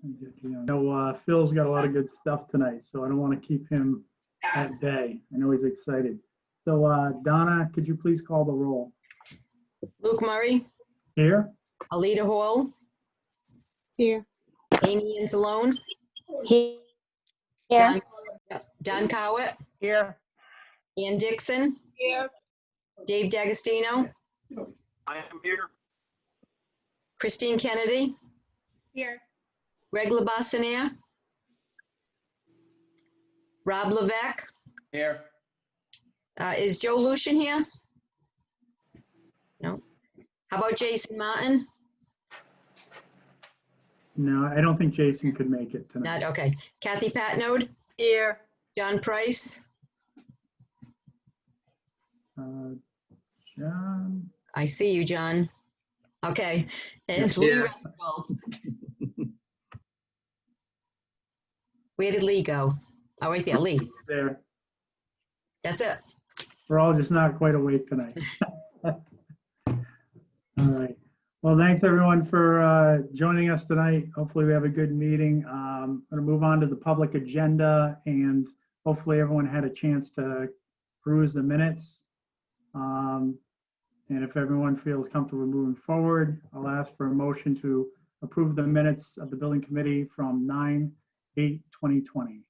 No, Phil's got a lot of good stuff tonight, so I don't want to keep him at bay. I know he's excited. So Donna, could you please call the roll? Luke Murray, Here? Alita Hall, Here. Amy Anzalone, Here. Don Cowett, Here. Ann Dixon, Here. Dave D'Agostino, I am here. Christine Kennedy, Here. Greg LeBassinier, Rob Levesque. Here. Is Joe Lucian here? No. How about Jason Martin? No, I don't think Jason could make it tonight. Not, okay. Kathy Patnode, Here. John Price, John? I see you, John. Okay, and Yeah. Lee Restwell. Where did Lee go? Oh, right there, Lee. There. That's it. We're all just not quite awake tonight. All right. Well, thanks everyone for joining us tonight. Hopefully we have a good meeting. I'm going to move on to the public agenda, and hopefully everyone had a chance to peruse the minutes. And if everyone feels comfortable moving forward, I'll ask for a motion to approve the minutes of the building committee from 9/8/2020.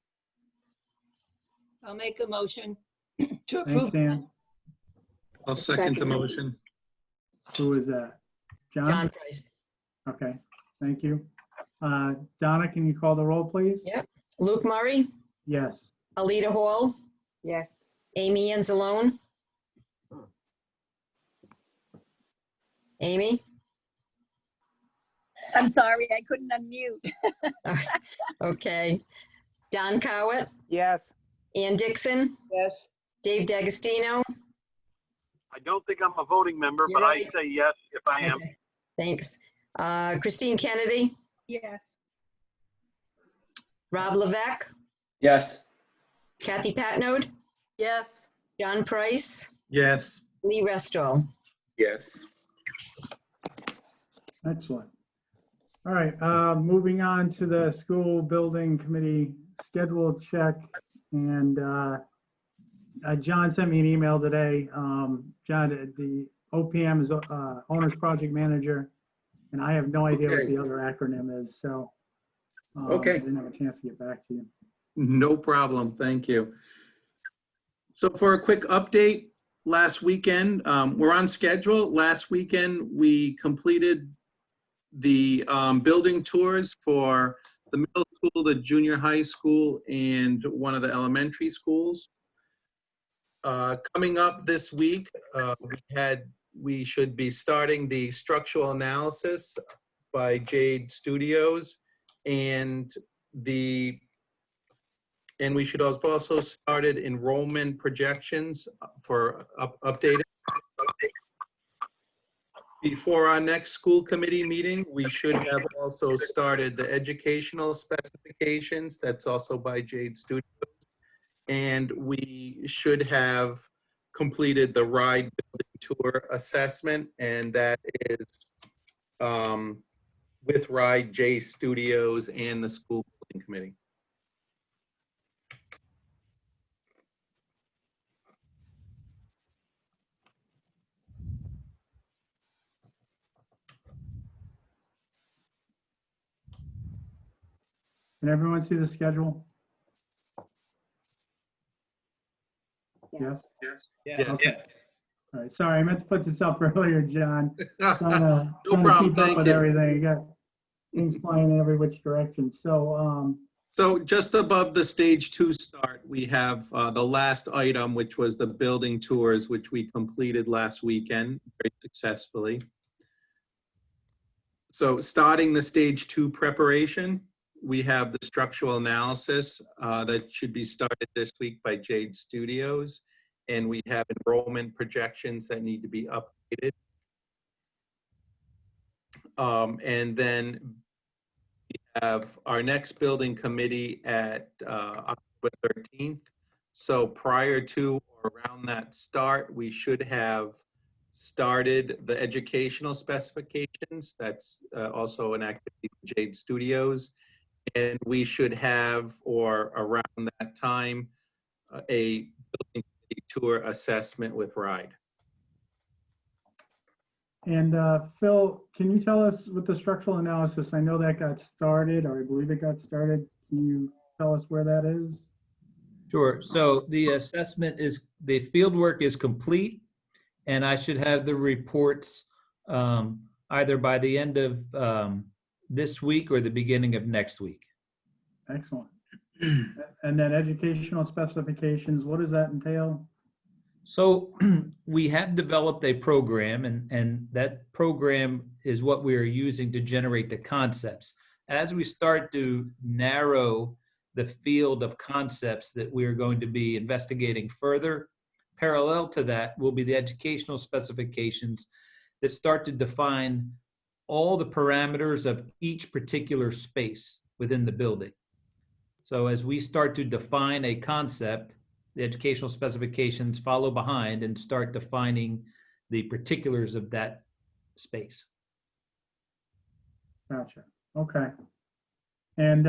I'll make a motion to Thanks, approve. Ann. I'll second the motion. Who is that? John Price. Okay, thank you. Donna, can you call the roll, please? Yep. Luke Murray, Yes. Alita Hall, Yes. Amy Anzalone. Amy? I'm sorry, I couldn't unmute. Okay. Don Cowett, Yes. Ann Dixon, Yes. Dave D'Agostino. I don't think I'm a voting member, You're but right. I say yes if I am. Okay, thanks. Christine Kennedy, Yes. Rob Levesque, Yes. Kathy Patnode, Yes. John Price, Yes. Lee Restall. Yes. Excellent. All right, moving on to the school building committee schedule check. And John sent me an email today. John, the OPM is Owner's Project Manager, and I have no idea what Okay. the other acronym is, so Okay. I didn't have a chance to get back to you. No problem. Thank you. So for a quick update, last weekend, we're on schedule. Last weekend, we completed the building tours for the middle school, the junior high school, and one of the elementary schools. Coming up this week, we should be starting the structural analysis by Jade Studios, and we should have also started enrollment projections for updated. Before our next school committee meeting, we should have also started the educational specifications. That's also by Jade Studios. And we should have completed the ride building tour assessment, and that is with Ride J Studios and the school building committee. Can everyone see the schedule? Yes? Yes. Okay. All right, sorry, I meant to put this up earlier, John. No Trying to problem. keep up Thank with you. everything. You got things flying in every which direction. So, So just above the stage 2 start, we have the last item, which was the building tours, which we completed last weekend very successfully. So starting the stage 2 preparation, we have the structural analysis that should be started this week by Jade Studios. And we have enrollment projections that need to be updated. And then we have our next building committee at October 13th. So prior to or around that start, we should have started the educational specifications. That's also an activity for Jade Studios. And we should have, or around that time, a building committee tour assessment with RIDE. And Phil, can you tell us with the structural analysis, I know that got started, or I believe it got started. Can you tell us where that is? Sure. So the assessment is, the field work is complete, and I should have the reports either by the end of this week or the beginning of next week. Excellent. And then educational specifications, what does that entail? So we have developed a program, and that program is what we are using to generate the concepts. As we start to narrow the field of concepts that we are going to be investigating further, parallel to that will be the educational specifications that start to define all the parameters of each particular space within the building. So as we start to define a concept, the educational specifications follow behind and start defining the particulars of that space. Gotcha. Okay. And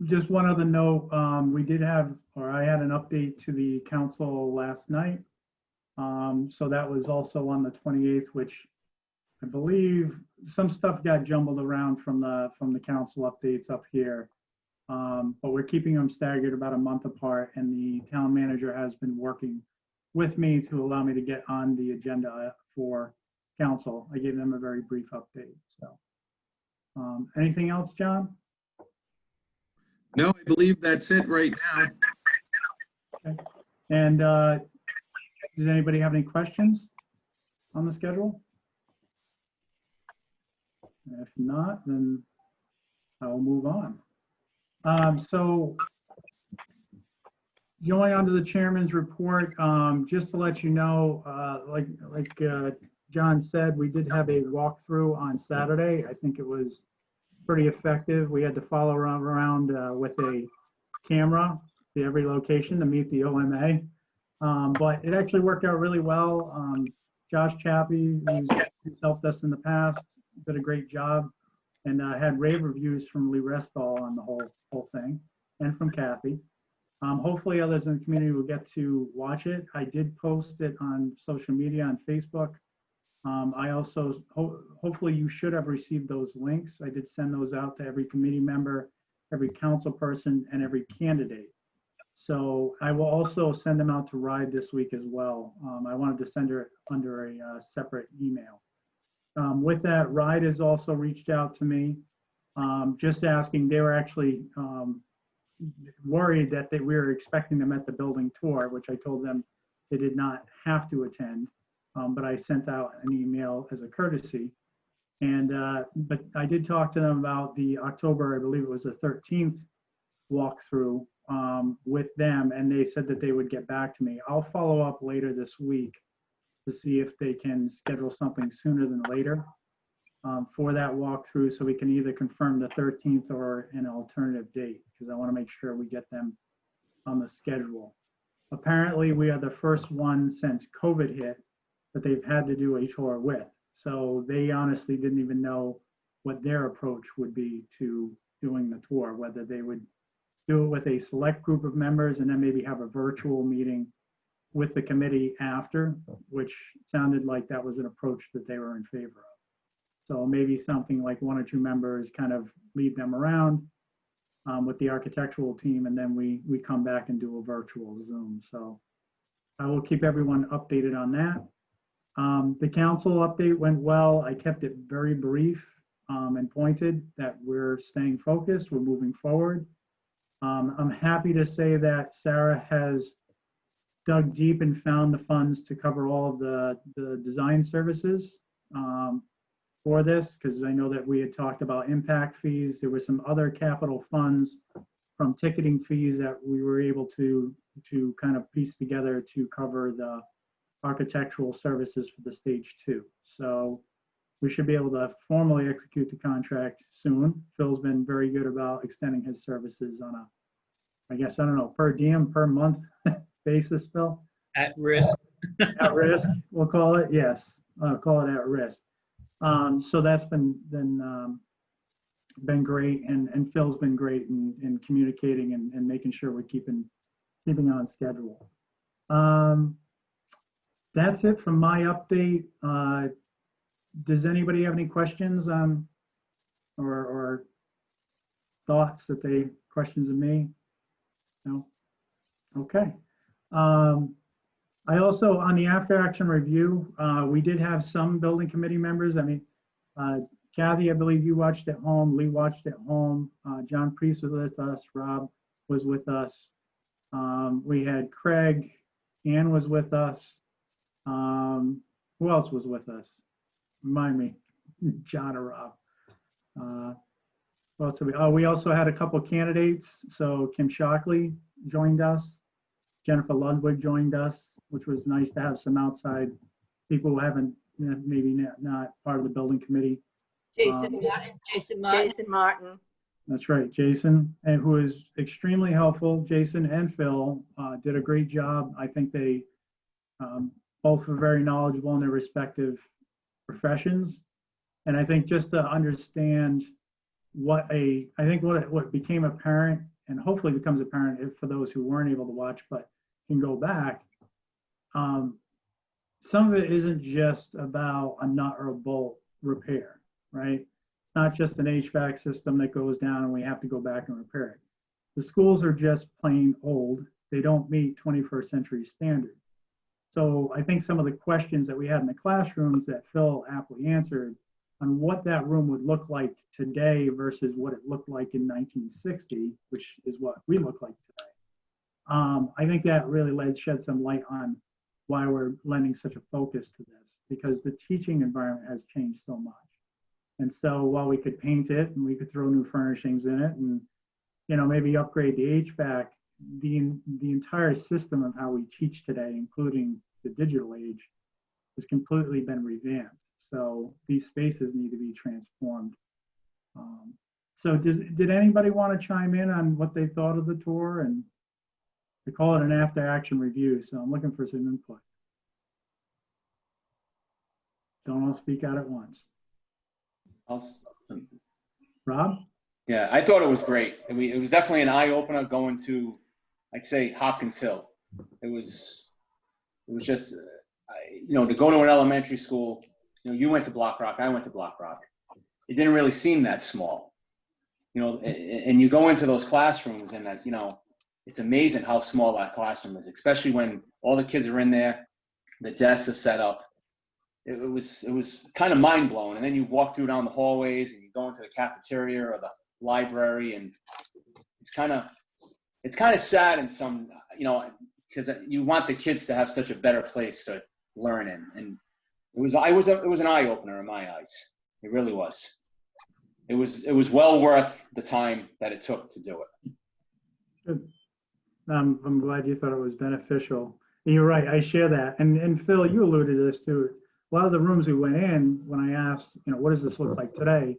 just one other note, we did have, or I had an update to the council last night. So that was also on the 28th, which I believe some stuff got jumbled around from the council updates up here. But we're keeping them staggered about a month apart, and the town manager has been working with me to allow me to get on the agenda for council. I gave them a very brief update. So anything else, John? No, I believe that's it right now. Okay. And does anybody have any questions on the schedule? If not, then I'll move on. So going on to the chairman's report, just to let you know, like John said, we did have a walkthrough on Saturday. I think it was pretty effective. We had to follow around with a camera to every location to meet the OMA. But it actually worked out really well. Josh Chappie, who's helped us in the past, did a great job, and had rave reviews from Lee Restall on the whole thing, and from Kathy. Hopefully others in the community will get to watch it. I did post it on social media, on Facebook. I also, hopefully you should have received those links. I did send those out to every committee member, every council person, and every candidate. So I will also send them out to RIDE this week as well. I wanted to send her under a separate email. With that, RIDE has also reached out to me, just asking. They were actually worried that we were expecting them at the building tour, which I told them they did not have to attend, but I sent out an email as a courtesy. And but I did talk to them about the October, I believe it was the 13th walkthrough with them, and they said that they would get back to me. I'll follow up later this week to see if they can schedule something sooner than later for that walkthrough, so we can either confirm the 13th or an alternative date, because I want to make sure we get them on the schedule. Apparently, we are the first one since COVID hit that they've had to do a tour with. So they honestly didn't even know what their approach would be to doing the tour, whether they would do it with a select group of members and then maybe have a virtual meeting with the committee after, which sounded like that was an approach that they were in favor of. So maybe something like 1 or 2 members kind of lead them around with the architectural team, and then we come back and do a virtual Zoom. So I will keep everyone updated on that. The council update went well. I kept it very brief and pointed that we're staying focused, we're moving forward. I'm happy to say that Sarah has dug deep and found the funds to cover all of the design services for this, because I know that we had talked about impact fees. There were some other capital funds from ticketing fees that we were able to kind of piece together to cover the architectural services for the stage 2. So we should be able to formally execute the contract soon. Phil's been very good about extending his services on a, I guess, I don't know, per diem, per month basis, Phil? At risk. At risk, we'll call it, yes. Call it at risk. So that's been been great, and Phil's been great in communicating and making sure we're keeping on schedule. That's it from my update. Does anybody have any questions or thoughts questions of me? No? Okay. I also, on the after action review, we did have some building committee members. I mean, Kathy, I believe you watched at home. Lee watched at home. John Priest was with us. Rob was with us. We had Craig. Ann was with us. Who else was with us? Remind me. John or Rob. Who else have we? Oh, we also had a couple candidates. So Kim Shockley joined us. Jennifer Ludwig joined us, which was nice to have some outside people who haven't, maybe not part of the building committee. Jason Martin. Jason Martin. That's right, Jason, and who is extremely helpful. Jason and Phil did a great job. I think they both were very knowledgeable in their respective professions. And I think just to understand what became apparent, and hopefully becomes apparent if for those who weren't able to watch but can go back, some of it isn't just about a nut or a bolt repair, right? It's not just an HVAC system that goes down and we have to go back and repair it. The schools are just plain old. They don't meet 21st century standards. So I think some of the questions that we had in the classrooms that Phil aptly answered on what that room would look like today versus what it looked like in 1960, which is what we look like today. I think that really shed some light on why we're lending such a focus to this, because the teaching environment has changed so much. And so while we could paint it and we could throw new furnishings in it and, maybe upgrade the HVAC, the entire system of how we teach today, including the digital age, has completely been revamped. So these spaces need to be transformed. So did anybody want to chime in on what they thought of the tour? And they call it an after action review, so I'm looking for some input. Don't all speak out at once. Rob? Yeah, I thought it was great. It was definitely an eye opener going to, I'd say, Hopkins Hill. It was just, to go to an elementary school. You went to Block Rock, I went to Block Rock. It didn't really seem that small, and you go into those classrooms and that, it's amazing how small that classroom is, especially when all the kids are in there, the desks are set up. It was kind of mind blowing. And then you walk through down the hallways and you go into the cafeteria or the library, and it's kind of sad in some, because you want the kids to have such a better place to learn in. And it was an eye opener in my eyes. It really was. It was well worth the time that it took to do it. Good. I'm glad you thought it was beneficial. And you're right, I share that. And Phil, you alluded to this too. A lot of the rooms we went in, when I asked, what does this look like today?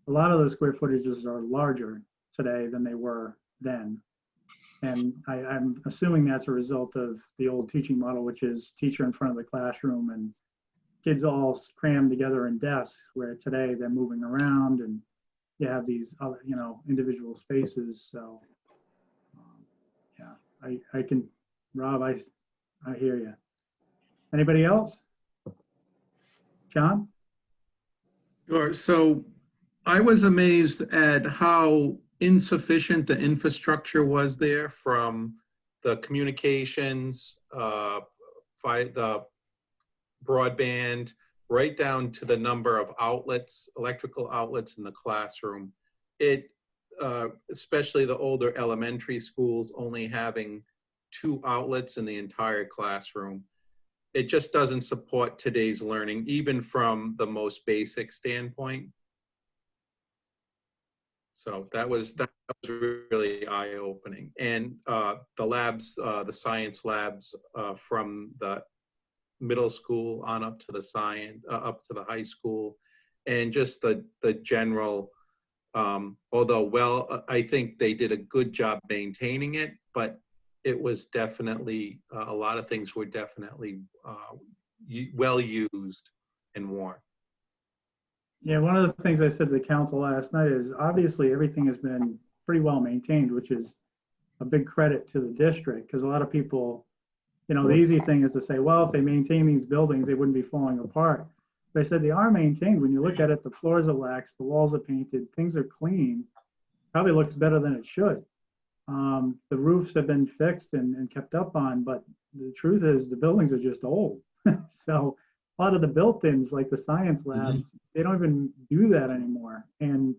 A lot of the square footages are larger today than they were then. And I'm assuming that's a result of the old teaching model, which is teacher in front of the classroom and kids all crammed together in desks, where today they're moving around and you have these other, individual spaces. So yeah, I can, Rob, I hear you. Anybody else? John? Sure. So I was amazed at how insufficient the infrastructure was there, from the communications, the broadband, right down to the number of outlets, electrical outlets in the classroom. Especially the older elementary schools only having 2 outlets in the entire classroom. It just doesn't support today's learning, even from the most basic standpoint. So that was really eye-opening. And the labs, the science labs from the middle school on up to up to the high school, and just the general, although I think they did a good job maintaining it, but it was definitely, a lot of things were definitely well used and worn. Yeah, one of the things I said to the council last night is obviously everything has been pretty well maintained, which is a big credit to the district, because a lot of people, the easy thing is to say, well, if they maintain these buildings, they wouldn't be falling apart. But I said they are maintained. When you look at it, the floors are waxed, the walls are painted, things are clean. Probably looks better than it should. The roofs have been fixed and kept up on, but the truth is the buildings are just old. So a lot of the built-ins, like the science labs, they don't even do that anymore. And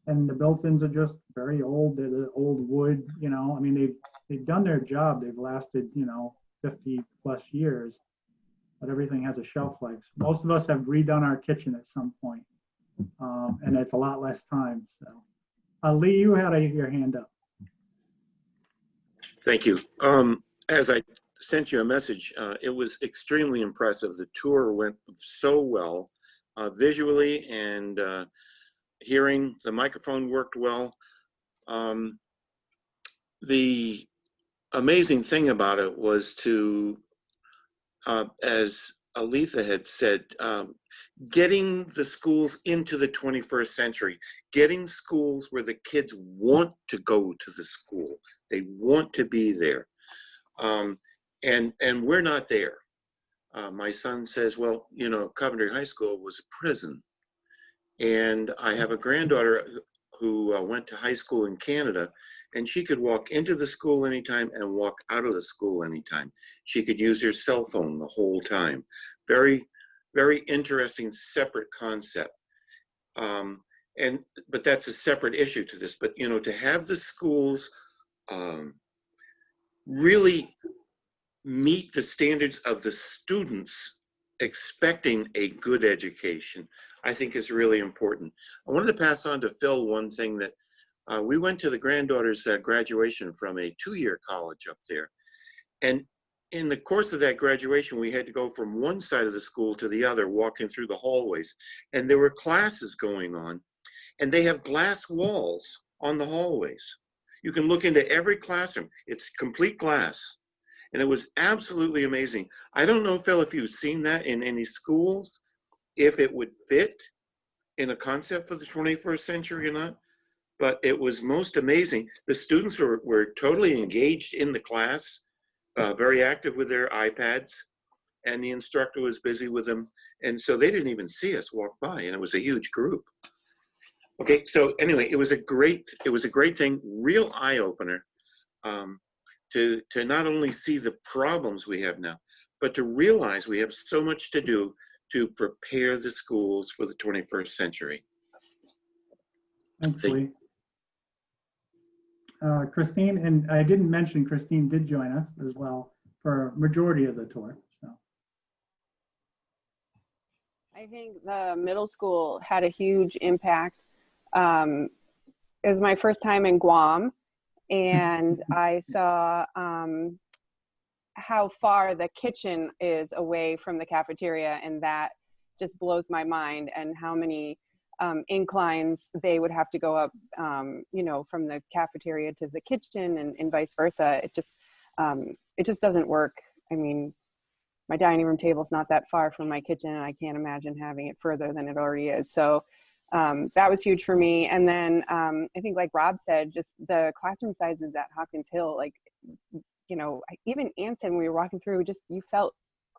the built-ins are just very old. They're the old wood, I mean, they've done their job. They've lasted, 50 plus years, but everything has a shelf life. Most of us have redone our kitchen at some point, and it's a lot less time. So, Lee, you had your hand up. Thank you. As I sent you a message, it was extremely impressive. The tour went so well, visually and hearing. The microphone worked well. The amazing thing about it was to, as Aletha had said, getting the schools into the 21st century, getting schools where the kids want to go to the school. They want to be there. And we're not there. My son says, well, Coventry High School was a prison. And I have a granddaughter who went to high school in Canada, and she could walk into the school anytime and walk out of the school anytime. She could use her cell phone the whole time. Very, very interesting, separate concept. But that's a separate issue to this. But, to have the schools really meet the standards of the students expecting a good education, I think is really important. I wanted to pass on to Phil one thing that we went to the granddaughter's graduation from a 2-year college up there. And in the course of that graduation, we had to go from one side of the school to the other, walking through the hallways. And there were classes going on, and they have glass walls on the hallways. You can look into every classroom. It's complete glass. And it was absolutely amazing. I don't know, Phil, if you've seen that in any schools, if it would fit in a concept for the 21st century or not, but it was most amazing. The students were totally engaged in the class, very active with their iPads, and the instructor was busy with them. And so they didn't even see us walk by, and it was a huge group. Okay, so anyway, it was a great thing, real eye opener, to not only see the problems we have now, but to realize we have so much to do to prepare the schools for the 21st century. Thanks, Lee. Christine, and I didn't mention Christine did join us as well for majority of the tour. So. I think the middle school had a huge impact. It was my first time in Guam, and I saw how far the kitchen is away from the cafeteria, and that just blows my mind, and how many inclines they would have to go up, from the cafeteria to the kitchen and vice versa. It just doesn't work. I mean, my dining room table is not that far from my kitchen, and I can't imagine having it further than it already is. So that was huge for me. And then I think, like Rob said, just the classroom sizes at Hopkins Hill, like, even Anson, when we were walking through, you felt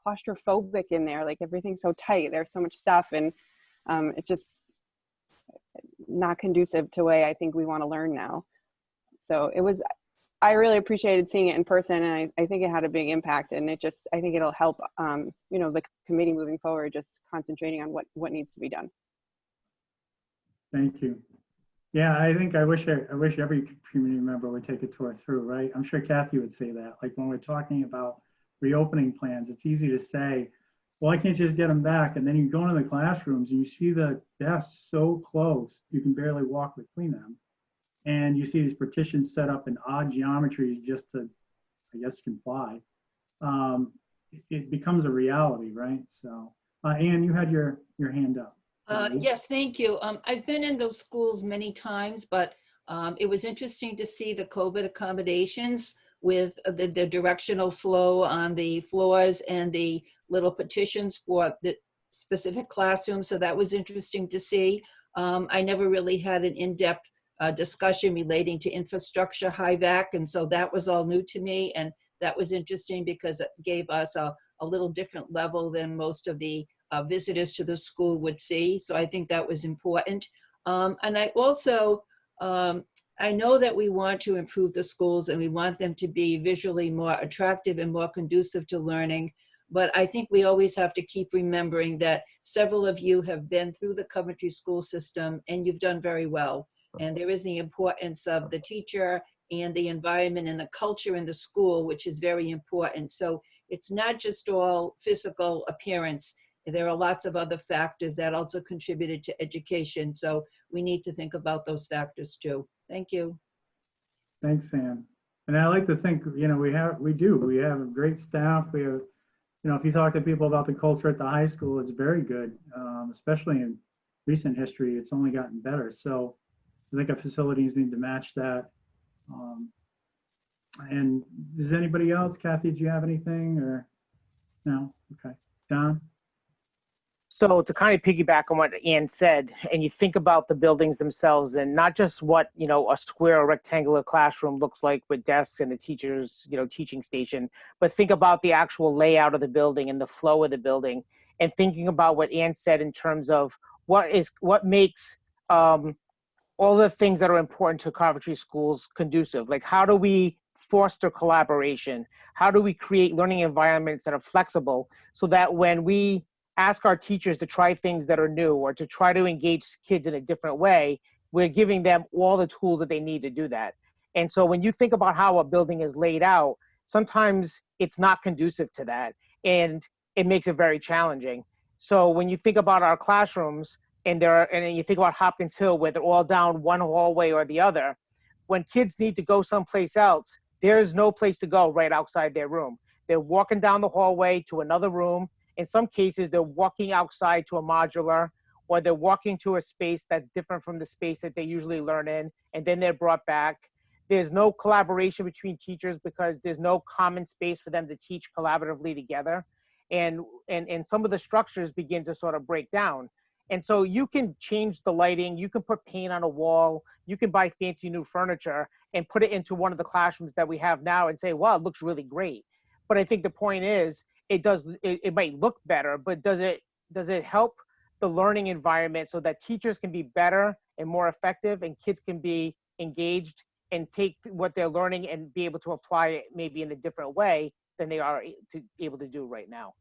claustrophobic in there, like everything's so tight. There's so much stuff, and it just not conducive to the way I think we want to learn now. So I really appreciated seeing it in person, and I think it had a big impact, and I think it'll help, the committee moving forward, just concentrating on what needs to be done. Thank you. Yeah, I wish every community member would take a tour through, right? I'm sure Kathy would say that. Like when we're talking about reopening plans, it's easy to say, well, I can't just get them back. And then you go into the classrooms and you see the desks so close, you can barely walk between them. And you see these partitions set up in odd geometries just to, I guess, comply. It becomes a reality, right? So, Anne, you had your hand up. Yes, thank you. I've been in those schools many times, but it was interesting to see the COVID accommodations with the directional flow on the floors and the little partitions for the specific classrooms, so that was interesting to see. I never really had an in-depth discussion relating to infrastructure, HIVAC, and so that was all new to me, and that was interesting because it gave us a little different level than most of the visitors to the school would see. So I think that was important. And I also, I know that we want to improve the schools and we want them to be visually more attractive and more conducive to learning. But I think we always have to keep remembering that several of you have been through the Coventry school system and you've done very well. And there is the importance of the teacher and the environment and the culture in the school, which is very important. So it's not just all physical appearance. There are lots of other factors that also contributed to education. So we need to think about those factors too. Thank you. Thanks, Sam. And I like to think, we have great staff. We have, if you talk to people about the culture at the high school, it's very good, especially in recent history. It's only gotten better. So I think our facilities need to match that. And does anybody else? Kathy, do you have anything or no? Okay. Don? So to kind of piggyback on what Ann said, and you think about the buildings themselves and not just what, a square or rectangular classroom looks like with desks and the teacher's, teaching station, but think about the actual layout of the building and the flow of the building, and thinking about what Ann said in terms of what makes all the things that are important to Coventry schools conducive. Like, how do we foster collaboration? How do we create learning environments that are flexible so that when we ask our teachers to try things that are new or to try to engage kids in a different way, we're giving them all the tools that they need to do that. And so when you think about how a building is laid out, sometimes it's not conducive to that, and it makes it very challenging. So when you think about our classrooms, and then you think about Hopkins Hill, where they're all down one hallway or the other, when kids need to go someplace else, there's no place to go right outside their room. They're walking down the hallway to another room. In some cases, they're walking outside to a modular, or they're walking to a space that's different from the space that they usually learn in, and then they're brought back. There's no collaboration between teachers because there's no common space for them to teach collaboratively together. And some of the structures begin to sort of break down. And so you can change the lighting, you can put paint on a wall, you can buy fancy new furniture and put it into one of the classrooms that we have now and say, wow, it looks really great. But I think the point is, it might look better, but does it help the learning environment so that teachers can be better and more effective and kids can be engaged and take what they're learning and be able to apply it maybe in a different way than they are able to do right now?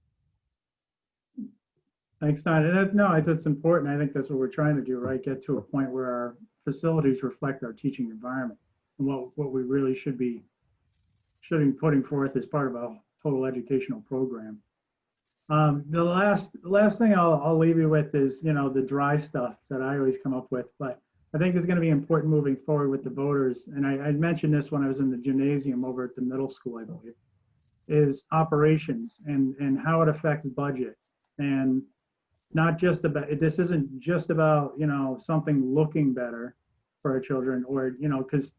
Thanks, Don. And no, it's important. I think that's what we're trying to do, right? Get to a point where our facilities reflect our teaching environment and what we really should be putting forth as part of a total educational program. The last thing I'll leave you with is, the dry stuff that I always come up with, but I think is going to be important moving forward with the voters. And I mentioned this when I was in the gymnasium over at the middle school, I believe, is operations and how it affects budget. And not just about, this isn't just about, something looking better for our children or, because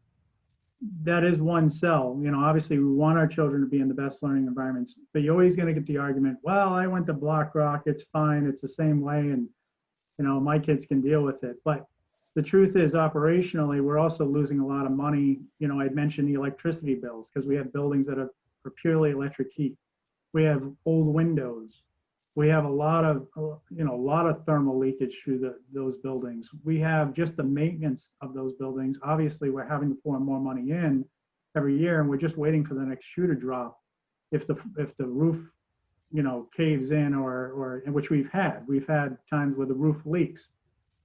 that is one cell. Obviously we want our children to be in the best learning environments, but you're always going to get the argument, well, I went to Black Rock, it's fine, it's the same way, and my kids can deal with it. But the truth is, operationally, we're also losing a lot of money. I'd mentioned the electricity bills because we have buildings that are purely electric heat. We have old windows. We have a lot of thermal leakage through those buildings. We have just the maintenance of those buildings. Obviously, we're having to pour more money in every year, and we're just waiting for the next shoe to drop. If the roof, caves in, or which we've had times where the roof leaks,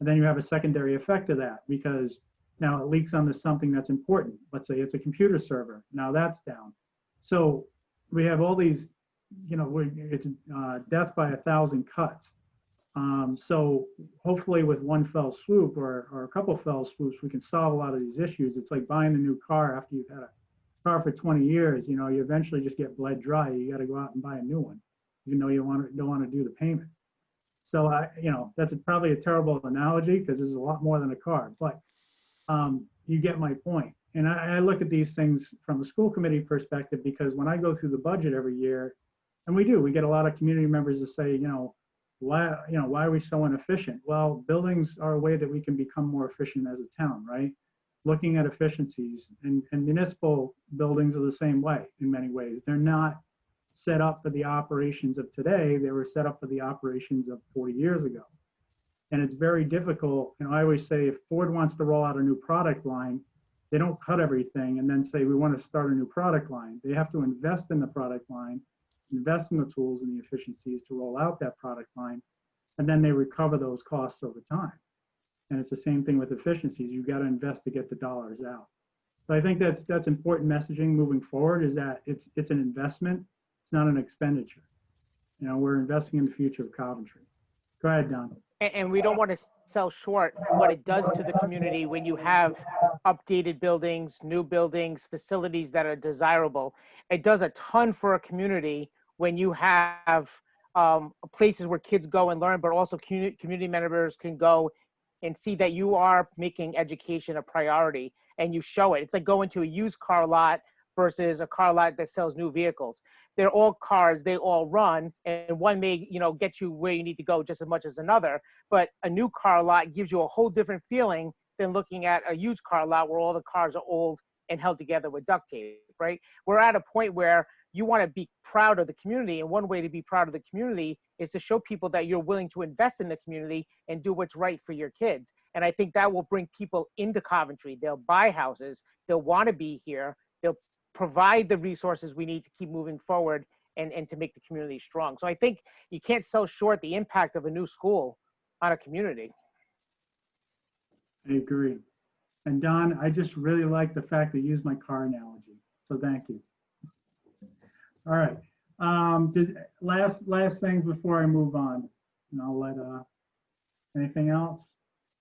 and then you have a secondary effect of that because now it leaks onto something that's important. Let's say it's a computer server. Now that's down. So we have all these. It's death by 1,000 cuts. So hopefully with one fell swoop or a couple fell swoops, we can solve a lot of these issues. It's like buying a new car after you've had a car for 20 years. You eventually just get bled dry. You got to go out and buy a new one, even though you don't want to do the payment. So that's probably a terrible analogy because this is a lot more than a car, but you get my point. And I look at these things from the school committee perspective because when I go through the budget every year, and we get a lot of community members to say, why are we so inefficient? Well, buildings are a way that we can become more efficient as a town, right? Looking at efficiencies, and municipal buildings are the same way in many ways. They're not set up for the operations of today. They were set up for the operations of 40 years ago. And it's very difficult. I always say if Ford wants to roll out a new product line, they don't cut everything and then say, we want to start a new product line. They have to invest in the product line, invest in the tools and the efficiencies to roll out that product line, and then they recover those costs over time. And it's the same thing with efficiencies. You've got to invest to get the dollars out. So I think that's important messaging moving forward, is that it's an investment. It's not an expenditure. We're investing in the future of Coventry. Go ahead, Don. And we don't want to sell short what it does to the community when you have updated buildings, new buildings, facilities that are desirable. It does a ton for a community when you have places where kids go and learn, but also community members can go and see that you are making education a priority, and you show it. It's like going to a used car lot versus a car lot that sells new vehicles. They're all cars, they all run, and one may, get you where you need to go just as much as another. But a new car lot gives you a whole different feeling than looking at a used car lot where all the cars are old and held together with duct tape, right? We're at a point where you want to be proud of the community, and one way to be proud of the community is to show people that you're willing to invest in the community and do what's right for your kids. And I think that will bring people into Coventry. They'll buy houses, they'll want to be here, they'll provide the resources we need to keep moving forward and to make the community strong. So I think you can't sell short the impact of a new school on a community. I agree. And Don, I just really like the fact that you used my car analogy. So thank you. All right. Last things before I move on, and I'll let, anything else?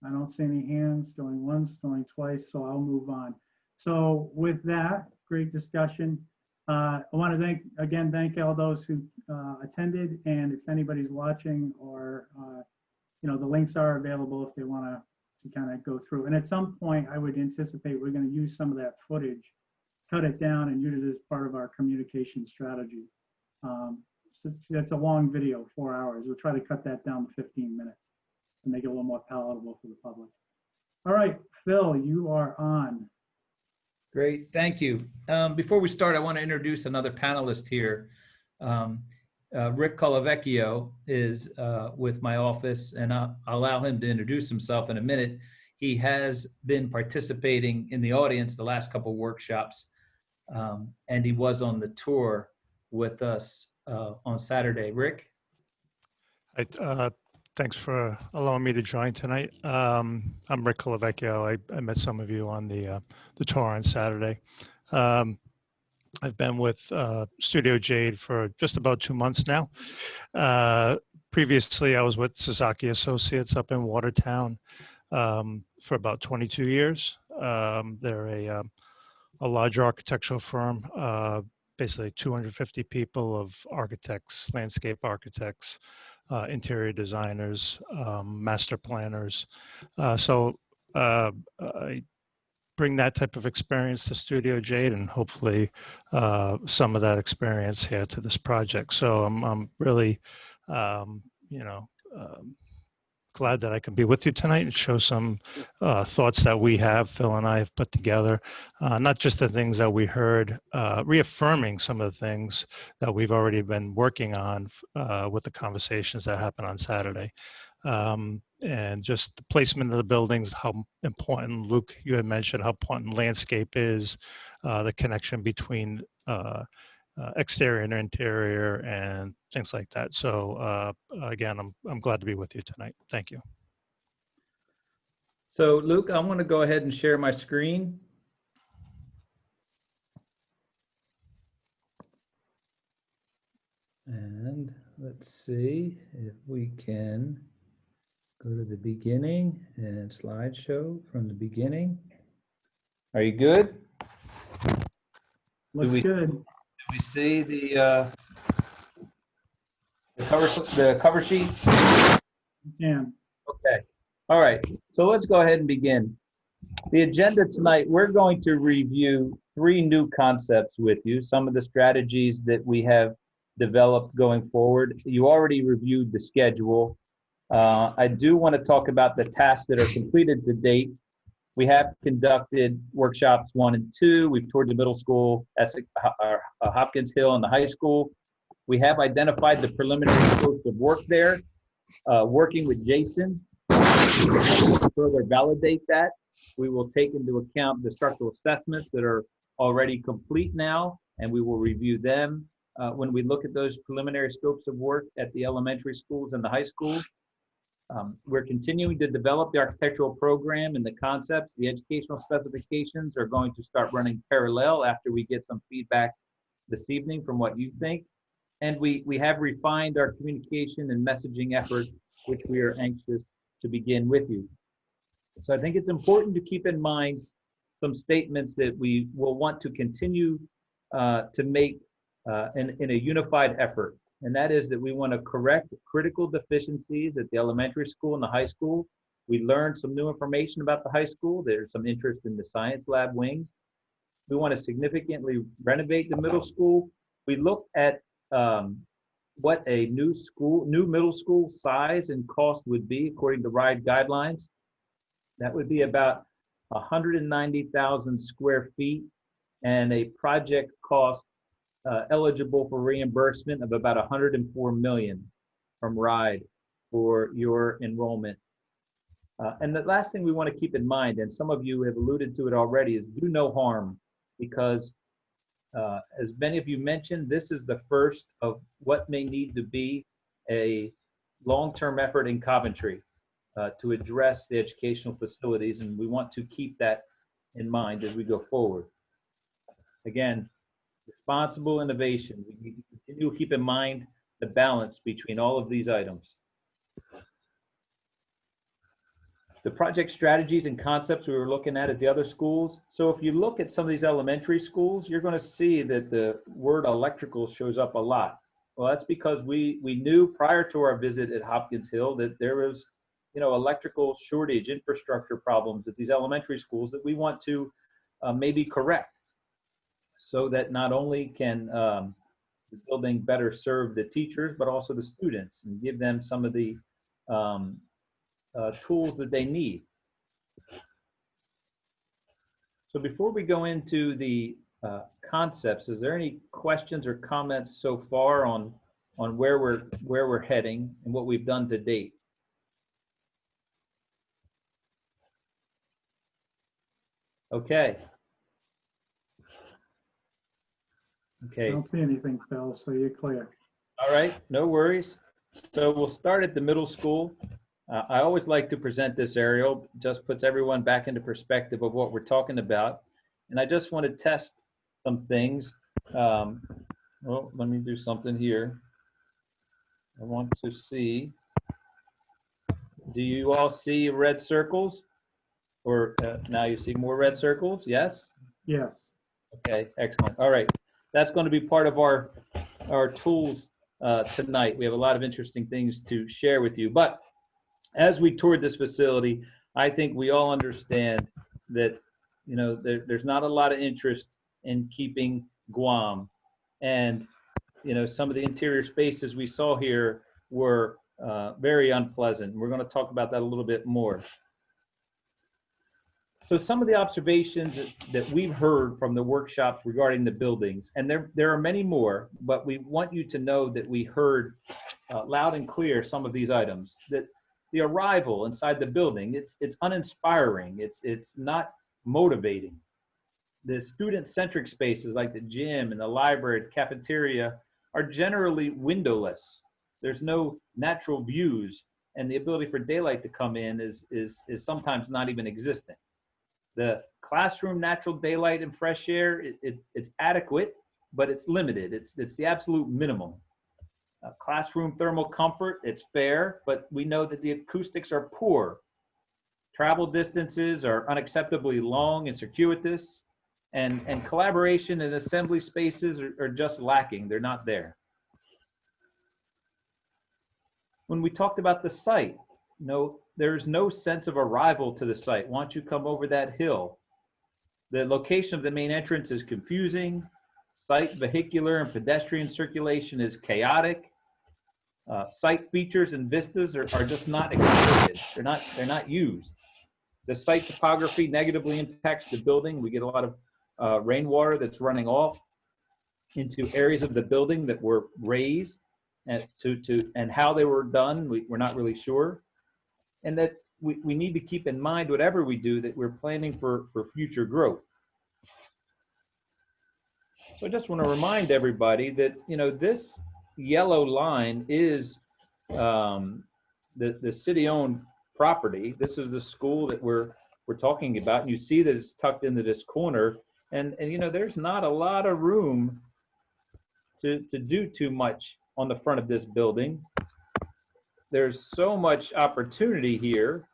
I don't see any hands going once, going twice, so I'll move on. So with that, great discussion. I want to thank all those who attended, and if anybody's watching, or the links are available if they want to kind of go through. And at some point, I would anticipate we're going to use some of that footage, cut it down, and use it as part of our communication strategy. So that's a long video, 4 hours. We'll try to cut that down to 15 minutes and make it a little more palatable for the public. All right, Phil, you are on. Great, thank you. Before we start, I want to introduce another panelist here. Rick Colavecchio is with my office, and I'll allow him to introduce himself in a minute. He has been participating in the audience the last couple of workshops, and he was on the tour with us on Saturday. Rick? Thanks for allowing me to join tonight. I'm Rick Colavecchio. I met some of you on the tour on Saturday. I've been with Studio Jade for just about 2 months now. Previously, I was with Sasaki Associates up in Watertown for about 22 years. They're a large architectural firm, basically 250 people of architects, landscape architects, interior designers, master planners. So I bring that type of experience to Studio Jade, and hopefully some of that experience here to this project. So I'm really, glad that I can be with you tonight and show some thoughts that we have, Phil and I have put together, not just the things that we heard, reaffirming some of the things that we've already been working on with the conversations that happened on Saturday. And just the placement of the buildings, how important, Luke, you had mentioned how important landscape is, the connection between exterior and interior and things like that. So again, I'm glad to be with you tonight. Thank you. So Luke, I'm going to go ahead and share my screen. And let's see if we can go to the beginning and slideshow from the beginning. Are you good? Looks good. Do we see the cover sheet? Yeah. Okay. All right. So let's go ahead and begin. The agenda tonight, we're going to review 3 new concepts with you, some of the strategies that we have developed going forward. You already reviewed the schedule. I do want to talk about the tasks that are completed to date. We have conducted workshops 1 and 2. We've toured the middle school, Hopkins Hill, and the high school. We have identified the preliminary scopes of work there, working with Jason to further validate that. We will take into account the structural assessments that are already complete now, and we will review them when we look at those preliminary scopes of work at the elementary schools and the high schools. We're continuing to develop the architectural program and the concepts. The educational specifications are going to start running parallel after we get some feedback this evening from what you think. And we have refined our communication and messaging efforts, which we are anxious to begin with you. So I think it's important to keep in mind some statements that we will want to continue to make in a unified effort. And that is that we want to correct critical deficiencies at the elementary school and the high school. We learned some new information about the high school. There's some interest in the science lab wings. We want to significantly renovate the middle school. We looked at what a new middle school size and cost would be according to RIDE guidelines. That would be about 190,000 square feet and a project cost eligible for reimbursement of about 104 million from RIDE for your enrollment. And the last thing we want to keep in mind, and some of you have alluded to it already, is do no harm, because as many of you mentioned, this is the first of what may need to be a long-term effort in Coventry to address the educational facilities, and we want to keep that in mind as we go forward. Again, responsible innovation. We need to continue to keep in mind the balance between all of these items. The project strategies and concepts we were looking at the other schools. So if you look at some of these elementary schools, you're going to see that the word electrical shows up a lot. Well, that's because we knew prior to our visit at Hopkins Hill that there was, electrical shortage, infrastructure problems at these elementary schools that we want to maybe correct, so that not only can the building better serve the teachers, but also the students, and give them some of the tools that they need. So before we go into the concepts, is there any questions or comments so far on where we're heading and what we've done to date? Okay. I don't see anything, Phil, so you're clear. All right, no worries. So we'll start at the middle school. I always like to present this aerial, just puts everyone back into perspective of what we're talking about. And I just want to test some things. Well, let me do something here. I want to see, do you all see red circles? Or now you see more red circles, yes? Yes. Okay, excellent. All right, that's going to be part of our tools tonight. We have a lot of interesting things to share with you. But as we toured this facility, I think we all understand that, there's not a lot of interest in keeping Guam. And, some of the interior spaces we saw here were very unpleasant. We're going to talk about that a little bit more. So some of the observations that we've heard from the workshops regarding the buildings, and there are many more, but we want you to know that we heard loud and clear some of these items. That the arrival inside the building, it's uninspiring. It's not motivating. The student-centric spaces like the gym and the library, cafeteria are generally windowless. There's no natural views, and the ability for daylight to come in is sometimes not even existent. The classroom natural daylight and fresh air, it's adequate, but it's limited. It's the absolute minimum. Classroom thermal comfort, it's fair, but we know that the acoustics are poor. Travel distances are unacceptably long and circuitous, and collaboration and assembly spaces are just lacking. They're not there. When we talked about the site, there's no sense of arrival to the site. Once you come over that hill, the location of the main entrance is confusing. Site vehicular and pedestrian circulation is chaotic. Site features and vistas are just not exploited. They're not used. The site topography negatively impacts the building. We get a lot of rainwater that's running off into areas of the building that were raised, and how they were done, we're not really sure. And that we need to keep in mind, whatever we do, that we're planning for future growth. So I just want to remind everybody that, this yellow line is the city-owned property. This is the school that we're talking about. And you see that it's tucked into this corner. And there's not a lot of room to do too much on the front of this building. There's so much opportunity here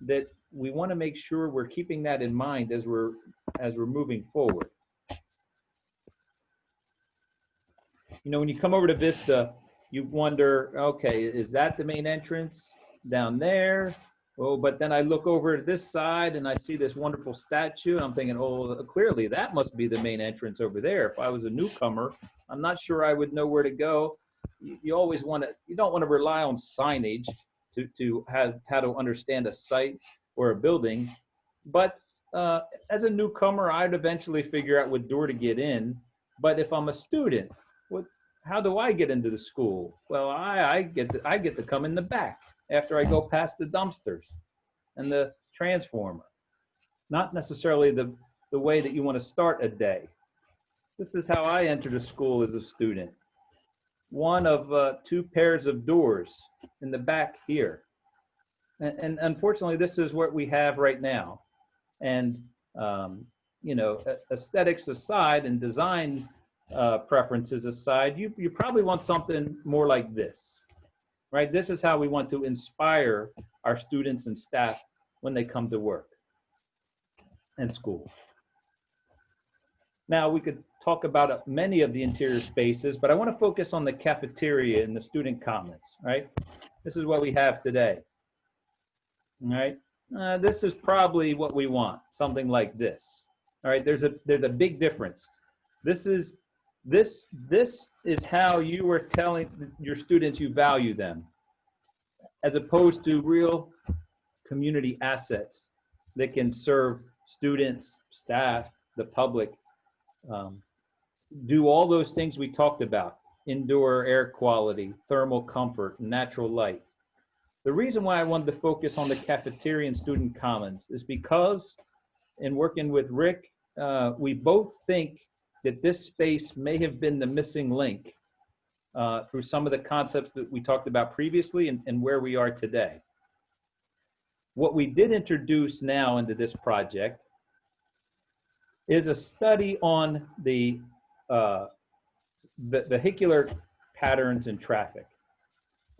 that we want to make sure we're keeping that in mind as we're moving forward. When you come over to Vista, you wonder, okay, is that the main entrance down there? Oh, but then I look over to this side and I see this wonderful statue. And I'm thinking, oh, clearly that must be the main entrance over there. If I was a newcomer, I'm not sure I would know where to go. You always you don't want to rely on signage to have how to understand a site or a building. But as a newcomer, I'd eventually figure out what door to get in. But if I'm a student, how do I get into the school? Well, I get to come in the back after I go past the dumpsters and the transformer. Not necessarily the way that you want to start a day. This is how I entered a school as a student. One of 2 pairs of doors in the back here. And unfortunately, this is what we have right now. And, aesthetics aside and design preferences aside, you probably want something more like this, right? This is how we want to inspire our students and staff when they come to work and school. Now, we could talk about many of the interior spaces, but I want to focus on the cafeteria and the student commons, right? This is what we have today, all right? This is probably what we want, something like this, all right? There's a big difference. This is how you are telling your students you value them, as opposed to real community assets that can serve students, staff, the public, do all those things we talked about: indoor air quality, thermal comfort, natural light. The reason why I wanted to focus on the cafeteria and student commons is because, in working with Rick, we both think that this space may have been the missing link through some of the concepts that we talked about previously and where we are today. What we did introduce now into this project is a study on the vehicular patterns in traffic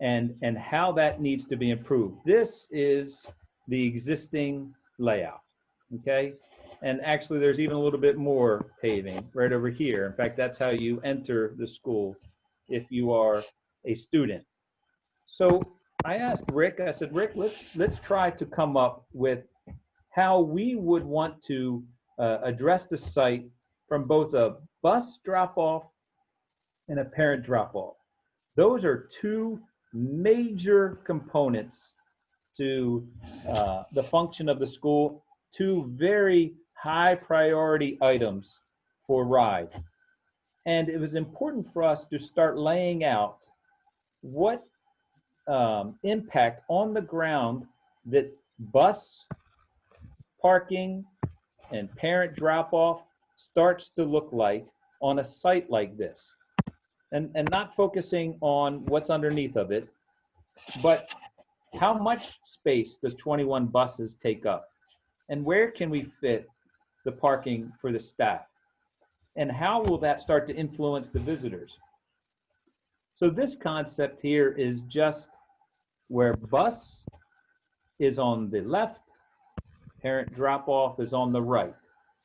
and how that needs to be improved. This is the existing layout, okay? And actually, there's even a little bit more paving right over here. In fact, that's how you enter the school if you are a student. So I asked Rick, I said, Rick, let's try to come up with how we would want to address the site from both a bus drop-off and a parent drop-off. Those are 2 major components to the function of the school, 2 very high priority items for RIDE. And it was important for us to start laying out what impact on the ground that bus parking and parent drop-off starts to look like on a site like this. And not focusing on what's underneath of it, but how much space does 21 buses take up? And where can we fit the parking for the staff? And how will that start to influence the visitors? So this concept here is just where bus is on the left, parent drop-off is on the right.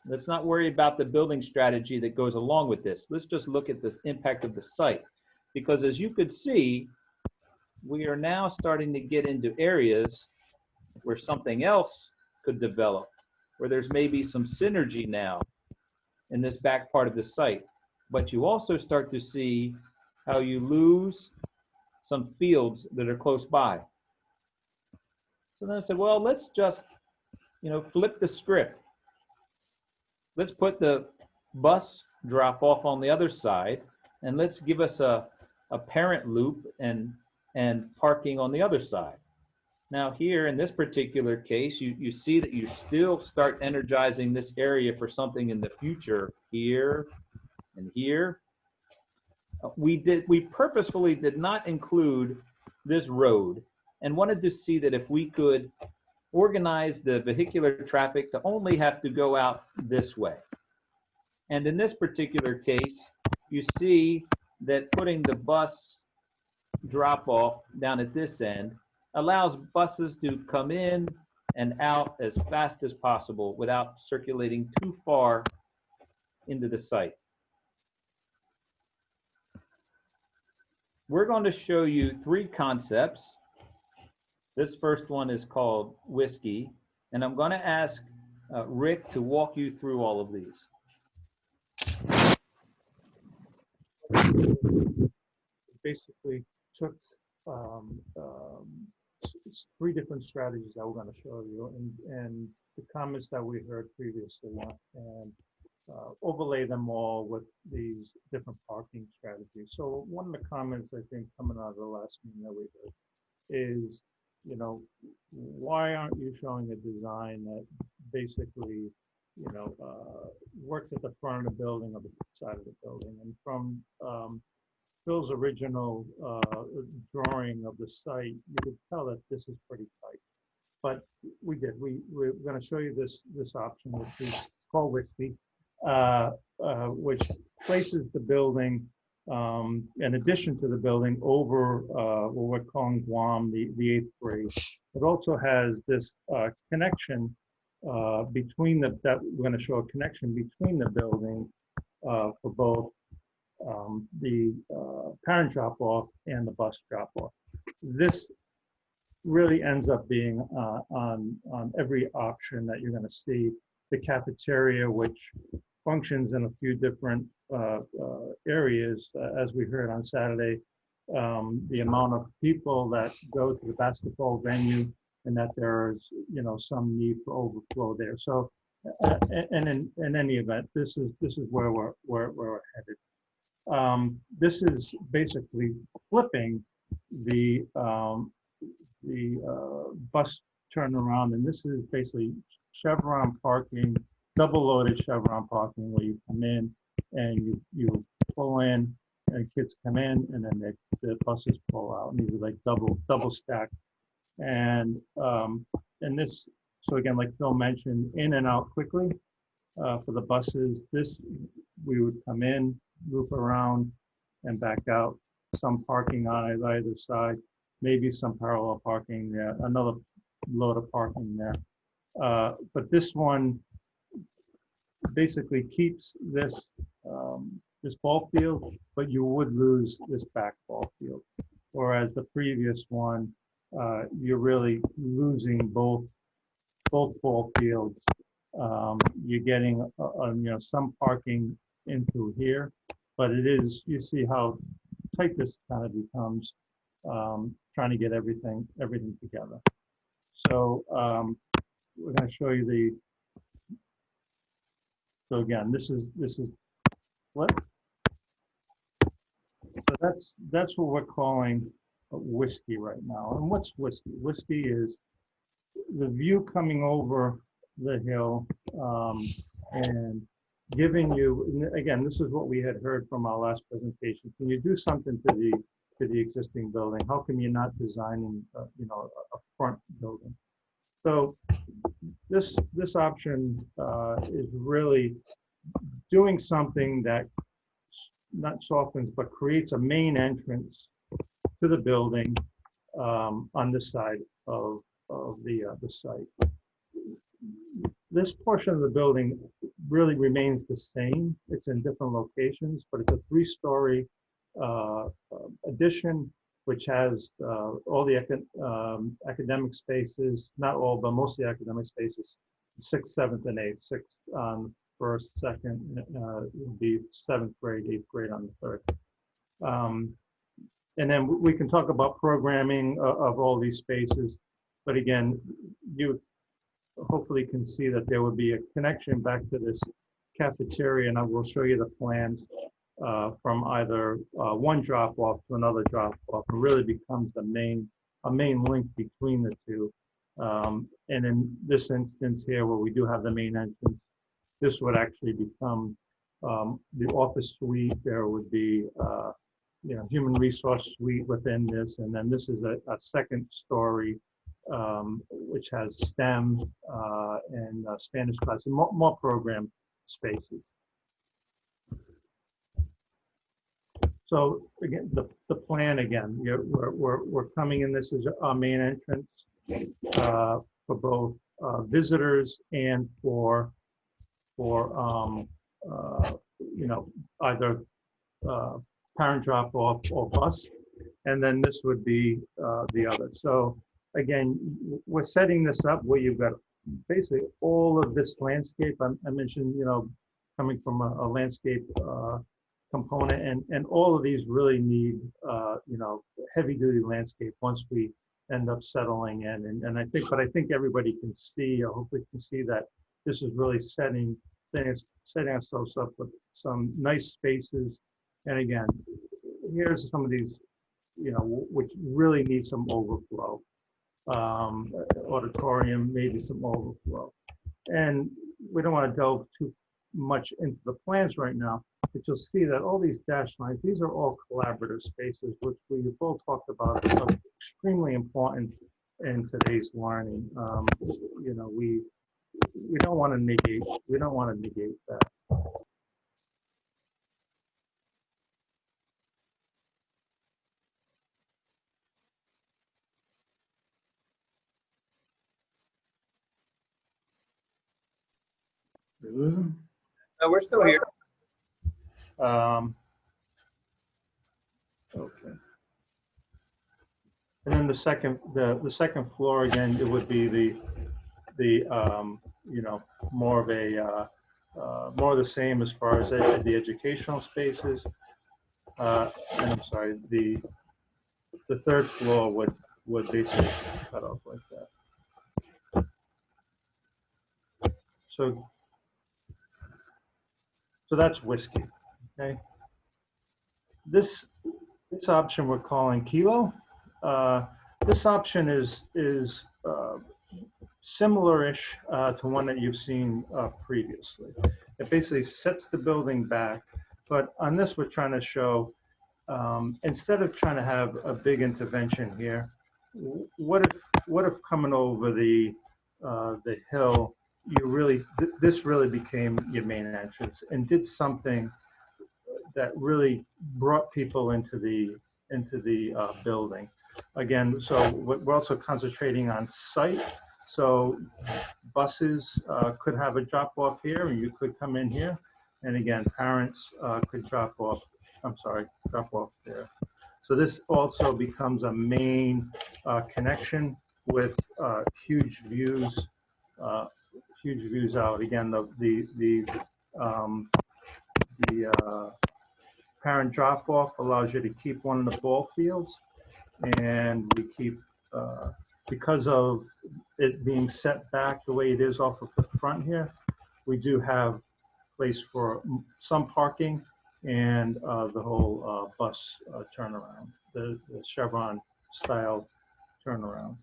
Let's not worry about the building strategy that goes along with this. Let's just look at this impact of the site. Because as you could see, we are now starting to get into areas where something else could develop, where there's maybe some synergy now in this back part of the site. but you also start to see how you lose some fields that are close by. So then I said, well, let's just, flip the script. Let's put the bus drop off on the other side, and let's give us a parent loop and parking on the other side. Now here in this particular case, you see that you still start energizing this area for something in the future here and here. We purposefully did not include this road and wanted to see that if we could organize the vehicular traffic to only have to go out this way. And in this particular case, you see that putting the bus drop off down at this end allows buses to come in and out as fast as possible without circulating too far into the site. We're going to show you 3 concepts. This first one is called Whiskey, and I'm going to ask Rick to walk you through all of these. Basically took 3 different strategies that we're going to show you, and the comments that we heard previously, and overlay them all with these different parking strategies. So one of the comments I think coming out of the last meeting that we heard is, why aren't you showing a design that basically, works at the front of the building or the side of the building? And from Phil's original drawing of the site, you could tell that this is pretty tight. But we're going to show you this option, which is called Whiskey, which places the building, in addition to the building, over what we're calling Guam, the 8th grade. It also has this connection between that we're going to show a connection between the building for both the parent drop-off and the bus drop-off. This really ends up being on every option that you're going to see. The cafeteria, which functions in a few different areas, as we heard on Saturday, the amount of people that go to the basketball venue, and that there's some need for overflow there. So, and in any event, this is where we're headed. This is basically flipping the bus turnaround, and this is basically Chevron Parking, double-loaded Chevron Parking, where you come in and you pull in, and kids come in, and then the buses pull out, and these are like double stacked. And this, so again, like Phil mentioned, in and out quickly for the buses. This, we would come in, loop around, and back out. Some parking on either side, maybe some parallel parking there, another load of parking there. But this one basically keeps this this ball field, but you would lose this back ball field. Whereas the previous one, you're really losing both ball fields. You're getting some parking into here, but it is, you see how tight this kind of becomes, trying to get everything together. So we're going to show you so again, this is what? So that's what we're calling Whiskey right now. And what's Whiskey? Whiskey is the view coming over the hill, and giving you, again, this is what we had heard from our last presentation. Can you do something to the existing building? How come you're not designing a front building? So this option is really doing something that not softens, but creates a main entrance to the building on this side of the site. This portion of the building really remains the same. It's in different locations, but it's a 3-story addition, which has all the academic spaces, not all, but most of the academic spaces, 6th, 7th, and 8th, 6th on first, second, it would be 7th grade, 8th grade on the 3rd. And then we can talk about programming of all these spaces. But again, you hopefully can see that there would be a connection back to this cafeteria, and I will show you the plans from either one drop-off to another drop-off. It really becomes a main link between the two. And in this instance here, where we do have the main entrance, this would actually become the office suite. There would be human resource suite within this, and then this is a second story which has STEM and Spanish classes, more program spaces. So again, the plan again, we're coming in. This is our main entrance for both visitors and for either parent drop off or bus, and then this would be the other. So again, we're setting this up where you've got basically all of this landscape. I mentioned, coming from a landscape component, and all of these really need, heavy duty landscape once we end up settling in. And I think everybody can see, or hopefully can see, that this is really setting ourselves up with some nice spaces. And again, here's some of these, which really need some overflow. Auditorium, maybe some overflow. And we don't want to delve too much into the plans right now, but you'll see that all these dashed lines, these are all collaborative spaces, which we've all talked about are extremely important in today's learning. We don't want to negate that. We lose them? No, we're still here. Okay. And then the second floor, again, it would be the more of the same as far as the educational spaces. And I'm sorry, the third floor would basically cut off like that. So that's whiskey. Okay. This option we're calling Kilo. This option is similar-ish to one that you've seen previously. It basically sets the building back, but on this we're trying to show, instead of trying to have a big intervention here, what if coming over the hill, this really became your main entrance and did something that really brought people into the building. Again, so we're also concentrating on site. So buses could have a drop off here, and you could come in here. And again, parents could drop off there. So this also becomes a main connection with huge views out. Again, the parent drop off allows you to keep one of the ball fields, and we keep because of it being set back the way it is off of the front here, we do have place for some parking and the whole bus turnaround, the Chevron style turnaround.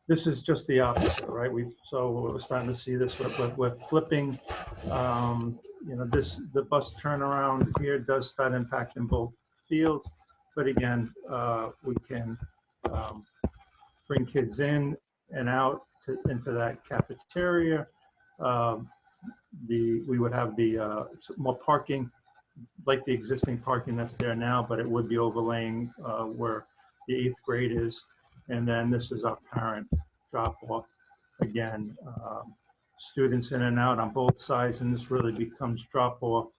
This is just the opposite, right? So we're starting to see this with flipping. The bus turnaround here does start impacting both fields, but again, we can bring kids in and out into that cafeteria. We would have the more parking, like the existing parking that's there now, but it would be overlaying where the 8th grade is. And then this is our parent drop off. Again, students in and out on both sides, and this really becomes drop off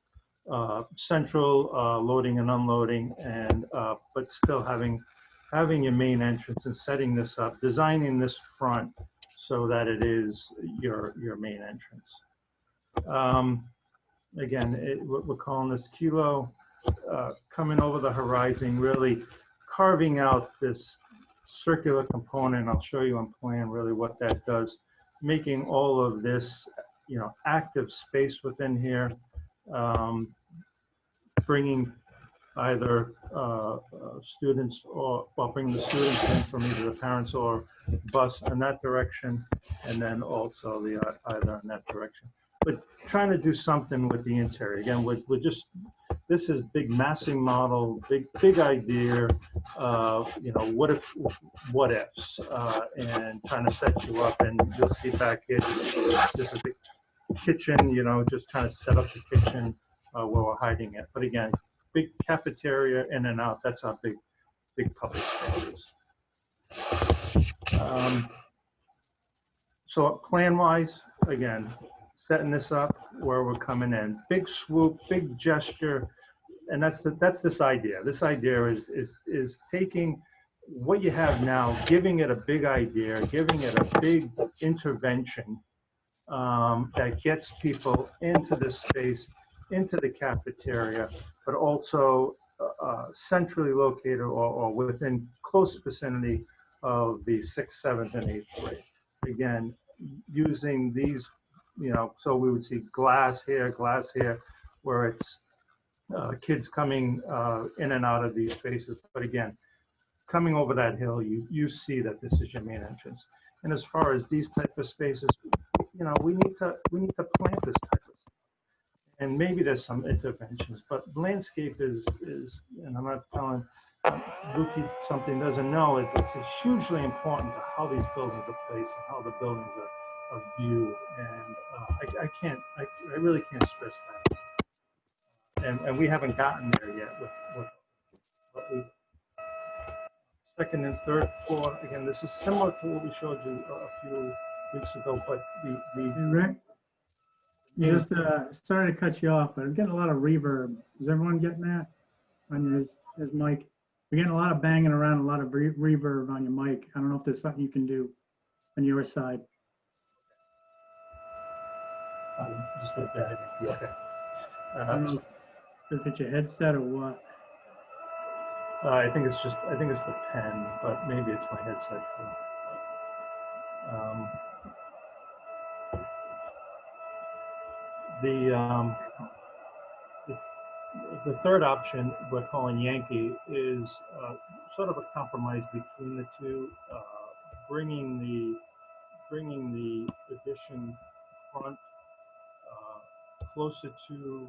central, loading and unloading, and but still having your main entrance and setting this up, designing this front so that it is your main entrance. Again, we're calling this Kilo, coming over the horizon, really carving out this circular component. I'll show you on plan really what that does, making all of this, active space within here, bringing either students or, well, bring the students in from either the parents or bus in that direction, and then also the either in that direction. But trying to do something with the interior. Again, we're just, this is big massing model, big idea, what ifs, and trying to set you up. And you'll see back here, this is the kitchen, just trying to set up the kitchen where we're hiding it. But again, big cafeteria in and out, that's our big public spaces. So plan-wise, again, setting this up where we're coming in. Big swoop, big gesture, and that's this idea. This idea is taking what you have now, giving it a big idea, giving it a big intervention that gets people into the space, into the cafeteria, but also centrally located or within close vicinity of the 6th, 7th, and 8th grade. Again, using these, so we would see glass here, where it's kids coming in and out of these spaces. But again, coming over that hill, you see that this is your main entrance. And as far as these type of spaces, we need to plant this type of stuff. And maybe there's some interventions, but landscape is, and I'm not telling Buki something doesn't know, it's hugely important to how these buildings are placed and how the buildings are viewed. And I really can't stress that. And we haven't gotten there yet with what we, second and third floor. Again, this is similar to what we showed you a few weeks ago, but Hey, Rick, just sorry to cut you off, but I'm getting a lot of reverb. Is everyone getting that on his mic? We're getting a lot of banging around, a lot of reverb on your mic. I don't know if there's something you can do on your side. just like that. Yeah. Okay. I don't know if it's your headset or what. I think it's the pen, but maybe it's my headset too. The third option we're calling Yankee is sort of a compromise between the two, bringing the addition front closer to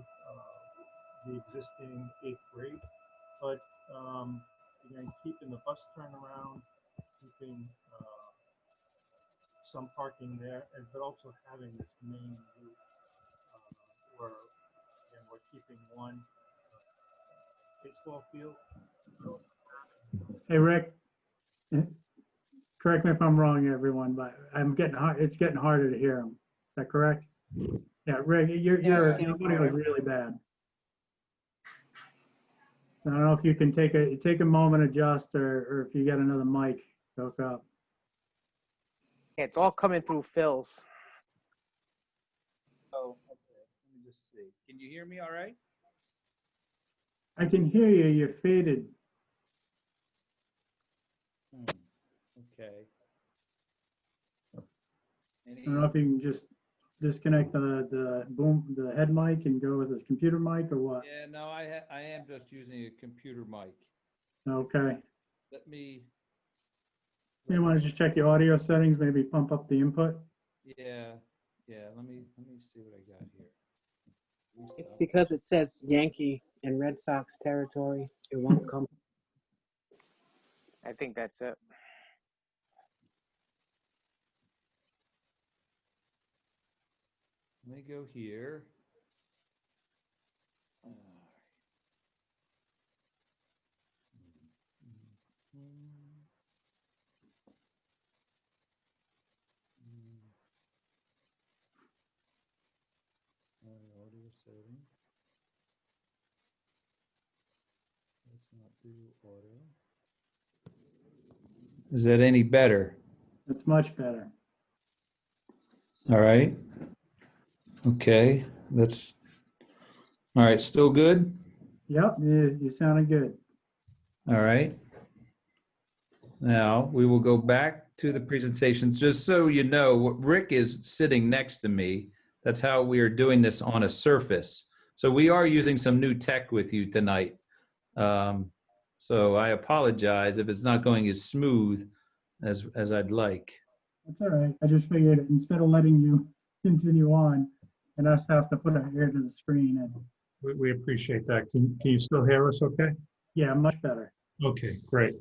the existing 8th grade, but again, keeping the bus turnaround, keeping some parking there, but also having this main route where again, we're keeping one baseball field. Hey, Rick, correct me if I'm wrong, everyone, but it's getting harder to hear him. Is that correct? Yeah, Rick, your audio is really bad. I don't know if you can take a moment, adjust, or if you get another mic, hook up. Yeah, it's all coming through Phil's. Oh, okay. Let me just see. Can you hear me all right? I can hear you. You're faded. Okay. I don't know if you can just disconnect the head mic and go with a computer mic or what. Yeah, no, I am just using a computer mic. Okay. Let me. You want to just check your audio settings, maybe pump up the input? Yeah. Let me see what I got here. It's because it says Yankee and Red Sox territory. It won't come. I think that's it. Let me go here. Audio setting. Let's not do audio. Is that any better? It's much better. All right. Okay, that's, all right, still good? Yep, you sounded good. All right. Now, we will go back to the presentations. Just so you know, Rick is sitting next to me. That's how we are doing this on a surface. So we are using some new tech with you tonight. So I apologize if it's not going as smooth as I'd like. That's all right. I just figured instead of letting you continue on and us have to put our ear to the screen, and We appreciate that. Can you still hear us okay? yeah, much better. Okay, great.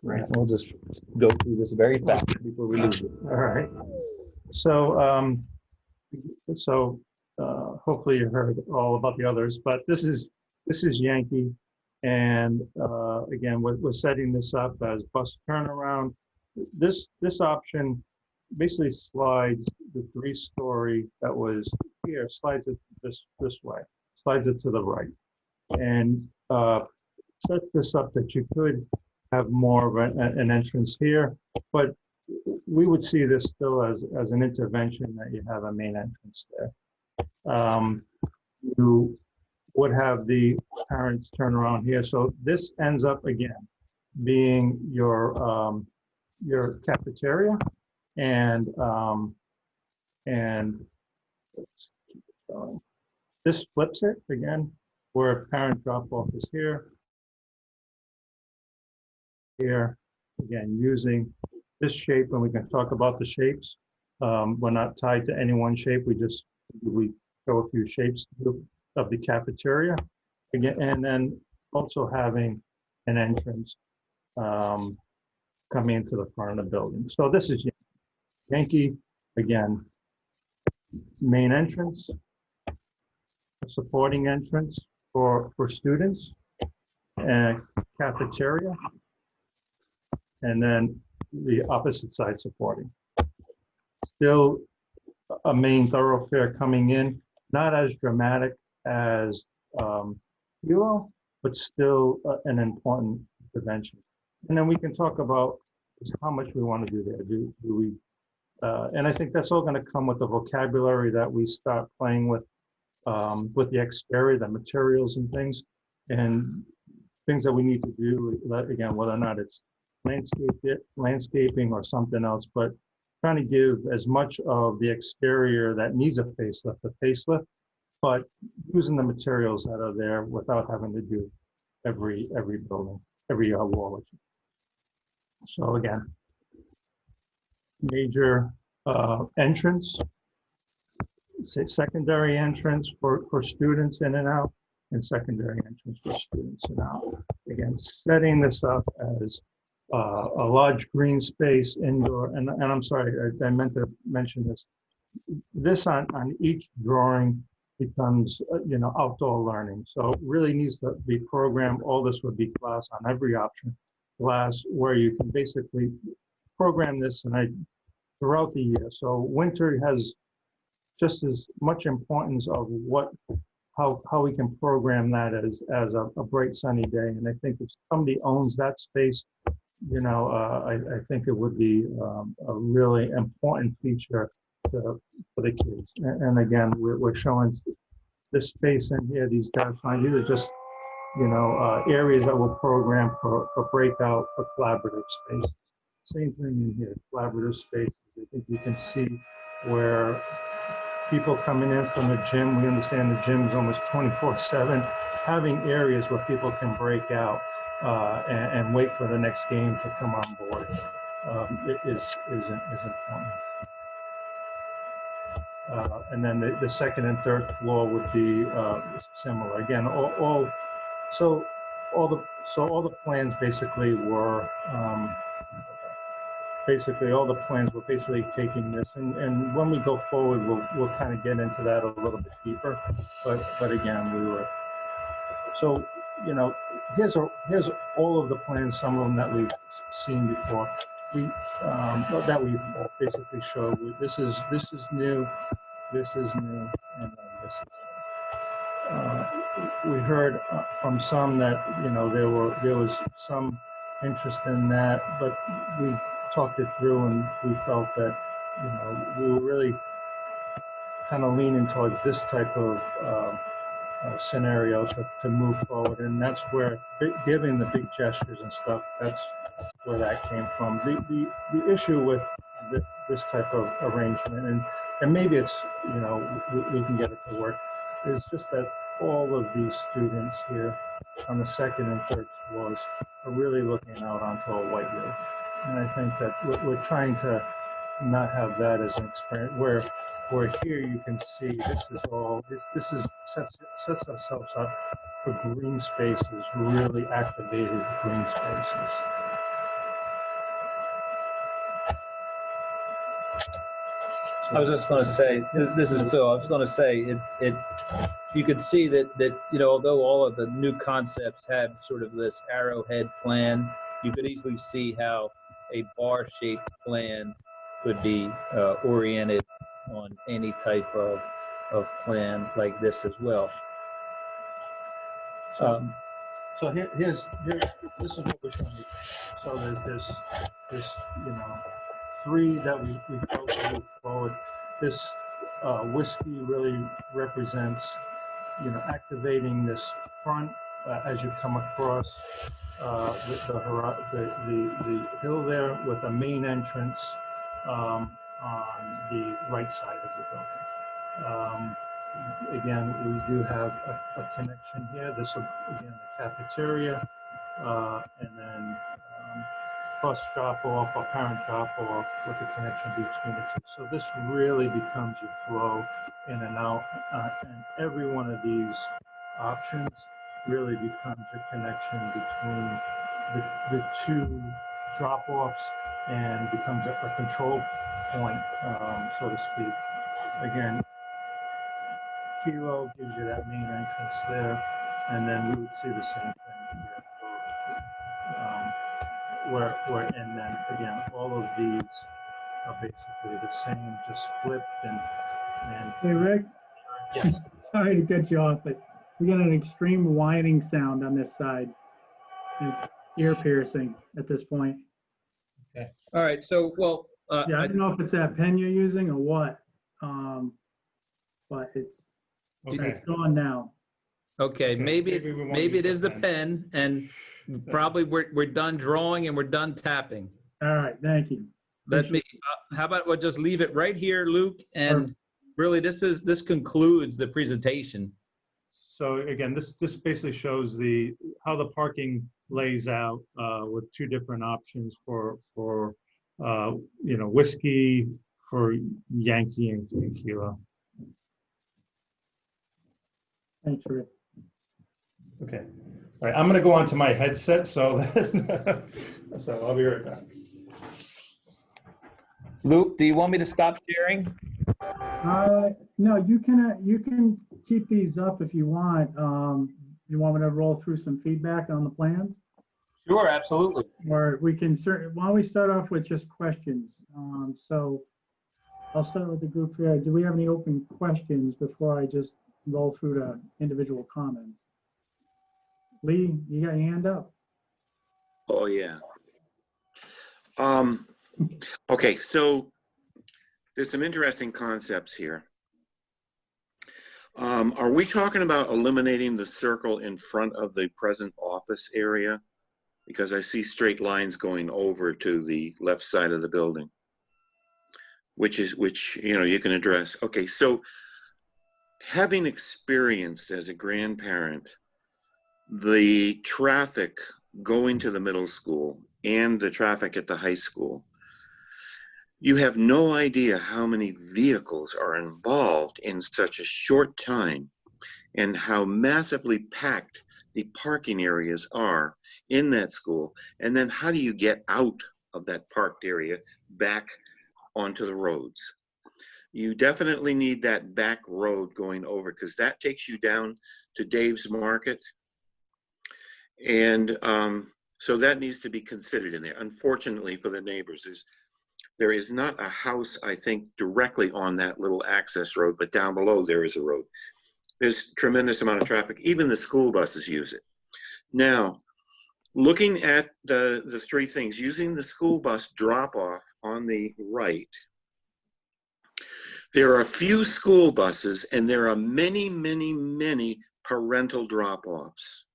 Right, we'll just go through this very fast before we lose it. All right. So, hopefully you heard all about the others, but this is Yankee. And again, we're setting this up as bus turnaround. This option basically slides the 3-story that was here, slides it this way, slides it to the right, and sets this up that you could have more of an entrance here, but we would see this still as an intervention that you have a main entrance there. You would have the parents turn around here. So this ends up again being your cafeteria, and let's keep going. This flips it again, where parent drop off is here. Here again, using this shape, and we can talk about the shapes. We're not tied to any one shape. We show a few shapes of the cafeteria again, and then also having an entrance coming into the front of the building. So this is Yankee again, main entrance, a supporting entrance for students, and cafeteria, and then the opposite side supporting. Still a main thoroughfare coming in, not as dramatic as Hero, but still an important intervention. And then we can talk about how much we want to do there. Do we? And I think that's all going to come with the vocabulary that we start playing with the exterior, the materials and things that we need to do. Again, whether or not it's landscaping or something else, but trying to give as much of the exterior that needs a facelift, but using the materials that are there without having to do every building, every wall. So again, major entrance, say secondary entrance for students in and out, and secondary entrance for students in and out. Again, setting this up as a large green space indoor, and I'm sorry, I meant to mention this. This on each drawing becomes, outdoor learning. So it really needs to be programmed. All this would be glass on every option. Glass where you can basically program this throughout the year. So winter has just as much importance of how we can program that as a bright sunny day. And I think if somebody owns that space, I think it would be a really important feature for the kids. And again, we're showing this space in here, these dashed lines. These are just, areas that we'll program for breakout, for collaborative spaces. Same thing in here, collaborative spaces. I think you can see where people coming in from the gym, we understand the gym is almost 24/7, having areas where people can break out and wait for the next game to come on board is important. And then the second and third floor would be similar. Again, all the plans basically were all the plans were basically taking this, and when we go forward, we'll kind of get into that a little bit deeper. But again, we were so here's all of the plans, some of them that we've seen before. That we've basically showed. This is new. This is new, and this is new. We heard from some that there was some interest in that, but we talked it through, and we felt that we were really kind of leaning towards this type of scenario to move forward, and that's where giving the big gestures and stuff, that's where that came from. The issue with this type of arrangement, and maybe it's, you know, we can get it to work, is just that all of these students here on the second and third floors are really looking out onto a white roof. And I think that we're trying to not have that as an experience where here you can see this is all, this is sets ourselves up for green spaces, really activated green spaces. I was just going to say, this is Phil. I was going to say, you could see that you know, although all of the new concepts have sort of this arrowhead plan, you could easily see how a bar-shaped plan could be oriented on any type of plan like this as well. So here's this is what we're showing you. So there's you know, 3 that we felt to move forward. This whiskey really represents, you know, activating this front as you come across the hill there, with a main entrance on the right side of the building. Again, we do have a connection here. This will, again, the cafeteria, and then bus drop-off or parent drop-off with the connection between the two. So this really becomes your flow in and out, and every one of these options really becomes a connection between the 2 drop-offs, and becomes a control point, so to speak. Again, Kilo gives you that main entrance there, and then we would see the same thing here. And then again, all of these are basically the same, just flipped and. Hey, Rick? Yes. Sorry to cut you off, but we got an extreme whining sound on this side. It's ear piercing at this point. Okay. All right. So, well, Yeah, I don't know if it's that pen you're using or what, but it's gone now. okay, maybe we won't maybe use it the is the pen. pen, and probably we're done drawing and we're done tapping. All right, thank you. Let me. How about we'll just leave it right here, Luke, and really this concludes the presentation. So again, this basically shows how the parking lays out with 2 different options for you know, whiskey, for Yankee and Kilo. Thanks, Rick. Okay. All right. I'm going to go onto my headset, so so I'll be right back. Luke, do you want me to stop sharing? No, you can keep these up if you want. You want me to roll through some feedback on the plans? Sure, absolutely. Or we can why don't we start off with just questions? So I'll start with the group here. Do we have any open questions before I just roll through the individual comments? Lee, you got your hand up? Oh, yeah. Okay, so there's some interesting concepts here. Are we talking about eliminating the circle in front of the present office area? Because I see straight lines going over to the left side of the building, which you know, you can address. Okay, so having experienced as a grandparent the traffic going to the middle school and the traffic at the high school, you have no idea how many vehicles are involved in such a short time, and how massively packed the parking areas are in that school. And then how do you get out of that parked area back onto the roads? You definitely need that back road going over, because that takes you down to Dave's Market. And so that needs to be considered in there. Unfortunately for the neighbors, there is not a house, I think, directly on that little access road, but down below there is a road. There's tremendous amount of traffic. Even the school buses use it. Now, looking at the 3 things, using the school bus drop-off on the right, There are few school buses, and there are many, many, many parental drop-offs.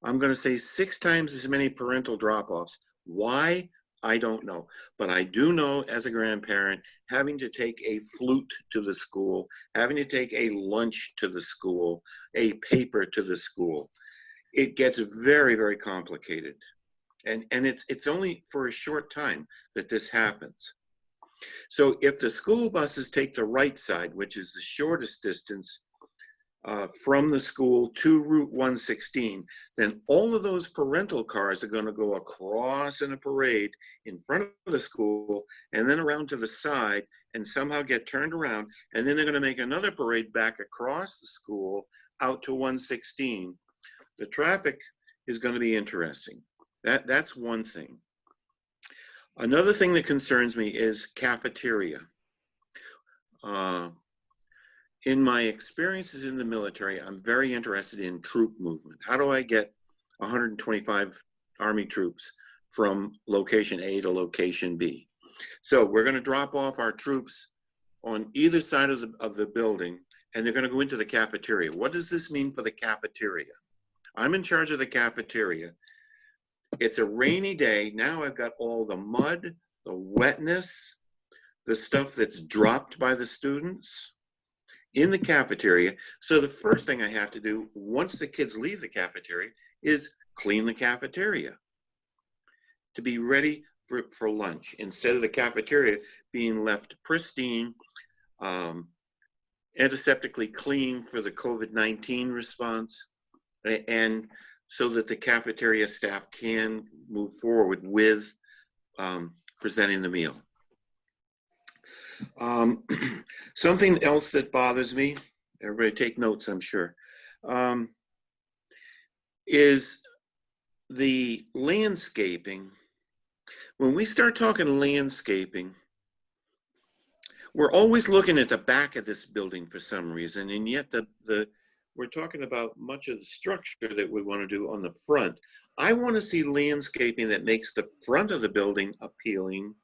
I'm going to say 6 times as many parental drop-offs. Why? I don't know. But I do know as a grandparent, having to take a flute to the school, having to take a lunch to the school, a paper to the school, it gets very, very complicated. And it's only for a short time that this happens. So if the school buses take the right side, which is the shortest distance from the school to Route 116, then all of those parental cars are going to go across in a parade in front of the school and then around to the side and somehow get turned around. And then they're going to make another parade back across the school out to 116. The traffic is going to be interesting. That's one thing. Another thing that concerns me is cafeteria. In my experiences in the military, I'm very interested in troop movement. How do I get 125 Army troops from location A to location B? So we're going to drop off our troops on either side of the building, and they're going to go into the cafeteria. What does this mean for the cafeteria? I'm in charge of the cafeteria. It's a rainy day. Now I've got all the mud, the wetness, the stuff that's dropped by the students in the cafeteria. So the first thing I have to do once the kids leave the cafeteria is clean the cafeteria to be ready for lunch, instead of the cafeteria being left pristine, antiseptically clean for the COVID-19 response, and so that the cafeteria staff can move forward with presenting the meal. Something else that bothers me, everybody take notes, I'm sure, is the landscaping. When we start talking landscaping, we're always looking at the back of this building for some reason, and yet we're talking about much of the structure that we want to do on the front. I want to see landscaping that makes the front of the building appealing,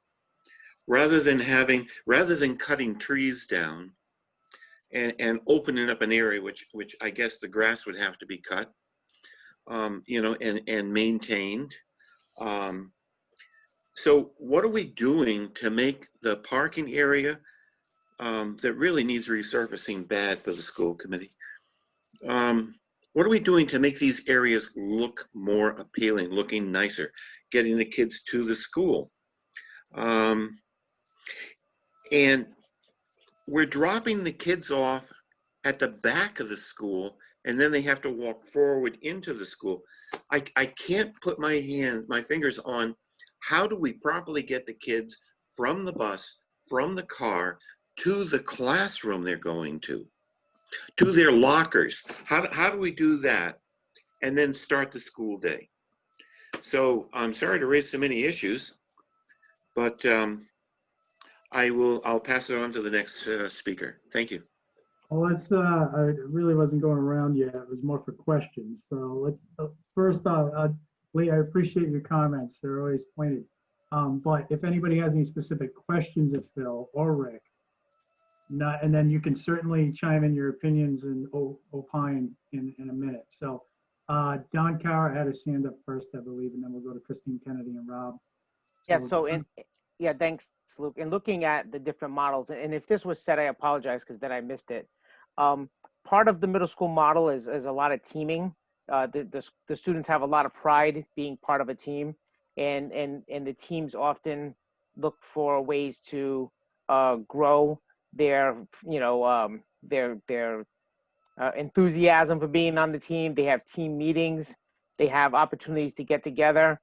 rather than cutting trees down and opening up an area which I guess the grass would have to be cut, you know, and maintained. So what are we doing to make the parking area that really needs resurfacing bad for the school committee? What are we doing to make these areas look more appealing, looking nicer, getting the kids to the school? And we're dropping the kids off at the back of the school, and then they have to walk forward into the school. I can't put my fingers on how do we properly get the kids from the bus, from the car, to the classroom they're going to their lockers. How do we do that and then start the school day? So I'm sorry to raise so many issues, but I'll pass it on to the next speaker. Thank you. Well, I really wasn't going around yet. It was more for questions. So let's first, Lee, I appreciate your comments. They're always pointed. But if anybody has any specific questions of Phil or Rick, and then you can certainly chime in your opinions and opine in a minute. So Don Carr had his hand up first, I believe, and then we'll go to Christine Kennedy and Rob. Yeah, yeah, thanks, Luke. And looking at the different models, and if this was said, I apologize because then I missed it. Part of the middle school model is a lot of teaming. The students have a lot of pride being part of a team, and the teams often look for ways to grow their enthusiasm for being on the team. They have team meetings. They have opportunities to get together.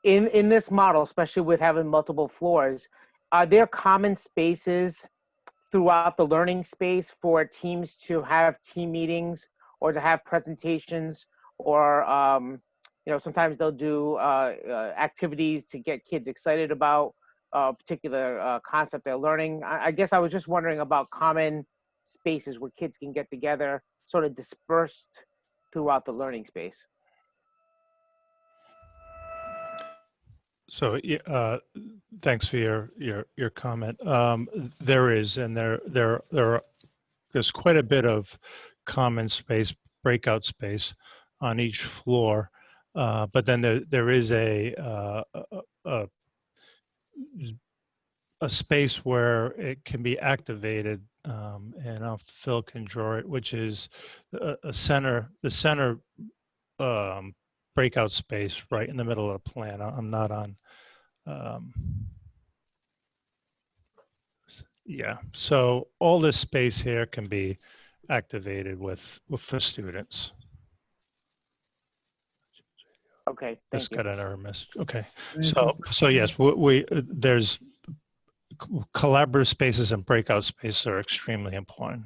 In this model, especially with having multiple floors, are there common spaces throughout the learning space for teams to have team meetings or to have presentations, or sometimes they'll do activities to get kids excited about a particular concept they're learning? I guess I was just wondering about common spaces where kids can get together, sort of dispersed throughout the learning space. So, thanks for your comment. There is, and there's quite a bit of common space, breakout space on each floor. But then there is a a space where it can be activated, and Phil can draw it, which is the center breakout space right in the middle of the plan. I'm not on. Um, yeah, so all this space here can be activated with for students. Okay, thank Just you. got an error message. Okay, Thank so yes, there's collaborative spaces and breakout spaces are extremely important,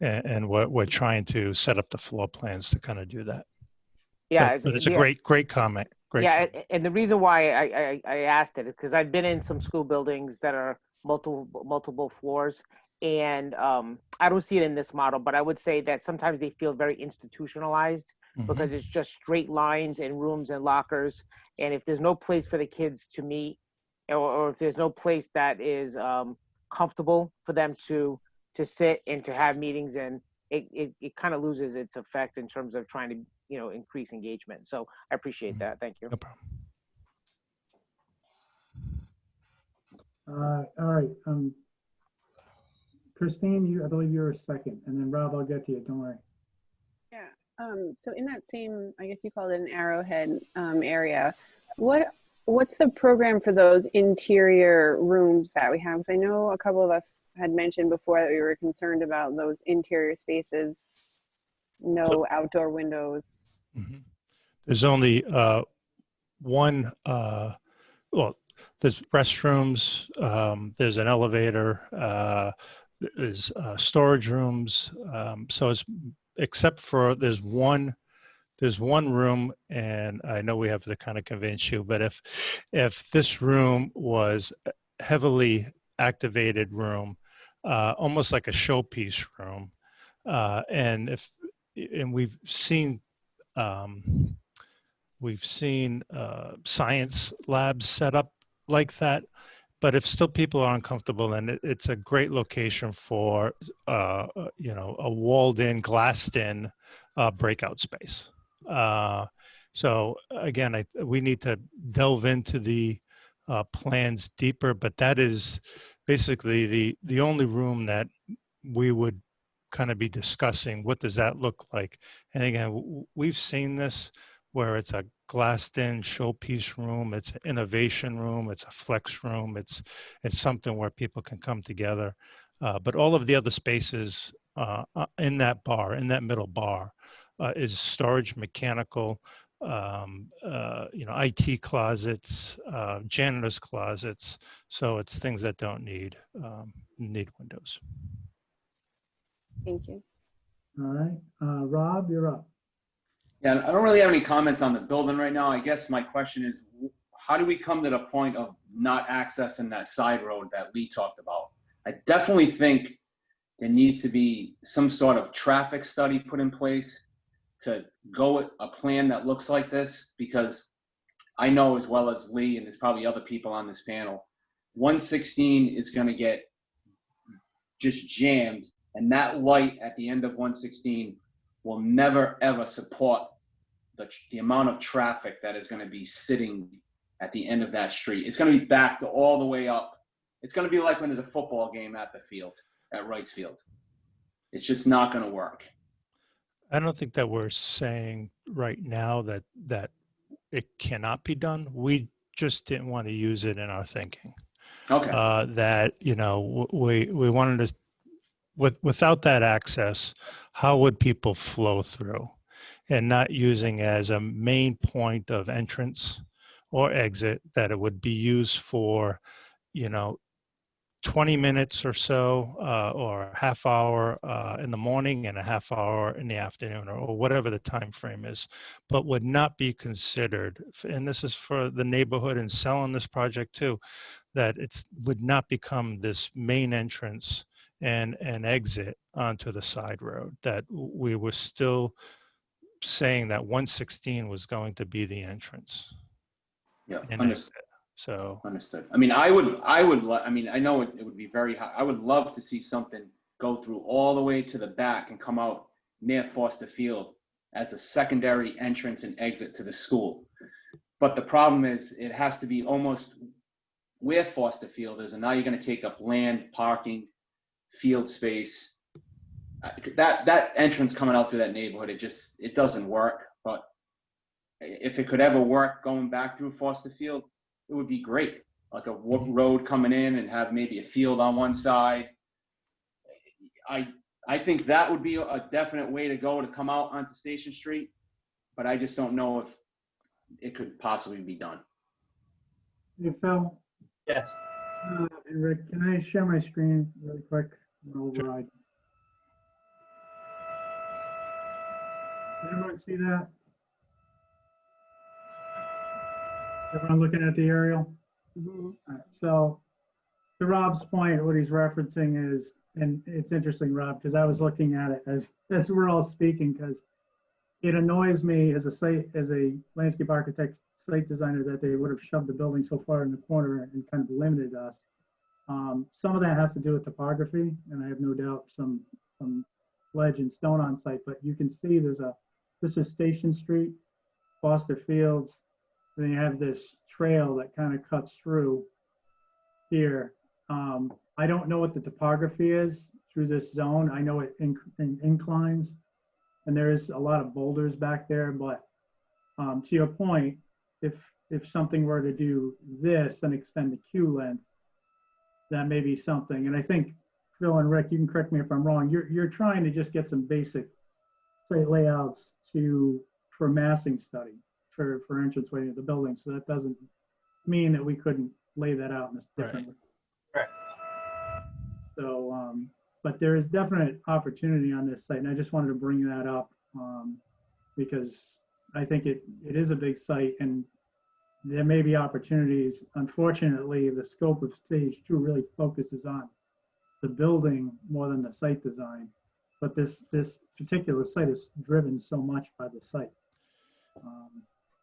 and we're trying to set up the floor plans to kind of do that. Yeah, But it's a great comment. Great. Yeah, comment. and the reason why I asked it is because I've been in some school buildings that are multiple floors, and I don't see it in this model, but I would say that sometimes they feel very institutionalized because it's just straight lines and rooms and lockers, and if there's no place for the kids to meet, or if there's no place that is comfortable for them to sit and to have meetings, and it kind of loses its effect in terms of trying to increase engagement. So I appreciate that. Thank you. No problem. All right. Christine, I believe you're a second, and then Rob, I'll get to you. Don't worry. Yeah. So in that same, I guess you called it an arrowhead area, what's the program for those interior rooms that we have? Because I know a couple of us had mentioned before that we were concerned about those interior spaces, no outdoor windows. Mm-hmm. There's only one. Well, there's restrooms. There's an elevator. There's storage rooms. So it's except for there's one room, and I know we have to kind of convince you, but if this room was a heavily activated room, almost like a showpiece room, and we've seen science labs set up like that, but if still people are uncomfortable, then it's a great location for a walled-in, glassed-in breakout space. So again, we need to delve into the plans deeper, but that is basically the only room that we would kind of be discussing. What does that look like? And again, we've seen this where it's a glassed-in showpiece room, it's an innovation room, it's a flex room, it's something where people can come together. But all of the other spaces in that middle bar, is storage, mechanical, IT closets, janitor's closets. So it's things that don't need windows. Thank you. All right. Rob, you're up. Yeah, I don't really have any comments on the building right now. I guess my question is, how do we come to the point of not accessing that side road that Lee talked about? I definitely think there needs to be some sort of traffic study put in place to go with a plan that looks like this, because I know as well as Lee, and there's probably other people on this panel, 116 is going to get just jammed, and that light at the end of 116 will never ever support the amount of traffic that is going to be sitting at the end of that street. It's going to be backed all the way up. It's going to be like when there's a football game at the field, at Rice Field. It's just not going to work. I don't think that we're saying right now that it cannot be done. We just didn't want to use it in our thinking. Okay. That, we wanted to, without that access, how would people flow through? And not using as a main point of entrance or exit, that it would be used for, 20 minutes or so, or a half hour in the morning and a half hour in the afternoon, or whatever the time frame is, but would not be considered, and this is for the neighborhood and selling this project too, that it would not become this main entrance and an exit onto the side road, that we were still saying that 116 was going to be the entrance. Yeah, and understood. So, Understood. I mean, I mean, I know it would be very high. I would love to see something go through all the way to the back and come out near Foster Field as a secondary entrance and exit to the school. But the problem is it has to be almost where Foster Field is, and now you're going to take up land, parking, field space. That entrance coming out through that neighborhood, it doesn't work. But if it could ever work going back through Foster Field, it would be great. Like a road coming in and have maybe a field on one side. I think that would be a definite way to go to come out onto Station Street, but I just don't know if it could possibly be done. Hey, Phil. Yes. And Rick, can I share my screen really quick? I'll override. Did everyone see that? Everyone looking at the aerial? All right, so to Rob's point, what he's referencing is, and it's interesting, Rob, because I was looking at it as we're all speaking, because it annoys me as a landscape architect, site designer, that they would have shoved the building so far in the corner and kind of limited us. Some of that has to do with topography, and I have no doubt some ledge and stone on site, but you can see this is Station Street, Foster Fields, then you have this trail that kind of cuts through here. I don't know what the topography is through this zone. I know it inclines, and there is a lot of boulders back there, but to your point, if something were to do this and extend the queue length, that may be something. And I think, Phil and Rick, you can correct me if I'm wrong, you're trying to just get some basic site layouts for massing study for entranceway to the building. So that doesn't mean that we couldn't lay that out in a different way. Right. So, but there is definite opportunity on this site, and I just wanted to bring that up because I think it is a big site, and there may be opportunities. Unfortunately, the scope of Stage 2 really focuses on the building more than the site design. But this particular site is driven so much by the site.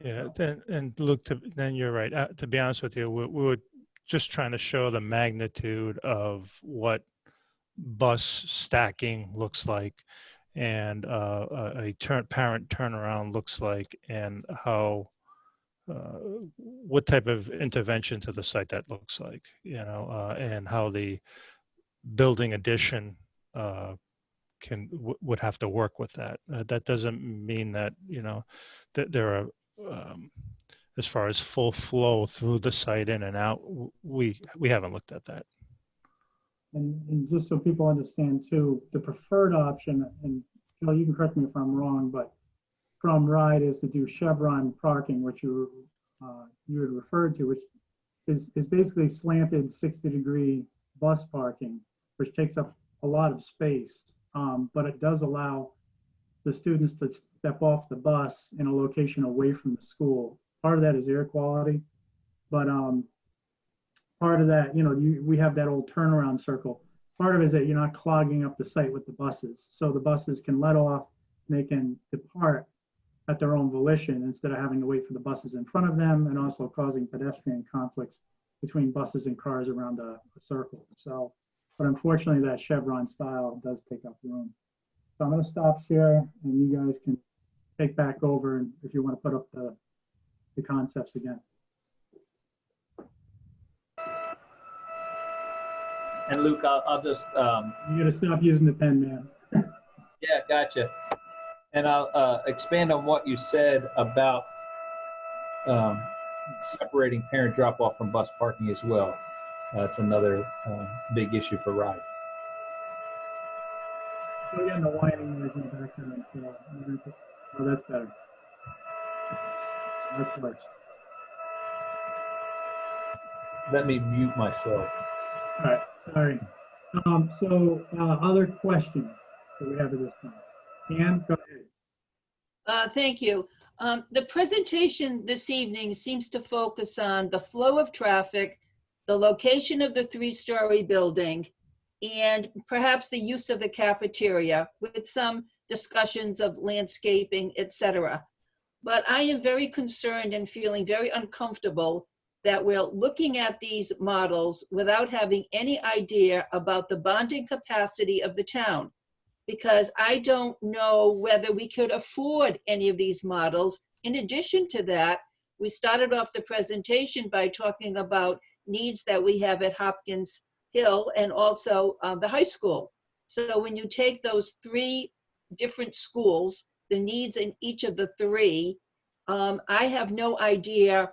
yeah, and look, then you're right. To be honest with you, we were just trying to show the magnitude of what bus stacking looks like, and parent turnaround looks like, and how what type of intervention to the site that looks like, and how the building addition would have to work with that. That doesn't mean that that there are as far as full flow through the site in and out. We haven't looked at that. And just so people understand too, the preferred option, and Phil, you can correct me if I'm wrong, but from RIDE is to do Chevron Parking, which you had referred to, which is basically slanted 60-degree bus parking, which takes up a lot of space, but it does allow the students to step off the bus in a location away from the school. Part of that is air quality, but part of that, we have that old turnaround circle. Part of it is that you're not clogging up the site with the buses. So the buses can let off, they can depart at their own volition instead of having to wait for the buses in front of them, and also causing pedestrian conflicts between buses and cars around a circle. So, but unfortunately that Chevron style does take up room. So I'm gonna stop share, and you guys can take back over, and if you want to put up the concepts again. And Luke, I'll just You gotta stop using the pen, man. yeah, gotcha. And I'll expand on what you said about separating parent drop-off from bus parking as well. That's another big issue for RIDE. Still getting the whining noise in the background, so oh, that's better. That's worse. Let me mute myself. All right, sorry. So other questions that we have at this time? Ann, go ahead. Thank you. The presentation this evening seems to focus on the flow of traffic, the location of the 3-story building, and perhaps the use of the cafeteria, with some discussions of landscaping, etc. But I am very concerned and feeling very uncomfortable that we're looking at these models without having any idea about the bonding capacity of the town. Because I don't know whether we could afford any of these models. In addition to that, we started off the presentation by talking about needs that we have at Hopkins Hill and also the high school. So when you take those three different schools, the needs in each of the three, I have no idea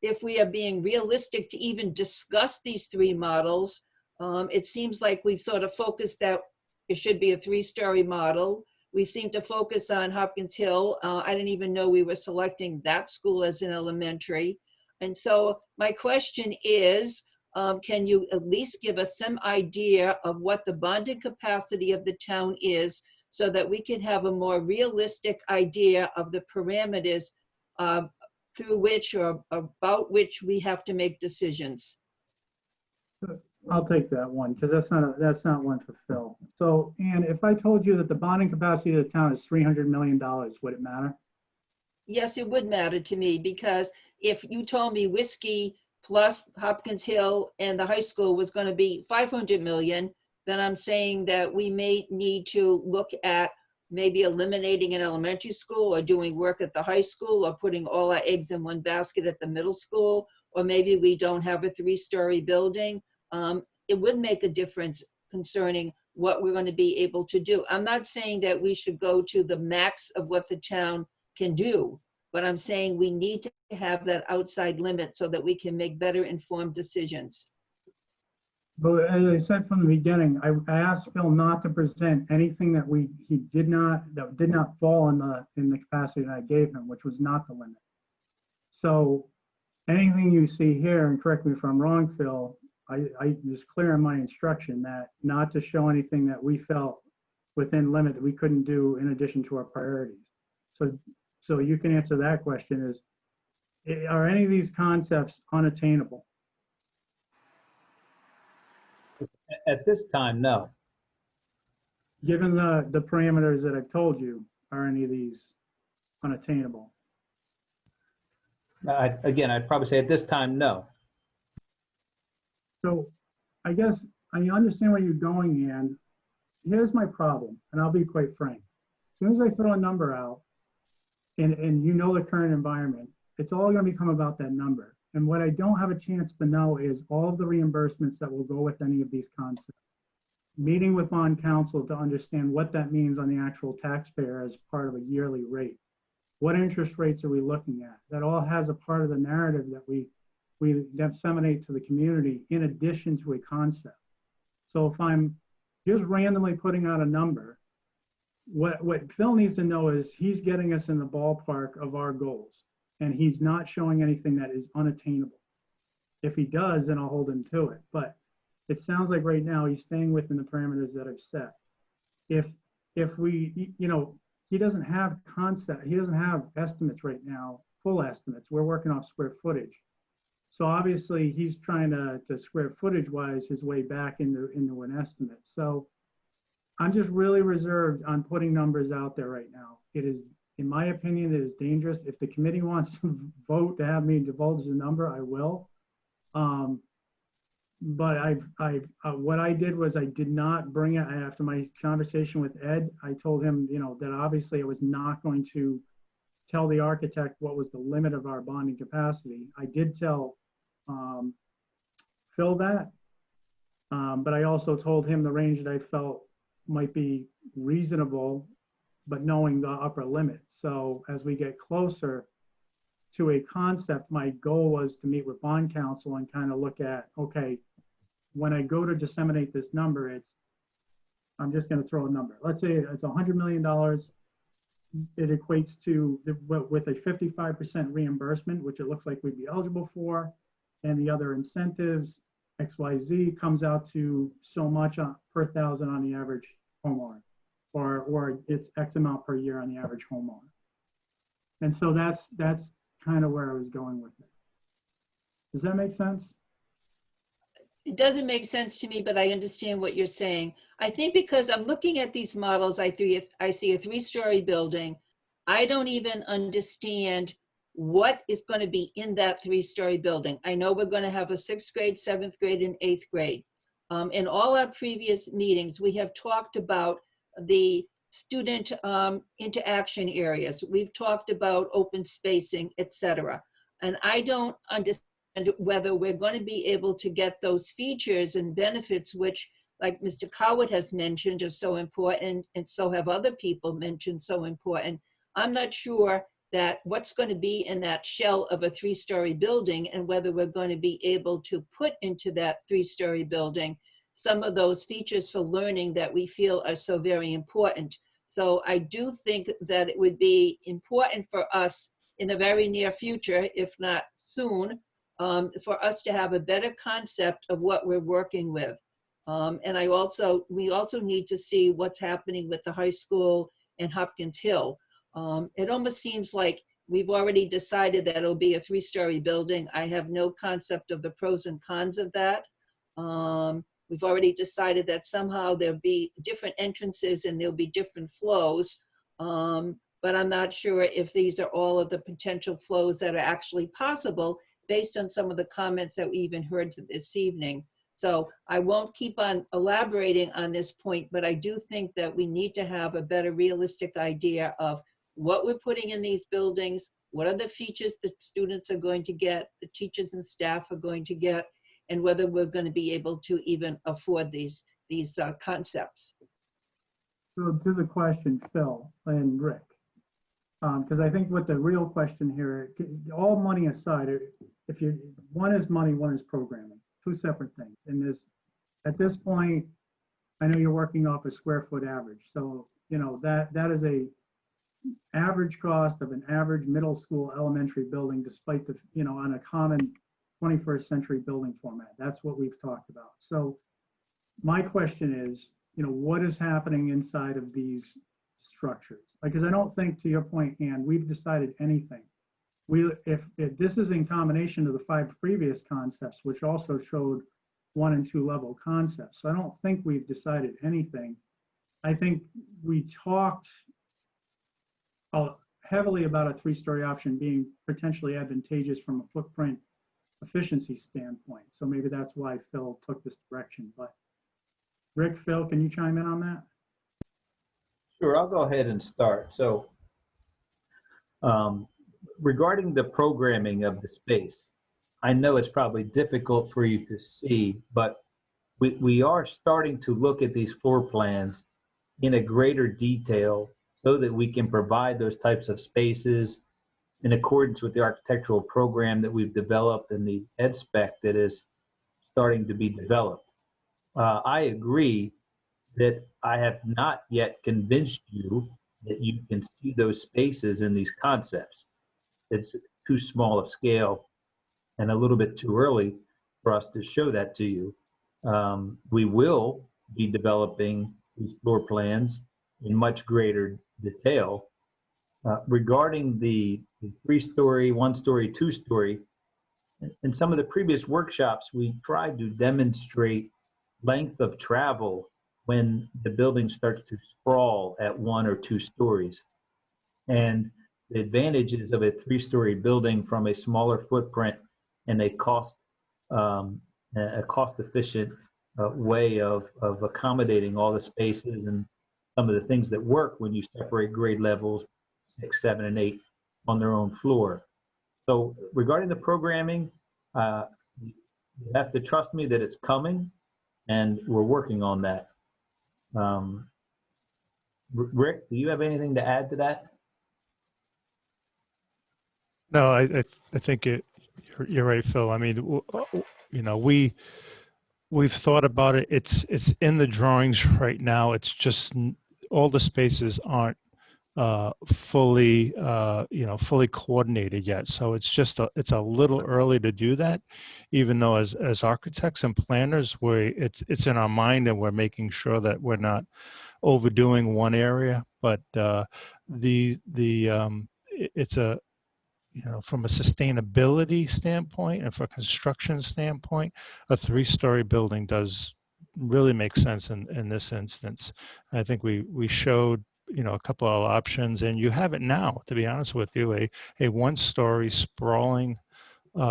if we are being realistic to even discuss these three models. It seems like we've sort of focused that it should be a 3-story model. We seem to focus on Hopkins Hill. I didn't even know we were selecting that school as an elementary. And so my question is, can you at least give us some idea of what the bonding capacity of the town is so that we can have a more realistic idea of the parameters through which or about which we have to make decisions? I'll take that one because that's not one for Phil. So, Ann, if I told you that the bonding capacity of the town is $300 million, would it matter? Yes, it would matter to me, because if you told me Whiskey plus Hopkins Hill and the high school was going to be 500 million, then I'm saying that we may need to look at maybe eliminating an elementary school or doing work at the high school or putting all our eggs in one basket at the middle school, or maybe we don't have a 3-story building. It would make a difference concerning what we're going to be able to do. I'm not saying that we should go to the max of what the town can do, but I'm saying we need to have that outside limit so that we can make better informed decisions. But as I said from the beginning, I asked Phil not to present anything that did not fall in the capacity that I gave him, which was not the limit. So anything you see here, and correct me if I'm wrong, Phil, I was clear in my instruction that not to show anything that we felt within limit that we couldn't do in addition to our priorities. So you can answer that question is, are any of these concepts unattainable? At this time, no. Given the parameters that I've told you, are any of these unattainable? Again, I'd probably say at this time, no. So I guess I understand where you're going, and here's my problem, and I'll be quite frank. As soon as I throw a number out, and you know the current environment, it's all going to become about that number. And what I don't have a chance to know is all of the reimbursements that will go with any of these concepts. Meeting with bond counsel to understand what that means on the actual taxpayer as part of a yearly rate. What interest rates are we looking at? That all has a part of the narrative that we disseminate to the community in addition to a concept. So if I'm just randomly putting out a number, what Phil needs to know is he's getting us in the ballpark of our goals, and he's not showing anything that is unattainable. If he does, then I'll hold him to it. But it sounds like right now he's staying within the parameters that I've set. If we, he doesn't have concept, he doesn't have estimates right now, full estimates. We're working off square footage. So obviously he's trying to square footage wise his way back into an estimate. So I'm just really reserved on putting numbers out there right now. It is, in my opinion, it is dangerous. If the committee wants to vote to have me divulge the number, I will. But what I did was I did not bring it after my conversation with Ed. I told him, that obviously I was not going to tell the architect what was the limit of our bonding capacity. I did tell Phil that, but I also told him the range that I felt might be reasonable, but knowing the upper limit. So as we get closer to a concept, my goal was to meet with bond counsel and kind of look at, okay, when I go to disseminate this number, I'm just going to throw a number. Let's say it's $100 million. It equates to, with a 55% reimbursement, which it looks like we'd be eligible for, and the other incentives, XYZ, comes out to so much per thousand on the average homeowner, or it's X amount per year on the average homeowner. And so that's kind of where I was going with it. Does that make sense? It doesn't make sense to me, but I understand what you're saying. I think because I'm looking at these models, I see a 3-story building. I don't even understand what is going to be in that 3-story building. I know we're going to have a 6th grade, 7th grade, and 8th grade. In all our previous meetings, we have talked about the student interaction areas. We've talked about open spacing, etc. And I don't understand whether we're going to be able to get those features and benefits, which, like Mr. Coward has mentioned, are so important, and so have other people mentioned so important. I'm not sure that what's going to be in that shell of a 3-story building, and whether we're going to be able to put into that 3-story building some of those features for learning that we feel are so very important. So I do think that it would be important for us in the very near future, if not soon, for us to have a better concept of what we're working with. And we also need to see what's happening with the high school and Hopkins Hill. It almost seems like we've already decided that it'll be a 3-story building. I have no concept of the pros and cons of that. We've already decided that somehow there'll be different entrances and there'll be different flows. But I'm not sure if these are all of the potential flows that are actually possible based on some of the comments that we even heard this evening. So I won't keep on elaborating on this point, but I do think that we need to have a better realistic idea of what we're putting in these buildings, what are the features that students are going to get, the teachers and staff are going to get, and whether we're going to be able to even afford these concepts. So to the question, Phil and Rick, because I think what the real question here, all money aside, if you, one is money, one is programming, 2 separate things. And at this point, I know you're working off a square foot average. So, you know, that is a average cost of an average middle school elementary building, despite the, you know, on a common 21st century building format. That's what we've talked about. So my question is, you know, what is happening inside of these structures? Because I don't think, to your point, Ann, we've decided anything. If this is in combination of the 5 previous concepts, which also showed 1 and 2 level concepts. So I don't think we've decided anything. I think we talked heavily about a 3-story option being potentially advantageous from a footprint efficiency standpoint. So maybe that's why Phil took this direction. But Rick, Phil, can you chime in on that? Sure, I'll go ahead and start. So regarding the programming of the space, I know it's probably difficult for you to see, but we are starting to look at these floor plans in a greater detail so that we can provide those types of spaces in accordance with the architectural program that we've developed and the ed spec that is starting to be developed. I agree that I have not yet convinced you that you can see those spaces in these concepts. It's too small a scale and a little bit too early for us to show that to you. We will be developing these floor plans in much greater detail. Regarding the 3-story, 1-story, 2-story, in some of the previous workshops, we tried to demonstrate length of travel when the building starts to sprawl at 1 or 2 stories. And the advantages of a 3-story building from a smaller footprint and a cost-efficient way of accommodating all the spaces and some of the things that work when you separate grade levels 6, 7, and 8 on their own floor. So regarding the programming, you have to trust me that it's coming, and we're working on that. Rick, do you have anything to add to that? No, I think you're right, Phil. I mean, you know, we've thought about it. It's in the drawings right now. It's just all the spaces aren't fully fully coordinated yet. So it's a little early to do that, even though as architects and planners, it's in our mind and we're making sure that we're not overdoing one area. But it's a, you know, from a sustainability standpoint and for a construction standpoint, a 3-story building does really make sense in this instance. I think we showed a couple of options, and you have it now, to be honest with you, a one-story sprawling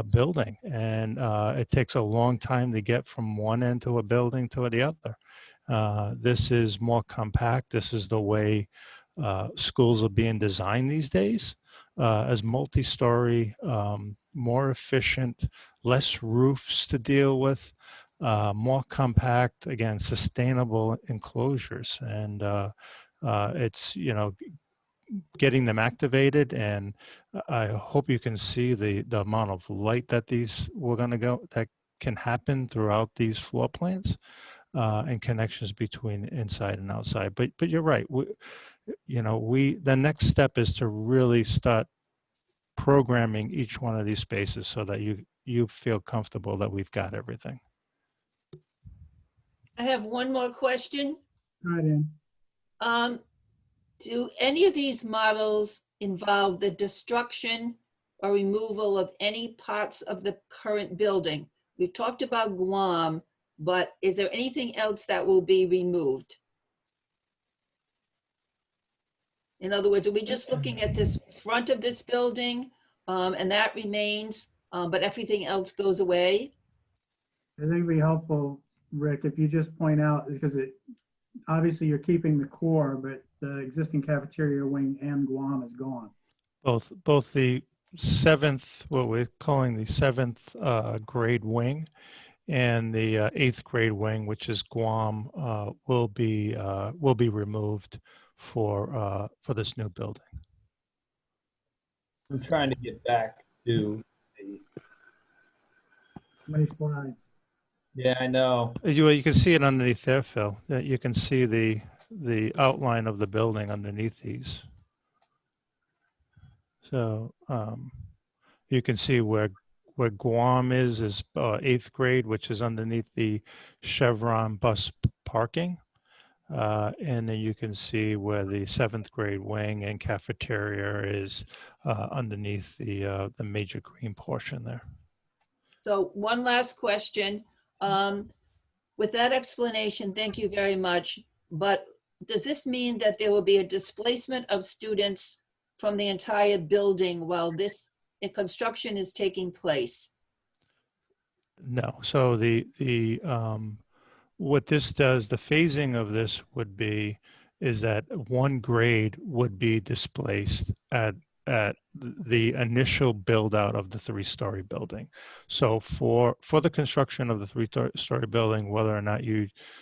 building, and it takes a long time to get from one end to a building to the other. This is more compact. This is the way schools are being designed these days, as multi-story, more efficient, less roofs to deal with, more compact, again, sustainable enclosures. And it's, getting them activated, and I hope you can see the amount of light that that can happen throughout these floor plans, and connections between inside and outside. But you're right. The next step is to really start programming each one of these spaces so that you feel comfortable that we've got everything. I have one more question. All right, Ann. Do any of these models involve the destruction or removal of any parts of the current building? We've talked about Guam, but is there anything else that will be removed? In other words, are we just looking at this front of this building, and that remains, but everything else goes away? I think it'd be helpful, Rick, if you just point out, because obviously you're keeping the core, but the existing cafeteria wing and Guam is gone. Both the what we're calling the seventh grade wing, and the eighth grade wing, which is Guam, will be removed for this new building. I'm trying to get back to the. Many slides. Yeah, I know. You can see it underneath there, Phil. You can see the outline of the building underneath these. So you can see where Guam is eighth grade, which is underneath the Chevron bus parking. And then you can see where the seventh grade wing and cafeteria is underneath the major green portion there. So one last question. With that explanation, thank you very much. But does this mean that there will be a displacement of students from the entire building while this construction is taking place? No. So what this does, the phasing of this is that one grade would be displaced at the initial build out of the three-story building. So for the construction of the three-story building, whether or not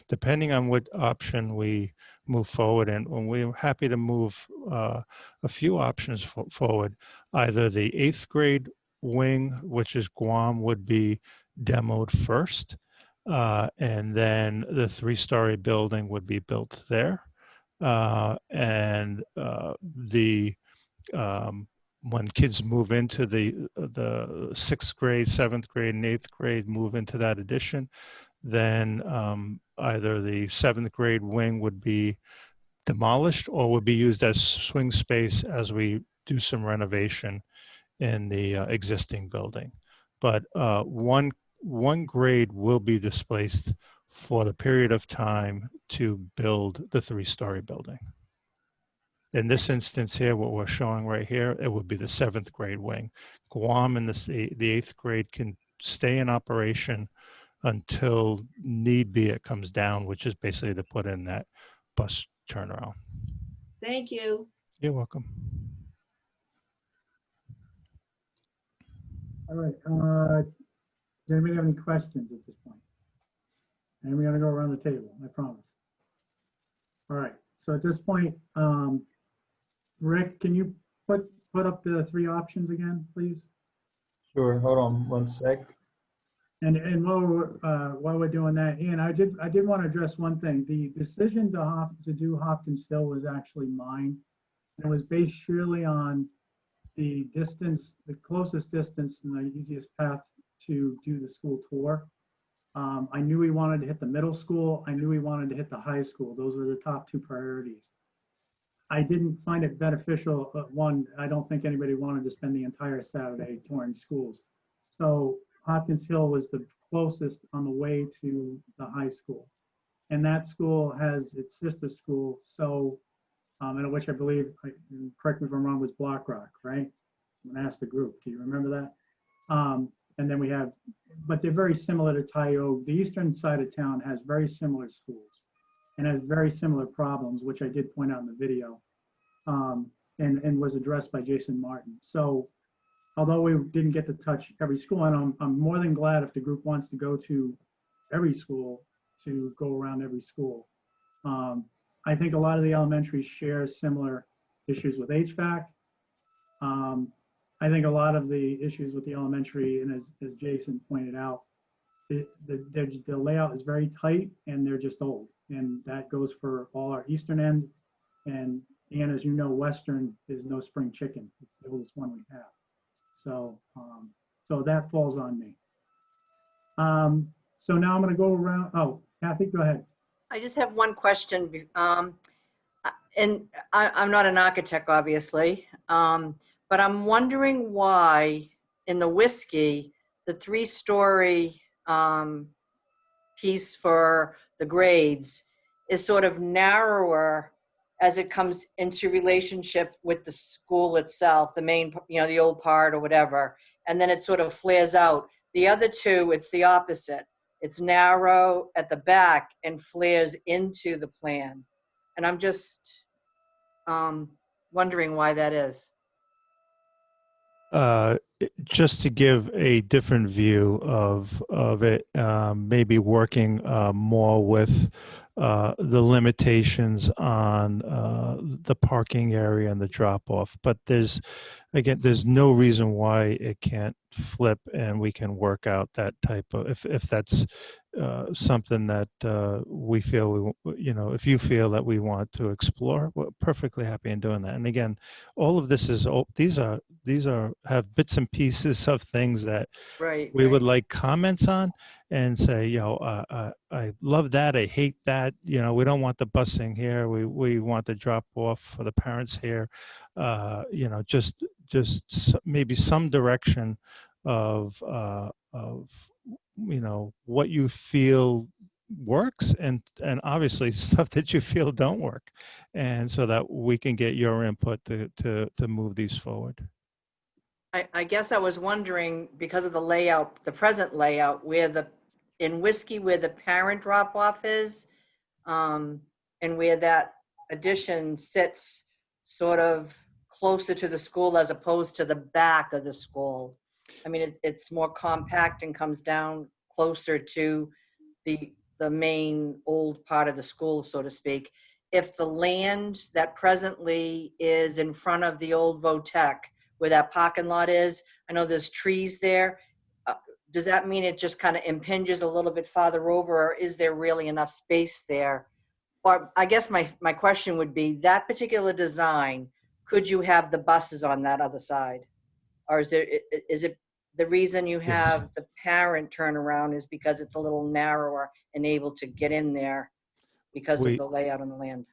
depending on what option we move forward in, and we're happy to move a few options forward, either the eighth grade wing, which is Guam, would be demoed first, and then the three-story building would be built there. When kids move into the sixth grade, seventh grade, and eighth grade, move into that addition, then either the seventh grade wing would be demolished or would be used as swing space as we do some renovation in the existing building. But one grade will be displaced for the period of time to build the three-story building. In this instance here, what we're showing right here, it would be the seventh grade wing. Guam and the eighth grade can stay in operation until need be it comes down, which is basically to put in that bus turnaround. Thank you. You're welcome. All right. Does anybody have any questions at this point? And we're gonna go around the table, I promise. All right. So at this point, Rick, can you put up the three options again, please? Sure. Hold on one sec. And while we're doing that, Ian, I did want to address one thing. The decision to do Hopkins Hill was actually mine. It was based surely on the distance, the closest distance and the easiest path to do the school tour. I knew we wanted to hit the middle school. I knew we wanted to hit the high school. Those were the top two priorities. I didn't find it beneficial. One, I don't think anybody wanted to spend the entire Saturday touring schools. So Hopkins Hill was the closest on the way to the high school. And that school has its sister school. So and which I believe, correct me if I'm wrong, was Block Rock, right? I'm gonna ask the group, do you remember that? And then we have, but they're very similar to Tyoke. The eastern side of town has very similar schools and has very similar problems, which I did point out in the video, and was addressed by Jason Martin. So although we didn't get to touch every school, and I'm more than glad if the group wants to go to every school, to go around every school. I think a lot of the elementaries share similar issues with HVAC. I think a lot of the issues with the elementary, and as Jason pointed out, the layout is very tight and they're just old. And that goes for all our eastern end. And as you know, western is no spring chicken. It's the oldest one we have. So, so that falls on me. So now I'm going to go around. Oh, Kathy, go ahead. I just have one question. And I'm not an architect, obviously, but I'm wondering why in the Whiskey, the 3-story piece for the grades is sort of narrower as it comes into relationship with the school itself, the main, the old part or whatever, and then it sort of flares out. The other two, it's the opposite. It's narrow at the back and flares into the plan. And I'm just wondering why that is. Just to give a different view of it, maybe working more with the limitations on the parking area and the drop off. But there's no reason why it can't flip, and we can work out that type of, if that's something that we feel if you feel that we want to explore, we're perfectly happy in doing that. And again, all of this is these have bits and pieces of things that we would like comments on, and say, I love that, I hate that, we don't want the busing here, we want the drop off for the parents here, just maybe some direction of what you feel works, and obviously stuff that you feel don't work, and so that we can get your input to move these forward. I guess I was wondering, because of the layout, the present layout, in Whiskey where the parent drop off is, and where that addition sits sort of closer to the school as opposed to the back of the school. I mean, it's more compact and comes down closer to the main old part of the school, so to speak. If the land that presently is in front of the old Votech, where that parking lot is, I know there's trees there. Does that mean it just kind of impinges a little bit farther over, or is there really enough space there? Or I guess my question would be, that particular design, could you have the buses on that other side? Or is it the reason you have the parent turnaround is because it's a little narrower and able to get in there because of the layout on the land?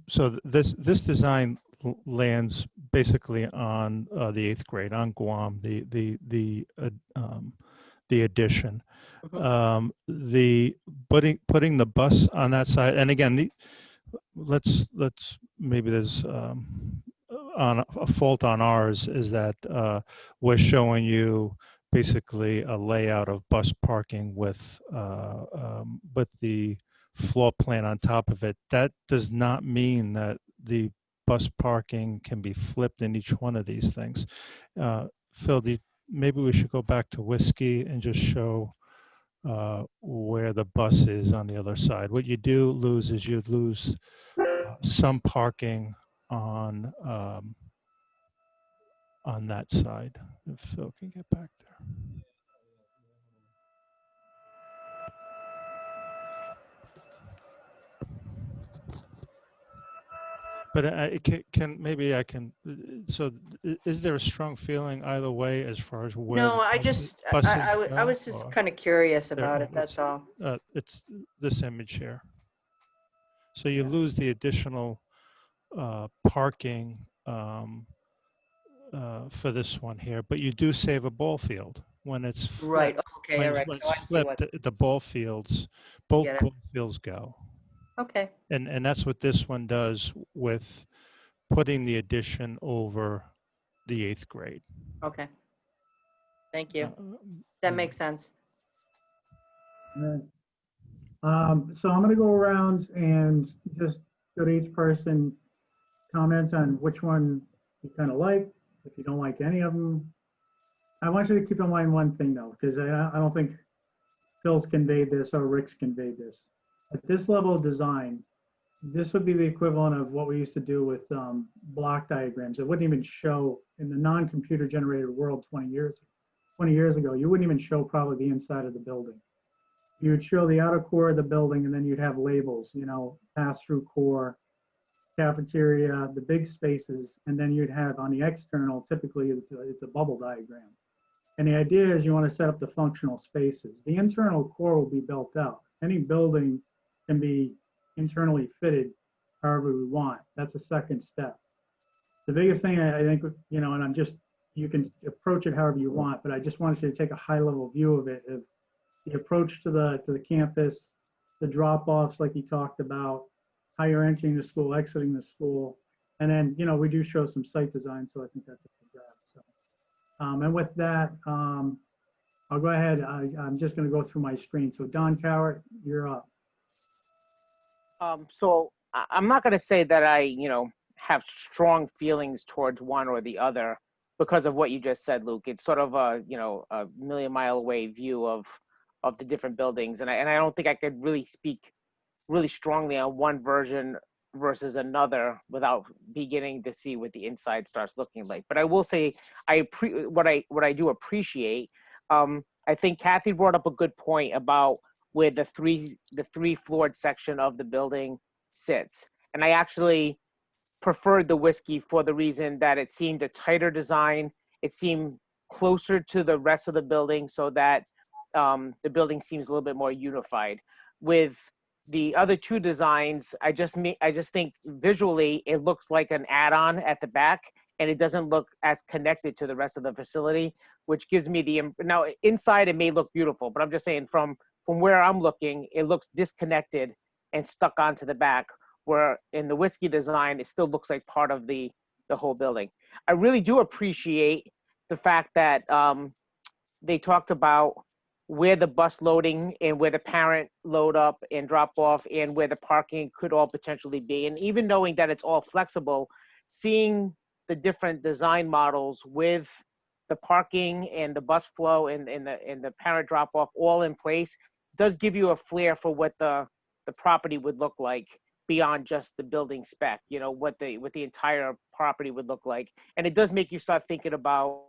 So this design lands basically on the 8th grade, on Guam, the addition. The putting the bus on that side, and again, let's maybe there's on a fault on ours is that we're showing you basically a layout of bus parking with the floor plan on top of it. That does not mean that the bus parking can be flipped in each one of these things. Phil, maybe we should go back to Whiskey and just show where the bus is on the other side. What you do lose is you lose some parking on that side. If Phil can get back there. But maybe I can. So, is there a strong feeling either way as far as where? No, I was just kind of curious about it. That's all. It's this image here. So you lose the additional parking for this one here, but you do save a ball field when it's flipped. Right. Okay. All right. When it's flipped, the ball fields, both ball fields go. Okay, And that's what this one does with putting the addition over the 8th grade. okay. Thank you. Yeah. That makes sense. All right. So I'm gonna go around and just go to each person, comments on which one you kind of like. If you don't like any of them, I want you to keep in mind one thing though, because I don't think Phil's conveyed this or Rick's conveyed this. At this level of design, this would be the equivalent of what we used to do with block diagrams. It wouldn't even show in the non-computer generated world 20 years ago. You wouldn't even show probably the inside of the building. You would show the outer core of the building, and then you'd have labels, you know, pass-through core, cafeteria, the big spaces, and then you'd have on the external, typically it's a bubble diagram. And the idea is you want to set up the functional spaces. The internal core will be built out. Any building can be internally fitted however we want. That's a second step. The biggest thing I think, you know, and you can approach it however you want, but I just want you to take a high level view of it, of the approach to the campus, the drop-offs like you talked about, how you're entering the school, exiting the school. And then, you know, we do show some site design, so I think that's a good grab. So, and with that, I'll go ahead. I'm just going to go through my screen. So Don Cowart, you're up. So I'm not going to say that I, you know, have strong feelings towards one or the other because of what you just said, Luke. It's sort of a, you know, a million-mile away view of the different buildings, and I don't think I could really speak really strongly on one version versus another without beginning to see what the inside starts looking like. But I will say, what I do appreciate. I think Kathy brought up a good point about where the three floored section of the building sits, and I actually preferred the whiskey for the reason that it seemed a tighter design. It seemed closer to the rest of the building, so that the building seems a little bit more unified. With the other two designs, I just think visually it looks like an add-on at the back, and it doesn't look as connected to the rest of the facility, which gives me now inside it may look beautiful, but I'm just saying from where I'm looking, it looks disconnected and stuck onto the back, where in the whiskey design, it still looks like part of the whole building. I really do appreciate the fact that they talked about where the bus loading and where the parent load up and drop off and where the parking could all potentially be. And even knowing that it's all flexible, seeing the different design models with the parking and the bus flow and the parent drop off all in place does give you a flair for what the property would look like beyond just the building spec, you know, what the entire property would look like. And it does make you start thinking about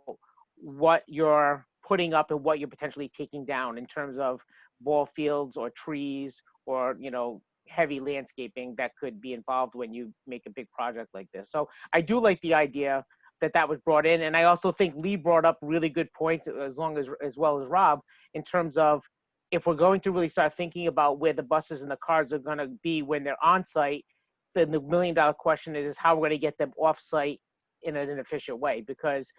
what you're putting up and what you're potentially taking down in terms of ball fields or trees or, you know, heavy landscaping that could be involved when you make a big project like this. So I do like the idea that was brought in. And I also think Lee brought up really good points as well as Rob, in terms of if we're going to really start thinking about where the buses and the cars are going to be when they're on site, then the $1 million question is how we're going to get them off site in an efficient way, because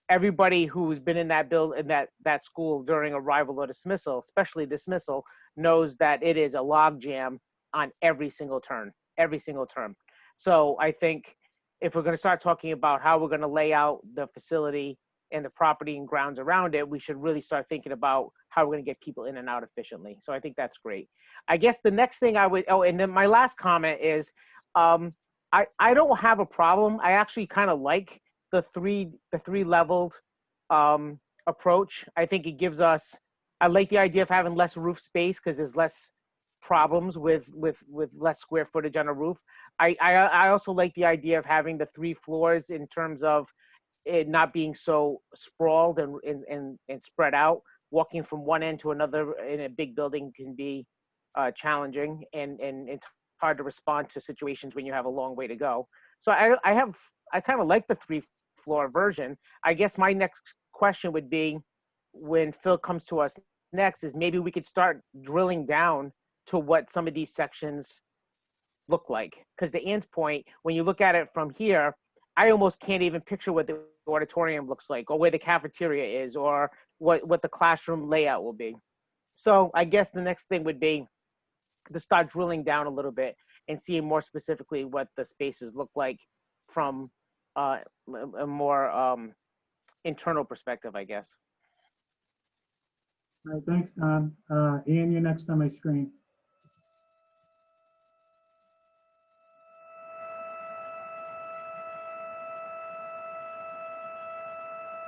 everybody who's been in that school during arrival or dismissal, especially dismissal, knows that it is a log jam on every single turn. So I think if we're going to start talking about how we're going to lay out the facility and the property and grounds around it, we should really start thinking about how we're going to get people in and out efficiently. So I think that's great. I guess the next thing and then my last comment is, I don't have a problem. I actually kind of like the three leveled approach. I think it gives us, I like the idea of having less roof space because there's less problems with less square footage on a roof. I also like the idea of having the 3 floors in terms of it not being so sprawled and spread out. Walking from one end to another in a big building can be challenging, and it's hard to respond to situations when you have a long way to go. So I kind of like the 3-floor version. I guess my next question would be, when Phil comes to us next, is maybe we could start drilling down to what some of these sections look like. Because to Ann's point, when you look at it from here, I almost can't even picture what the auditorium looks like, or where the cafeteria is, or what the classroom layout will be. So I guess the next thing would be, to start drilling down a little bit and seeing more specifically what the spaces look like from a more internal perspective, I guess. All right, thanks, Don. Ian, you're next on my screen.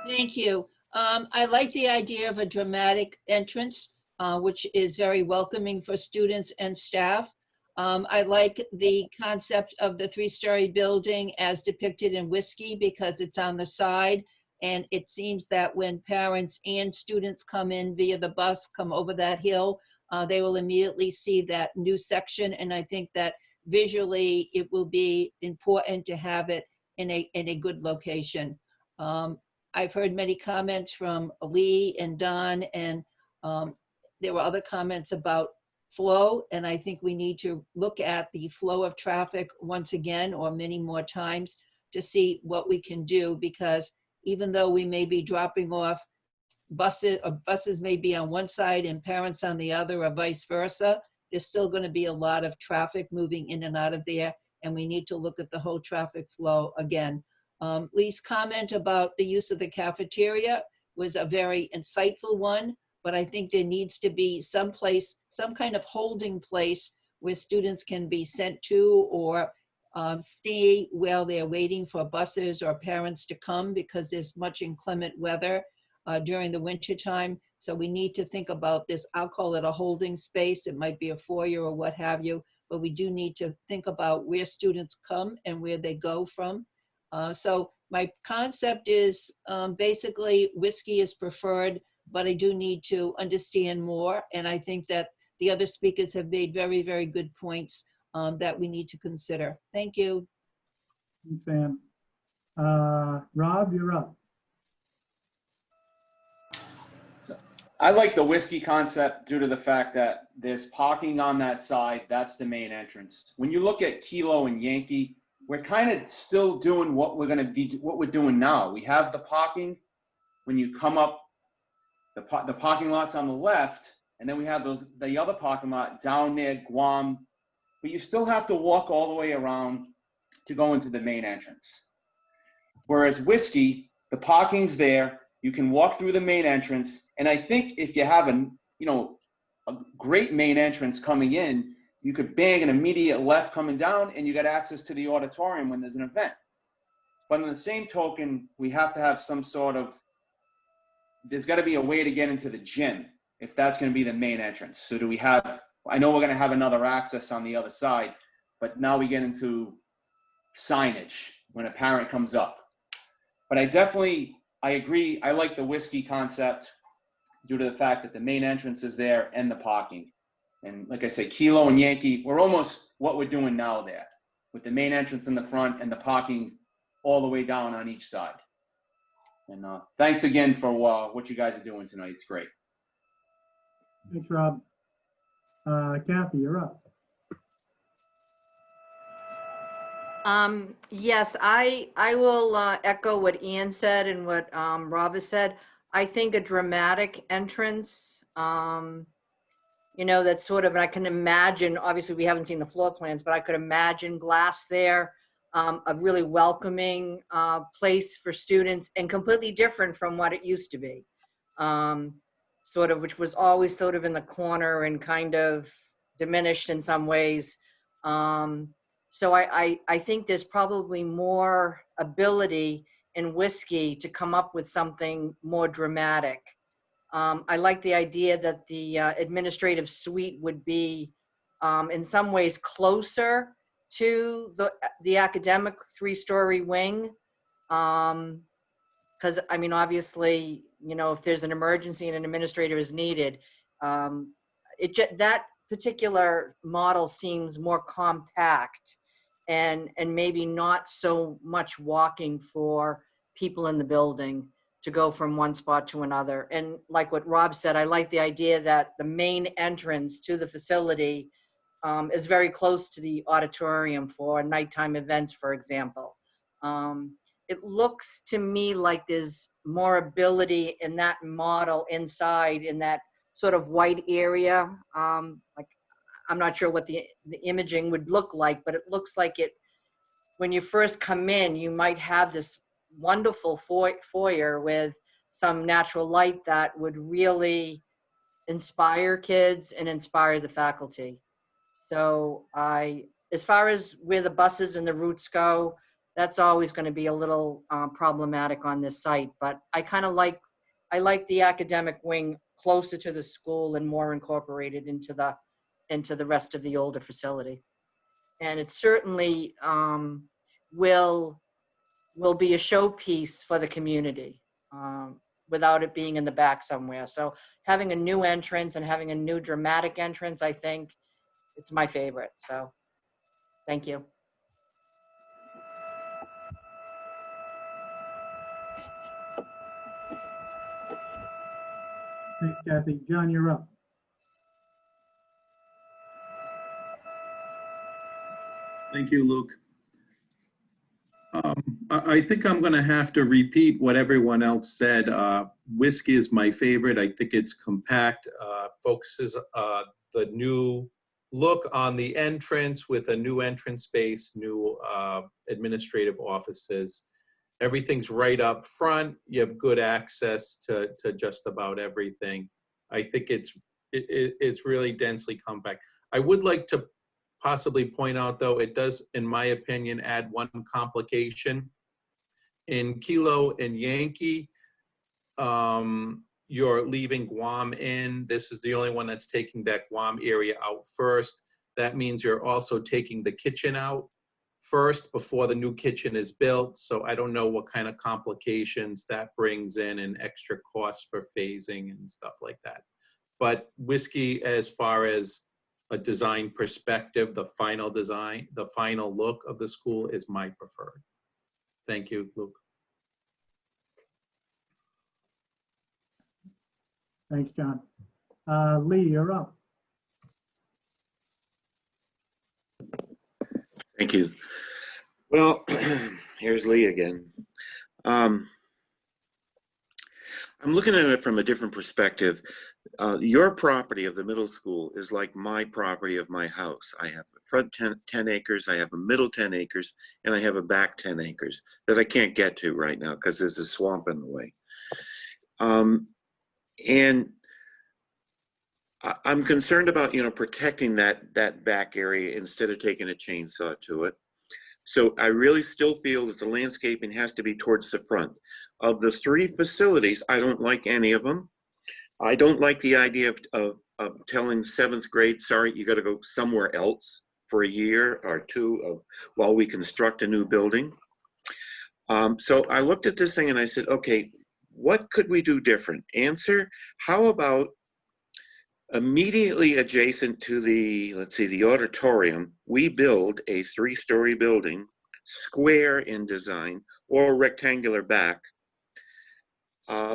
Thank you. I like the idea of a dramatic entrance, which is very welcoming for students and staff. I like the concept of the 3-story building as depicted in Whiskey because it's on the side. And it seems that when parents and students come in via the bus, come over that hill, they will immediately see that new section. And I think that visually it will be important to have it in a good location. I've heard many comments from Lee and Don, and there were other comments about flow, and I think we need to look at the flow of traffic once again, or many more times, to see what we can do, because even though we may be dropping off buses, or buses may be on one side and parents on the other, or vice versa, there's still going to be a lot of traffic moving in and out of there, and we need to look at the whole traffic flow again. Lee's comment about the use of the cafeteria was a very insightful one, but I think there needs to be some place, some kind of holding place where students can be sent to, or stay while they're waiting for buses or parents to come, because there's much inclement weather during the winter time. So we need to think about this. I'll call it a holding space. It might be a foyer or what have you, but we do need to think about where students come and where they go from. So my concept is basically Whiskey is preferred, but I do need to understand more. And I think that the other speakers have made very, very good points that we need to consider. Thank you. Thanks, Ann. Rob, you're up. I like the Whiskey concept due to the fact that there's parking on that side. That's the main entrance. When you look at Kilo and Yankee, we're kind of still doing what we're doing now. We have the parking when you come up, the parking lots on the left, and then we have the other parking lot down near Guam, but you still have to walk all the way around to go into the main entrance. Whereas Whiskey, the parking's there, you can walk through the main entrance, and I think if you have a great main entrance coming in, you could bang an immediate left coming down, and you got access to the auditorium when there's an event. But in the same token, we have to have some sort of, there's got to be a way to get into the gym if that's going to be the main entrance. So do we have, I know we're going to have another access on the other side, but now we get into signage when a parent comes up. But I agree, I like the Whiskey concept due to the fact that the main entrance is there and the parking. And like I said, Kilo and Yankee, we're almost what we're doing now there, with the main entrance in the front and the parking all the way down on each side. And thanks again for what you guys are doing tonight. It's great. Thanks, Rob. Kathy, you're up. Yes, I will echo what Ian said and what Rob has said. I think a dramatic entrance, that's sort of, and I can imagine, obviously we haven't seen the floor plans, but I could imagine glass there, a really welcoming place for students, and completely different from what it used to be. Sort of, which was always sort of in the corner and kind of diminished in some ways. So I think there's probably more ability in Whiskey to come up with something more dramatic. I like the idea that the administrative suite would be in some ways closer to the academic 3-story wing. Because I mean, obviously, if there's an emergency and an administrator is needed, that particular model seems more compact and maybe not so much walking for people in the building to go from one spot to another. And like what Rob said, I like the idea that the main entrance to the facility is very close to the auditorium for nighttime events, for example. It looks to me like there's more ability in that model inside, in that sort of white area. Like, I'm not sure what the imaging would look like, but it looks like it, when you first come in, you might have this wonderful foyer with some natural light that would really inspire kids and inspire the faculty. So as far as where the buses and the routes go, that's always going to be a little problematic on this site. But I like the academic wing closer to the school and more incorporated into the rest of the older facility. And it certainly will be a showpiece for the community without it being in the back somewhere. So having a new entrance and having a new dramatic entrance, I think it's my favorite. So thank you. Thanks, Kathy. John, you're up. Thank you, Luke. I think I'm going to have to repeat what everyone else said. Whiskey is my favorite. I think it's compact, focuses the new look on the entrance with a new entrance space, new administrative offices. Everything's right up front. You have good access to just about everything. I think it's really densely compact. I would like to possibly point out, though, it does, in my opinion, add one complication. In Kilo and Yankee, you're leaving Guam in. This is the only one that's taking that Guam area out first. That means you're also taking the kitchen out first before the new kitchen is built. So I don't know what kind of complications that brings in and extra costs for phasing and stuff like that. But Whiskey, as far as a design perspective, the final design, the final look of the school is my preferred. Thank you, Luke. Thanks, John. Lee, you're up. Thank you. Well, here's Lee again. I'm looking at it from a different perspective. Your property of the middle school is like my property of my house. I have the front 10 acres, I have a middle 10 acres, and I have a back 10 acres that I can't get to right now because there's a swamp in the way. And I'm concerned about, protecting that back area instead of taking a chainsaw to it. So I really still feel that the landscaping has to be towards the front. Of the 3 facilities, I don't like any of them. I don't like the idea of telling 7th grade, sorry, you got to go somewhere else for a year or 2 while we construct a new building. So I looked at this thing and I said, okay, what could we do different? Answer, how about immediately adjacent to the, let's see, the auditorium, we build a 3-story building, square in design or rectangular back,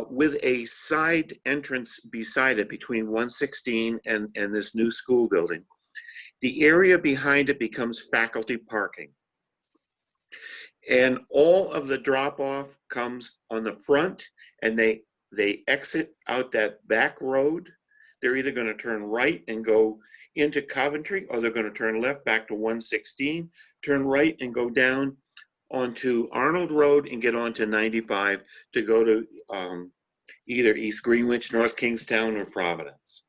with a side entrance beside it between 116 and this new school building. The area behind it becomes faculty parking. And all of the drop-off comes on the front, and they exit out that back road. They're either going to turn right and go into Coventry, or they're going to turn left back to 116, turn right and go down onto Arnold Road and get onto 95 to go to either East Greenwich, North Kingstown, or Providence.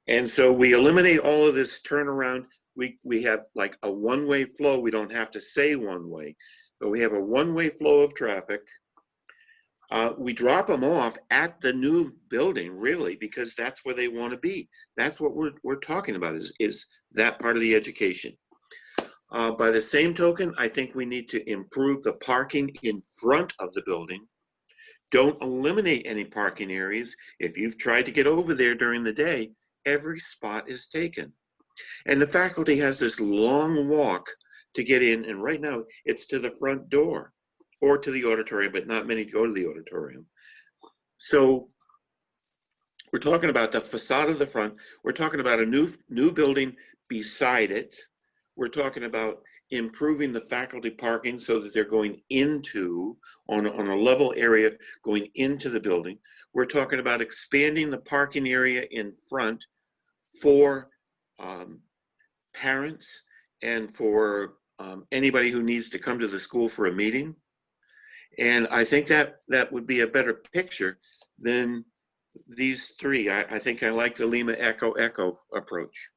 And so we eliminate all of this turnaround. We have like a one-way flow. We don't have to say one-way, but we have a one-way flow of traffic. We drop them off at the new building, really, because that's where they want to be. That's what we're talking about, is that part of the education. By the same token, I think we need to improve the parking in front of the building. Don't eliminate any parking areas. If you've tried to get over there during the day, every spot is taken. And the faculty has this long walk to get in, and right now it's to the front door or to the auditorium, but not many go to the auditorium. So we're talking about the facade of the front. We're talking about a new building beside it. We're talking about improving the faculty parking so that they're going into, on a level area, going into the building. We're talking about expanding the parking area in front for parents and for anybody who needs to come to the school for a meeting. And I think that would be a better picture than these three. I think I like the Lima Echo Echo approach.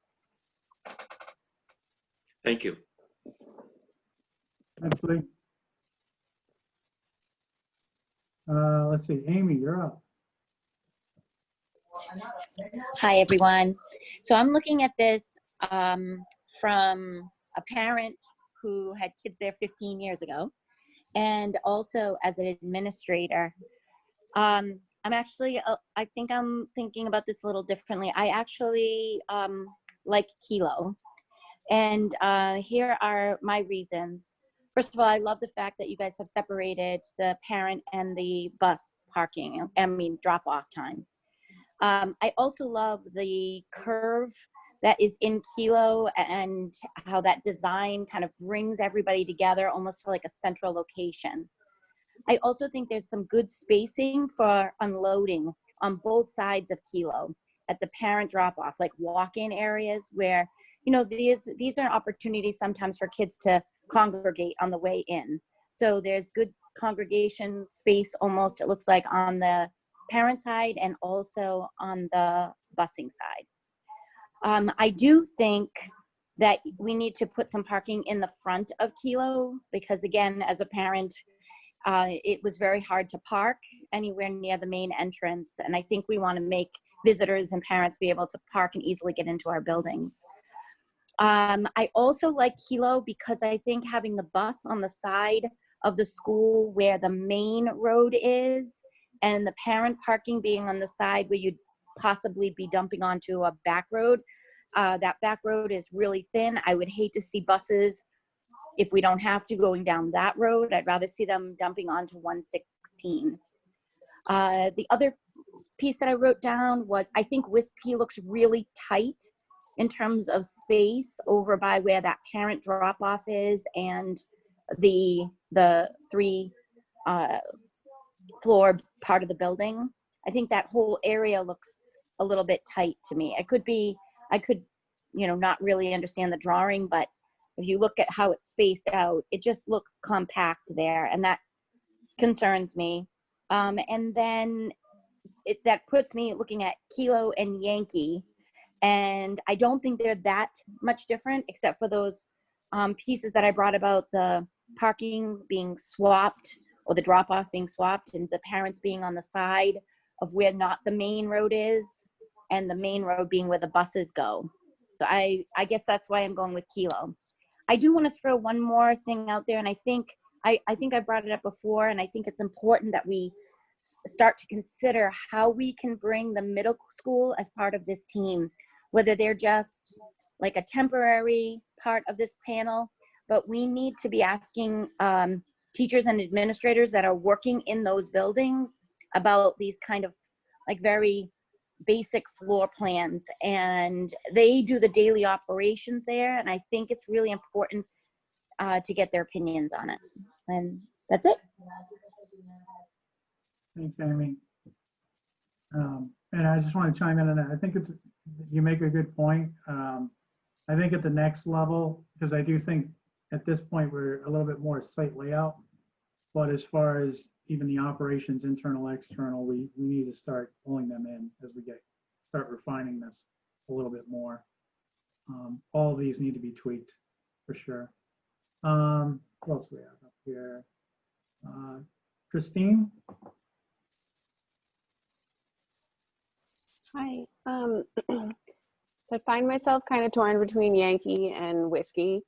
Thank you. Thanks, Lee. Let's see, Amy, you're up. Hi, everyone. So I'm looking at this from a parent who had kids there 15 years ago, and also as an administrator. I'm actually, I think I'm thinking about this a little differently. I actually like Kilo, and here are my reasons. First of all, I love the fact that you guys have separated the parent and the bus parking, drop-off time. I also love the curve that is in Kilo and how that design kind of brings everybody together almost to like a central location. I also think there's some good spacing for unloading on both sides of Kilo at the parent drop-off, like walk-in areas where, you know, these are opportunities sometimes for kids to congregate on the way in. So there's good congregation space almost, it looks like, on the parent side and also on the busing side. I do think that we need to put some parking in the front of Kilo because, again, as a parent, it was very hard to park anywhere near the main entrance. And I think we want to make visitors and parents be able to park and easily get into our buildings. I also like Kilo because I think having the bus on the side of the school where the main road is and the parent parking being on the side where you'd possibly be dumping onto a back road, that back road is really thin. I would hate to see buses, if we don't have to, going down that road. I'd rather see them dumping onto 116. The other piece that I wrote down was I think Whiskey looks really tight in terms of space over by where that parent drop-off is and the three floor part of the building. I think that whole area looks a little bit tight to me. I could, you know, not really understand the drawing, but if you look at how it's spaced out, it just looks compact there, and that concerns me. And then that puts me looking at Kilo and Yankee, and I don't think they're that much different, except for those pieces that I brought about the parking being swapped or the drop-offs being swapped and the parents being on the side of where not the main road is and the main road being where the buses go. So I guess that's why I'm going with Kilo. I do want to throw one more thing out there, and I think I brought it up before, and I think it's important that we start to consider how we can bring the middle school as part of this team, whether they're just like a temporary part of this panel, but we need to be asking teachers and administrators that are working in those buildings about these kind of like very basic floor plans, and they do the daily operations there, and I think it's really important to get their opinions on it. And that's it. Thanks, Amy. And I just want to chime in on that. I think you make a good point. I think at the next level, because I do think at this point we're a little bit more site layout, but as far as even the operations, internal, external, we need to start pulling them in as we start refining this a little bit more. All of these need to be tweaked for sure. What else do we have up here? Christine? Hi. I find myself kind of torn between Yankee and Whiskey.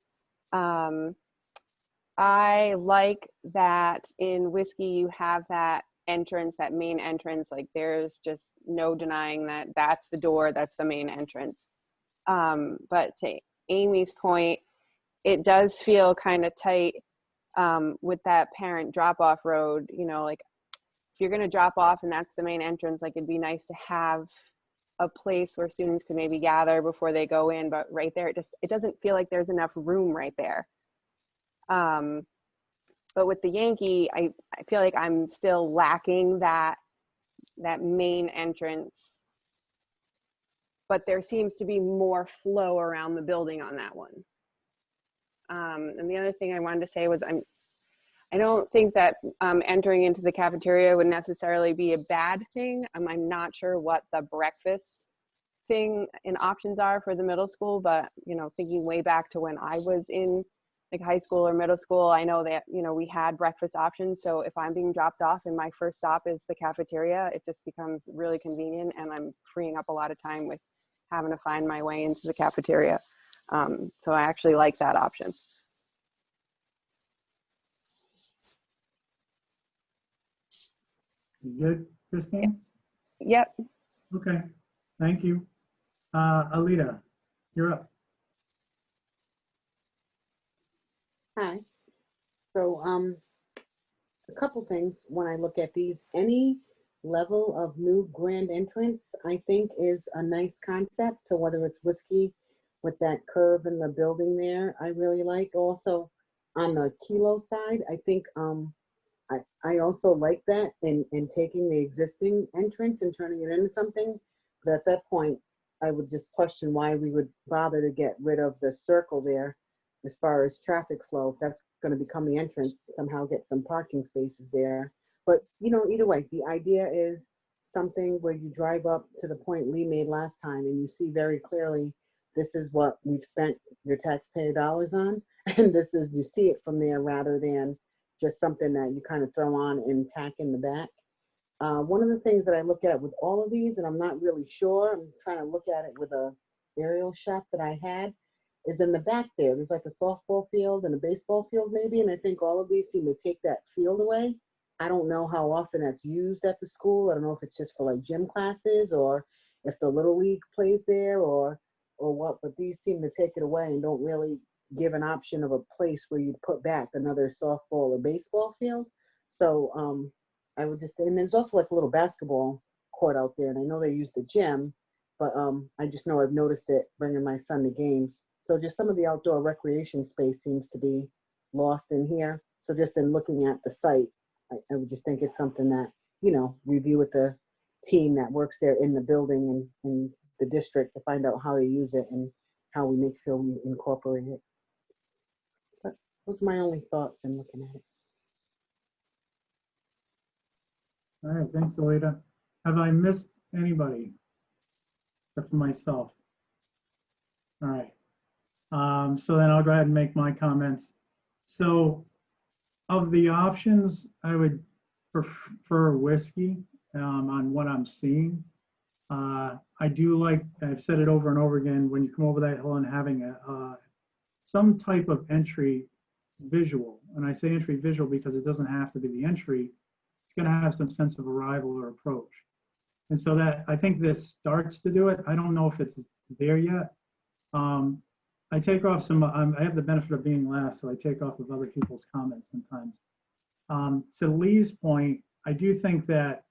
I like that in Whiskey you have that entrance, that main entrance, like there's just no denying that that's the door, that's the main entrance. But to Amy's point, it does feel kind of tight with that parent drop-off road. You know, like if you're going to drop off and that's the main entrance, like it'd be nice to have a place where students could maybe gather before they go in, but right there, it doesn't feel like there's enough room right there. But with the Yankee, I feel like I'm still lacking that main entrance but there seems to be more flow around the building on that one. And the other thing I wanted to say was I don't think that entering into the cafeteria would necessarily be a bad thing. I'm not sure what the breakfast thing and options are for the middle school, but you know, thinking way back to when I was in like high school or middle school, I know that, you know, we had breakfast options. So if I'm being dropped off and my first stop is the cafeteria, it just becomes really convenient, and I'm freeing up a lot of time with having to find my way into the cafeteria. So I actually like that option. You good, Christine? Yep. Okay, thank you. Alita, you're up. Hi. So, a couple things when I look at these. Any level of new grand entrance, I think, is a nice concept. So whether it's Whiskey with that curve in the building there, I really like. Also, on the Kilo side, I think I also like that in taking the existing entrance and turning it into something. But at that point, I would just question why we would bother to get rid of the circle there as far as traffic flow. If that's going to become the entrance, somehow get some parking spaces there. But, you know, either way, the idea is something where you drive up to the point Lee made last time and you see very clearly this is what we've spent your taxpayer dollars on. And this is, you see it from there rather than just something that you kind of throw on and tack in the back. One of the things that I look at with all of these, and I'm not really sure, I'm trying to look at it with a aerial shot that I had, is in the back there. There's like a softball field and a baseball field maybe, and I think all of these seem to take that field away. I don't know how often that's used at the school. I don't know if it's just for like gym classes or if the Little League plays there or what, but these seem to take it away and don't really give an option of a place where you'd put back another softball or baseball field. So I would just, and there's also like a little basketball court out there, and I know they use the gym, but I just know I've noticed it bringing my son to games. So just some of the outdoor recreation space seems to be lost in here. So just in looking at the site, I would just think it's something that, you know, review with the team that works there in the building and the district to find out how they use it and how we make sure we incorporate it. But those are my only thoughts in looking at it. All right, thanks, Alita. Have I missed anybody except for myself? All right. So then I'll go ahead and make my comments. So of the options, I would prefer Whiskey on what I'm seeing. I do like, I've said it over and over again, when you come over that hill and having some type of entry visual. And I say entry visual because it doesn't have to be the entry. It's going to have some sense of arrival or approach. And so that, I think this starts to do it. I don't know if it's there yet. I take off some, I have the benefit of being last, so I take off of other people's comments sometimes. To Lee's point, I do think that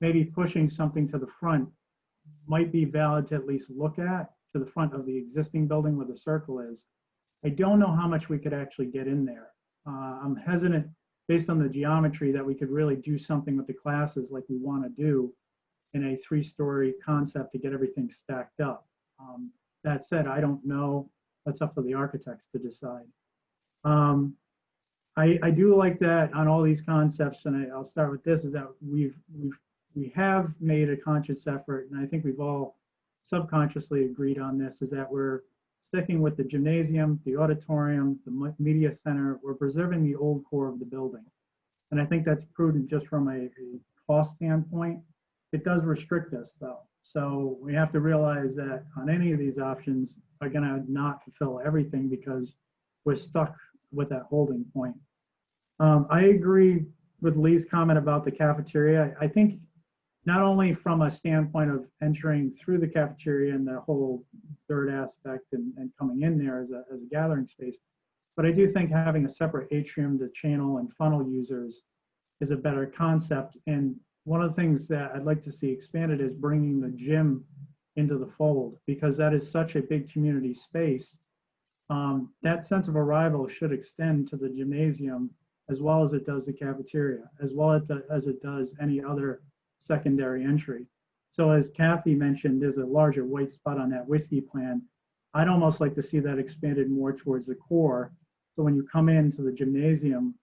maybe pushing something to the front might be valid to at least look at, to the front of the existing building where the circle is. I don't know how much we could actually get in there. I'm hesitant, based on the geometry, that we could really do something with the classes like we want to do in a 3-story concept to get everything stacked up. That said, I don't know. That's up to the architects to decide. I do like that on all these concepts, and I'll start with this, is that we have made a conscious effort, and I think we've all subconsciously agreed on this, is that we're sticking with the gymnasium, the auditorium, the media center. We're preserving the old core of the building. And I think that's prudent just from a cost standpoint. It does restrict us though. So we have to realize that on any of these options are gonna not fulfill everything because we're stuck with that holding point. I agree with Lee's comment about the cafeteria. I think not only from a standpoint of entering through the cafeteria and the whole third aspect and coming in there as a gathering space, but I do think having a separate atrium to channel and funnel users is a better concept. And one of the things that I'd like to see expanded is bringing the gym into the fold, because that is such a big community space. That sense of arrival should extend to the gymnasium as well as it does the cafeteria, as well as it does any other secondary entry. So as Kathy mentioned, there's a larger white spot on that whiskey plan. I'd almost like to see that expanded more towards the core. So when you come into the gymnasium,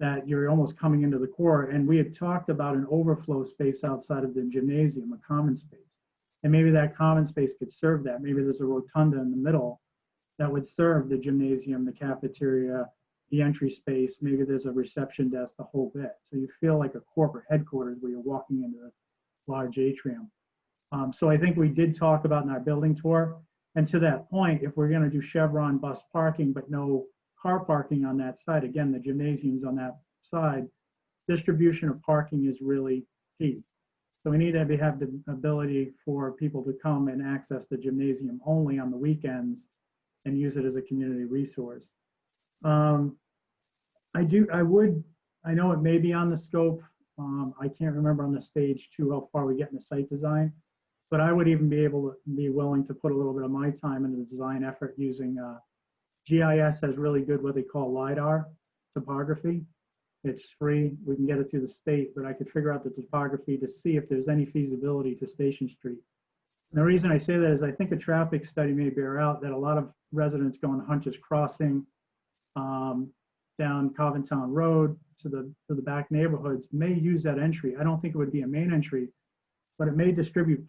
that you're almost coming into the core. And we had talked about an overflow space outside of the gymnasium, a common space. And maybe that common space could serve that. Maybe there's a rotunda in the middle that would serve the gymnasium, the cafeteria, the entry space. Maybe there's a reception desk, the whole bit. So you feel like a corporate headquarters where you're walking into this large atrium. So I think we did talk about in our building tour. And to that point, if we're going to do Chevron bus parking, but no car parking on that side, again, the gymnasium's on that side, distribution of parking is really key. So we need to have the ability for people to come and access the gymnasium only on the weekends and use it as a community resource. I know it may be on the scope. I can't remember on the stage too how far we get in the site design, but I would even be willing to put a little bit of my time into the design effort using GIS has really good what they call LiDAR topography. It's free. We can get it through the state, but I could figure out the topography to see if there's any feasibility to Station Street. And the reason I say that is I think a traffic study may bear out that a lot of residents going Hunter's Crossing, down Covington Road to the back neighborhoods may use that entry. I don't think it would be a main entry, but it may distribute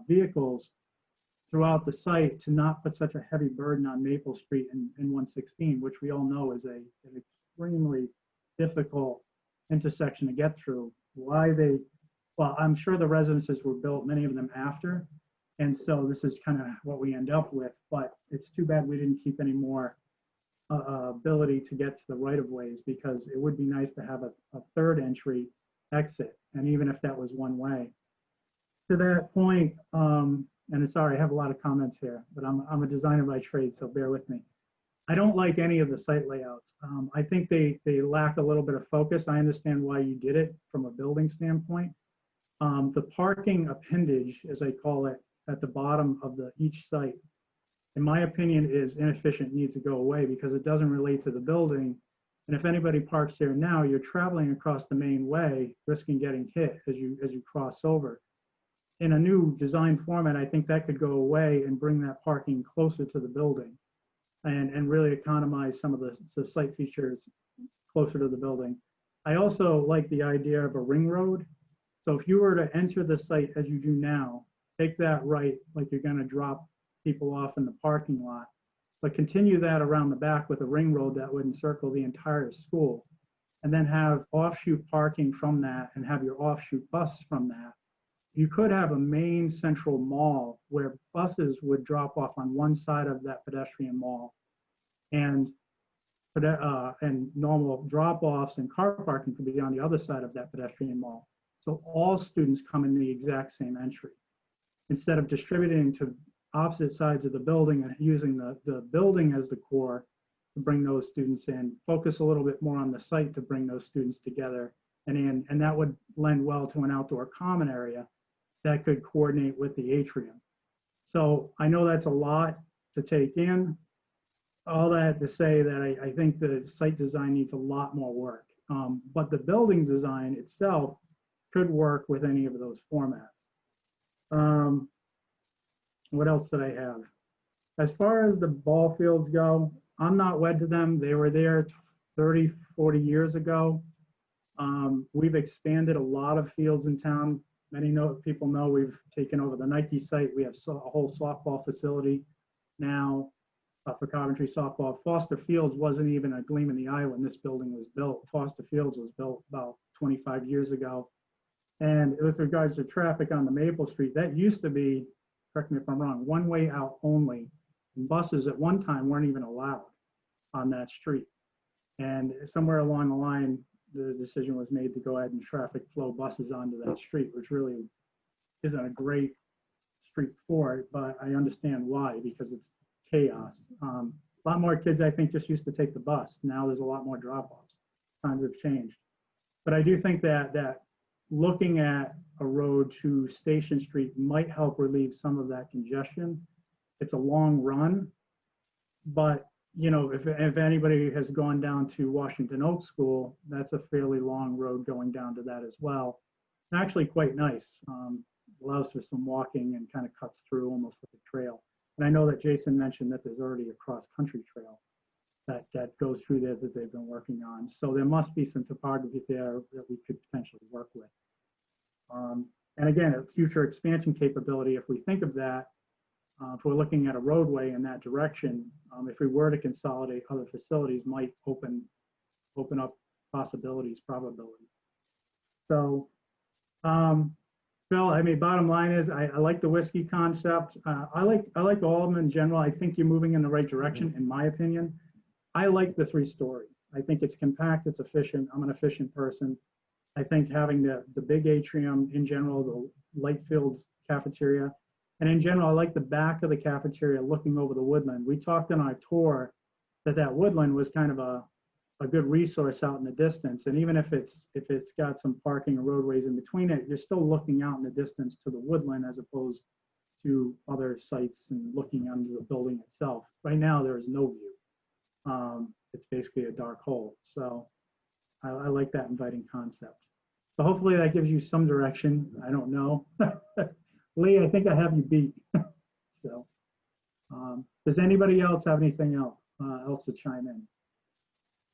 vehicles throughout the site to not put such a heavy burden on Maple Street and 116, which we all know is an extremely difficult intersection to get through. Well, I'm sure the residences were built, many of them after, and so this is kind of what we end up with, but it's too bad we didn't keep any more ability to get to the right-of-ways, because it would be nice to have a third entry exit, and even if that was one way. To that point, and sorry, I have a lot of comments here, but I'm a designer by trade, so bear with me. I don't like any of the site layouts. I think they lack a little bit of focus. I understand why you did it from a building standpoint. The parking appendage, as I call it, at the bottom of each site, in my opinion, is inefficient, needs to go away because it doesn't relate to the building. And if anybody parks there now, you're traveling across the main way, risking getting hit as you cross over. In a new design format, I think that could go away and bring that parking closer to the building and really economize some of the site features closer to the building. I also like the idea of a ring road. So if you were to enter the site as you do now, take that right, like you're going to drop people off in the parking lot, but continue that around the back with a ring road that would encircle the entire school, and then have offshoot parking from that and have your offshoot bus from that. You could have a main central mall where buses would drop off on one side of that pedestrian mall, and normal drop-offs and car parking could be on the other side of that pedestrian mall. So all students come in the exact same entry, instead of distributing to opposite sides of the building and using the building as the core to bring those students in. Focus a little bit more on the site to bring those students together and in, and that would lend well to an outdoor common area that could coordinate with the atrium. So I know that's a lot to take in. All that to say that I think the site design needs a lot more work, but the building design itself could work with any of those formats. What else did I have? As far as the ball fields go, I'm not wed to them. They were there 30, 40 years ago. We've expanded a lot of fields in town. Many people know we've taken over the Nike site. We have a whole softball facility now for Coventry softball. Foster Fields wasn't even a gleam in the eye when this building was built. Foster Fields was built about 25 years ago. And with regards to traffic on the Maple Street, that used to be, correct me if I'm wrong, one way out only. And buses at one time weren't even allowed on that street. And somewhere along the line, the decision was made to go ahead and traffic flow buses onto that street, which really isn't a great street for it, but I understand why, because it's chaos. A lot more kids, I think, just used to take the bus. Now there's a lot more drop-offs. Times have changed. But I do think that looking at a road to Station Street might help relieve some of that congestion. It's a long run, but you know, if anybody has gone down to Washington Oak School, that's a fairly long road going down to that as well. actually quite nice. Allows for some walking and kind of cuts through almost like a trail. And I know that Jason mentioned that there's already a cross-country trail that goes through there that they've been working on. So there must be some topography there that we could potentially work with. And again, a future expansion capability, if we think of that, if we're looking at a roadway in that direction, if we were to consolidate other facilities, might open up possibilities, probabilities. So, Phil, I mean, bottom line is, I like the whiskey concept. I like all of them in general. I think you're moving in the right direction, in my opinion. I like the 3-story. I think it's compact, it's efficient. I'm an efficient person. I think having the big atrium in general, the light-filled cafeteria, and in general, I like the back of the cafeteria looking over the woodland. We talked on our tour that woodland was kind of a good resource out in the distance. And even if it's got some parking or roadways in between it, you're still looking out in the distance to the woodland as opposed to other sites and looking under the building itself. Right now, there is no view. It's basically a dark hole. So I like that inviting concept. So hopefully that gives you some direction. I don't know. Lee, I think I have you beat. So does anybody else have anything else to chime in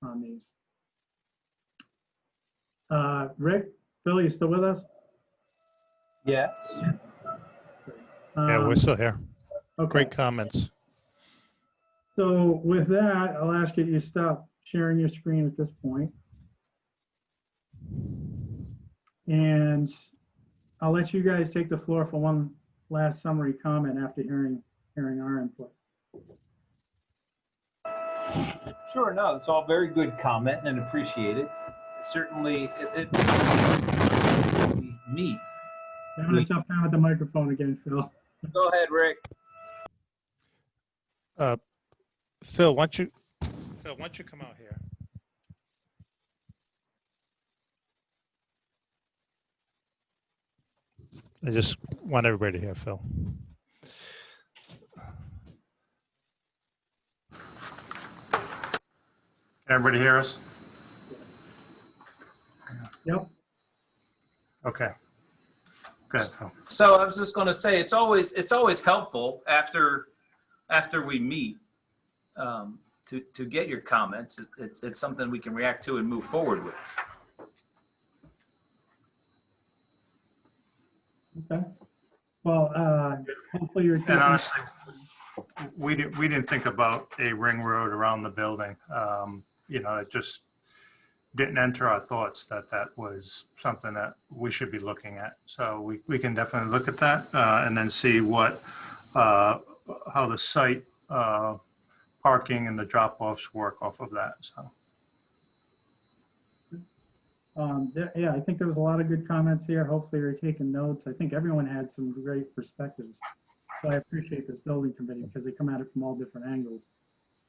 on these? Rick, Phil, you still with us? Yes. Yeah, we're still here. Okay. Great comments. So with that, I'll ask you to stop sharing your screen at this point. And I'll let you guys take the floor for one last summary comment after hearing our input. Sure, no, it's all very good comment and appreciated. Certainly, it me. Having a tough time with the microphone again, Phil. Go ahead, Rick. Phil, why don't you come out here? I just want everybody to hear Phil. Can everybody hear us? Yep. Okay. Good. So I was just going to say, it's always helpful after we meet to get your comments. It's something we can react to and move forward with. Okay. Well, hopefully you're taking. And honestly, we didn't think about a ring road around the building. It just didn't enter our thoughts that was something that we should be looking at. So we can definitely look at that and then see what how the site parking and the drop-offs work off of that. So. Yeah, I think there was a lot of good comments here. Hopefully you're taking notes. I think everyone had some great perspectives. So I appreciate this building committee because they come at it from all different angles.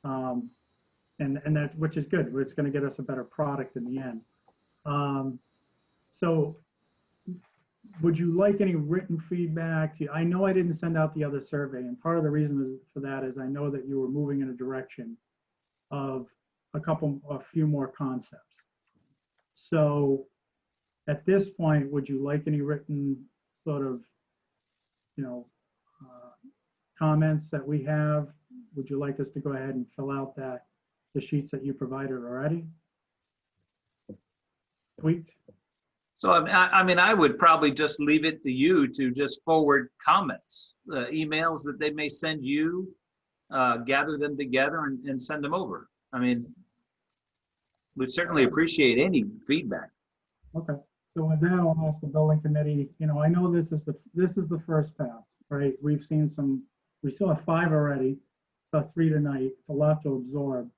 And that, which is good. It's going to get us a better product in the end. So would you like any written feedback? I know I didn't send out the other survey, and part of the reason for that is I know that you were moving in a direction of a few more concepts. So at this point, would you like any written sort of, comments that we have? Would you like us to go ahead and fill out the sheets that you provided already? Tweaked? So I mean, I would probably just leave it to you to just forward comments, emails that they may send you, gather them together and send them over. I mean, we'd certainly appreciate any feedback. Okay. So with that, I'll ask the building committee. I know this is the first pass, right? We still have 5 already, so 3 tonight. It's a lot to absorb.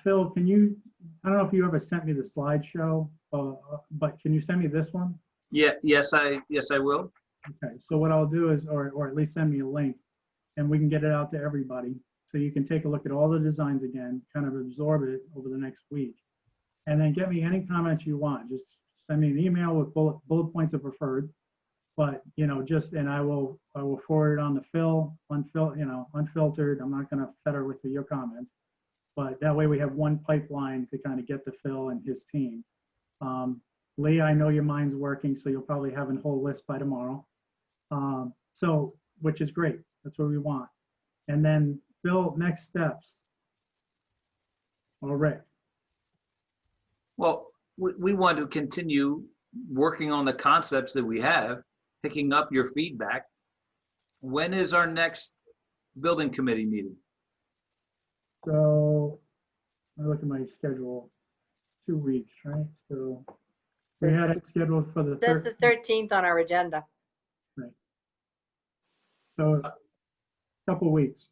Phil, I don't know if you ever sent me the slideshow, but can you send me this one? Yeah, yes, I will. Okay, so what I'll do is, or at least send me a link, and we can get it out to everybody. So you can take a look at all the designs again, kind of absorb it over the next week. And then get me any comments you want. Just send me an email with bullet points if preferred. But, and I will forward it on to Phil, unfiltered. I'm not going to fetter with your comments. But that way we have one pipeline to kind of get to Phil and his team. Leah, I know your mind's working, so you'll probably have a whole list by tomorrow. So, which is great. That's what we want. And then Phil, next steps. All right. Well, we want to continue working on the concepts that we have, picking up your feedback. When is our next building committee meeting? So I look at my schedule, 2 weeks, right? So we had it scheduled for the It says the 13th on our agenda. Right. So a couple weeks.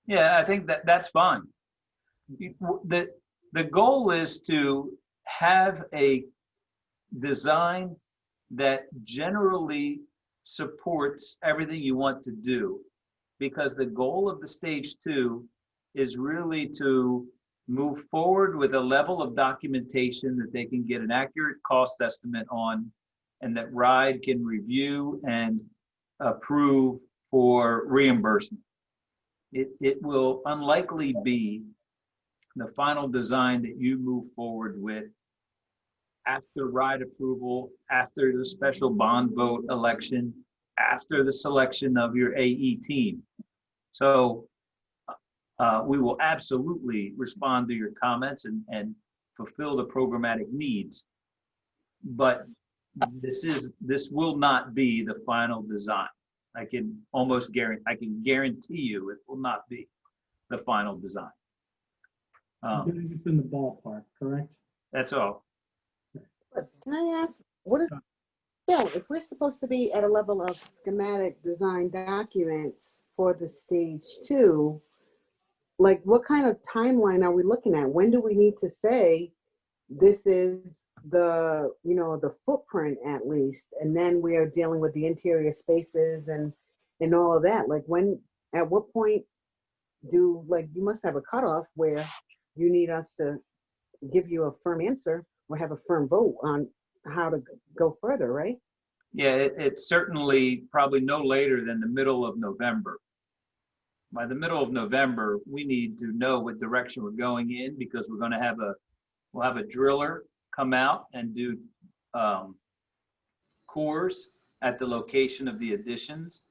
Yeah, I think that's fine. The goal is to have a design that generally supports everything you want to do, because the goal of the stage 2 is really to move forward with a level of documentation that they can get an accurate cost estimate on, and that RIDE can review and approve for reimbursement. It will unlikely be the final design that you move forward with after RIDE approval, after the special bond vote election, after the selection of your AE team. So we will absolutely respond to your comments and fulfill the programmatic needs. But this will not be the final design. I can guarantee you it will not be the final design. Getting us in the ballpark, correct? That's all. But can I ask, what is, Bill, if we're supposed to be at a level of schematic design documents for the stage 2, like what kind of timeline are we looking at? When do we need to say this is the, the footprint at least, and then we are dealing with the interior spaces and all of that? Like when, at what point you must have a cutoff where you need us to give you a firm answer or have a firm vote on how to go further, right? Yeah, it's certainly probably no later than the middle of November. By the middle of November, we need to know what direction we're going in, because we're going to we'll have a driller come out and do cores at the location of the additions.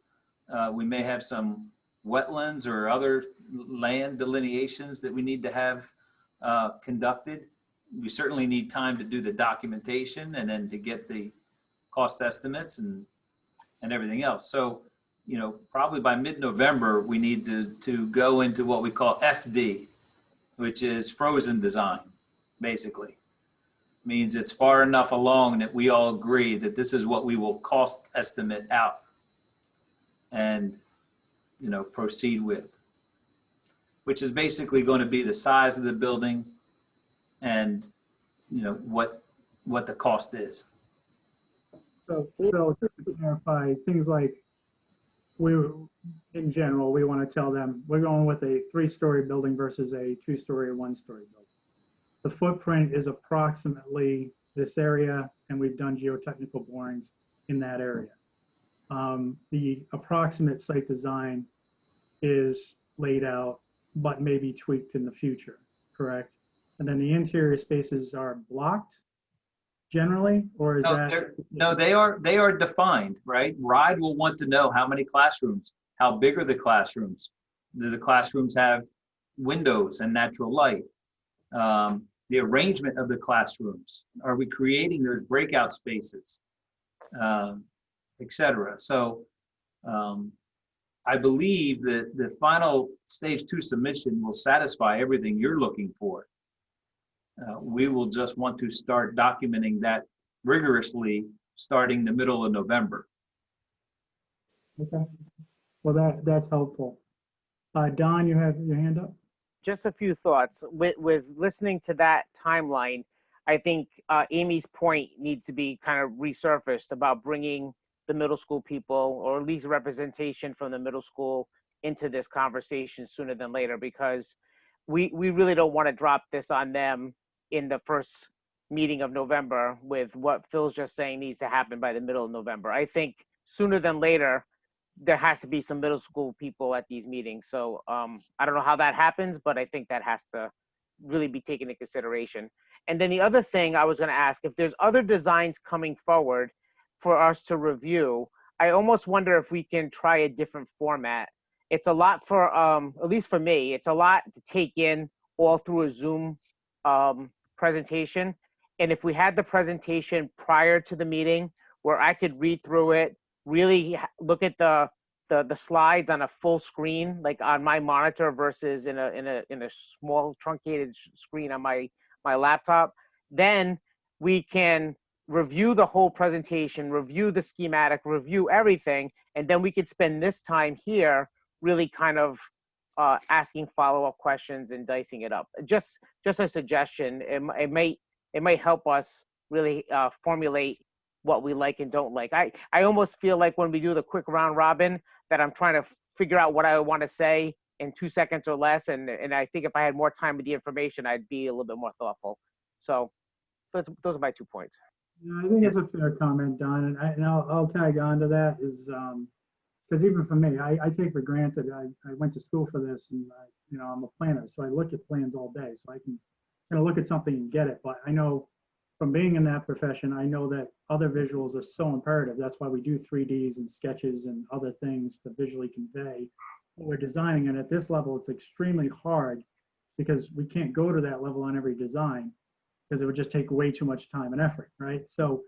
We may have some wetlands or other land delineations that we need to have conducted. We certainly need time to do the documentation and then to get the cost estimates and everything else. So, probably by mid-November, we need to go into what we call FD, which is frozen design, basically. Means it's far enough along that we all agree that this is what we will cost estimate out and, proceed with, which is basically going to be the size of the building and, what the cost is. So just to clarify, things like in general, we want to tell them we're going with a 3-story building versus a 2-story or 1-story building. The footprint is approximately this area, and we've done geotechnical borings in that area. The approximate site design is laid out, but may be tweaked in the future, correct? And then the interior spaces are blocked generally, or is No, they are defined, right? RIDE will want to know how many classrooms, how big are the classrooms? Do the classrooms have windows and natural light? The arrangement of the classrooms. Are we creating those breakout spaces, et cetera? So I believe that the final stage 2 submission will satisfy everything you're looking for. We will just want to start documenting that rigorously starting the middle of November. Okay. Well, that's helpful. Don, you have your hand up? Just a few thoughts. With listening to that timeline, I think Amy's point needs to be kind of resurfaced about bringing the middle school people, or at least representation from the middle school, into this conversation sooner than later, because we really don't want to drop this on them in the first meeting of November with what Phil's just saying needs to happen by the middle of November. I think sooner than later, there has to be some middle school people at these meetings. So I don't know how that happens, but I think that has to really be taken into consideration. And then the other thing I was going to ask, if there's other designs coming forward for us to review, I almost wonder if we can try a different format. It's a lot for, at least for me, it's a lot to take in all through a Zoom presentation. And if we had the presentation prior to the meeting where I could read through it, really look at the slides on a full screen, like on my monitor versus in a small truncated screen on my laptop, then we can review the whole presentation, review the schematic, review everything, and then we could spend this time here really kind of asking follow-up questions and dicing it up. Just a suggestion. It might help us really formulate what we like and don't like. I almost feel like when we do the quick round robin that I'm trying to figure out what I want to say in 2 seconds or less. And I think if I had more time with the information, I'd be a little bit more thoughtful. So those are my 2 points. Yeah, I think it's a fair comment, Don, and I'll tag on to that is, because even for me, I take for granted, I went to school for this and I'm a planner, so I look at plans all day, so I can look at something and get it. But I know from being in that profession, I know that other visuals are so imperative. That's why we do 3Ds and sketches and other things to visually convey what we're designing. And at this level, it's extremely hard because we can't go to that level on every design because it would just take way too much time and effort, right? So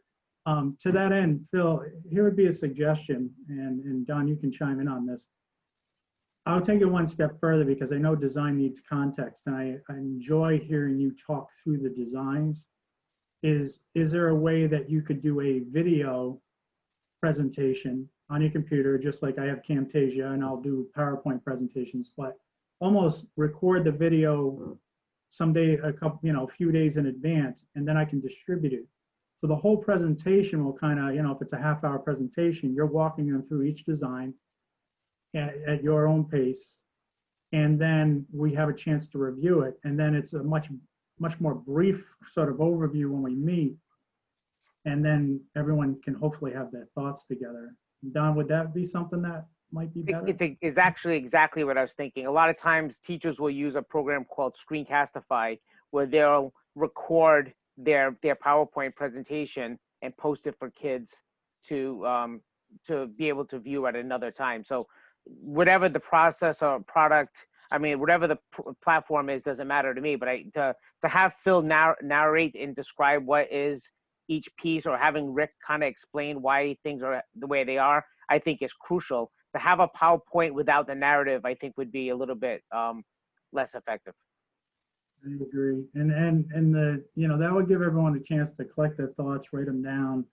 to that end, Phil, here would be a suggestion, and Don, you can chime in on this. I'll take it one step further because I know design needs context, and I enjoy hearing you talk through the designs. Is there a way that you could do a video presentation on your computer, just like I have Camtasia and I'll do PowerPoint presentations, but almost record the video someday, a few days in advance, and then I can distribute it. So the whole presentation will kind of, if it's a half-hour presentation, you're walking them through each design at your own pace, and then we have a chance to review it, and then it's a much more brief sort of overview when we meet, and then everyone can hopefully have their thoughts together. Don, would that be something that might be better? It's actually exactly what I was thinking. A lot of times teachers will use a program called Screencastify where they'll record their PowerPoint presentation and post it for kids to be able to view at another time. So whatever the process or product, whatever the platform is, doesn't matter to me, but to have Phil narrate and describe what is each piece, or having Rick kind of explain why things are the way they are, I think is crucial. To have a PowerPoint without the narrative, I think would be a little bit less effective. I agree, and that would give everyone a chance to collect their thoughts, write them down,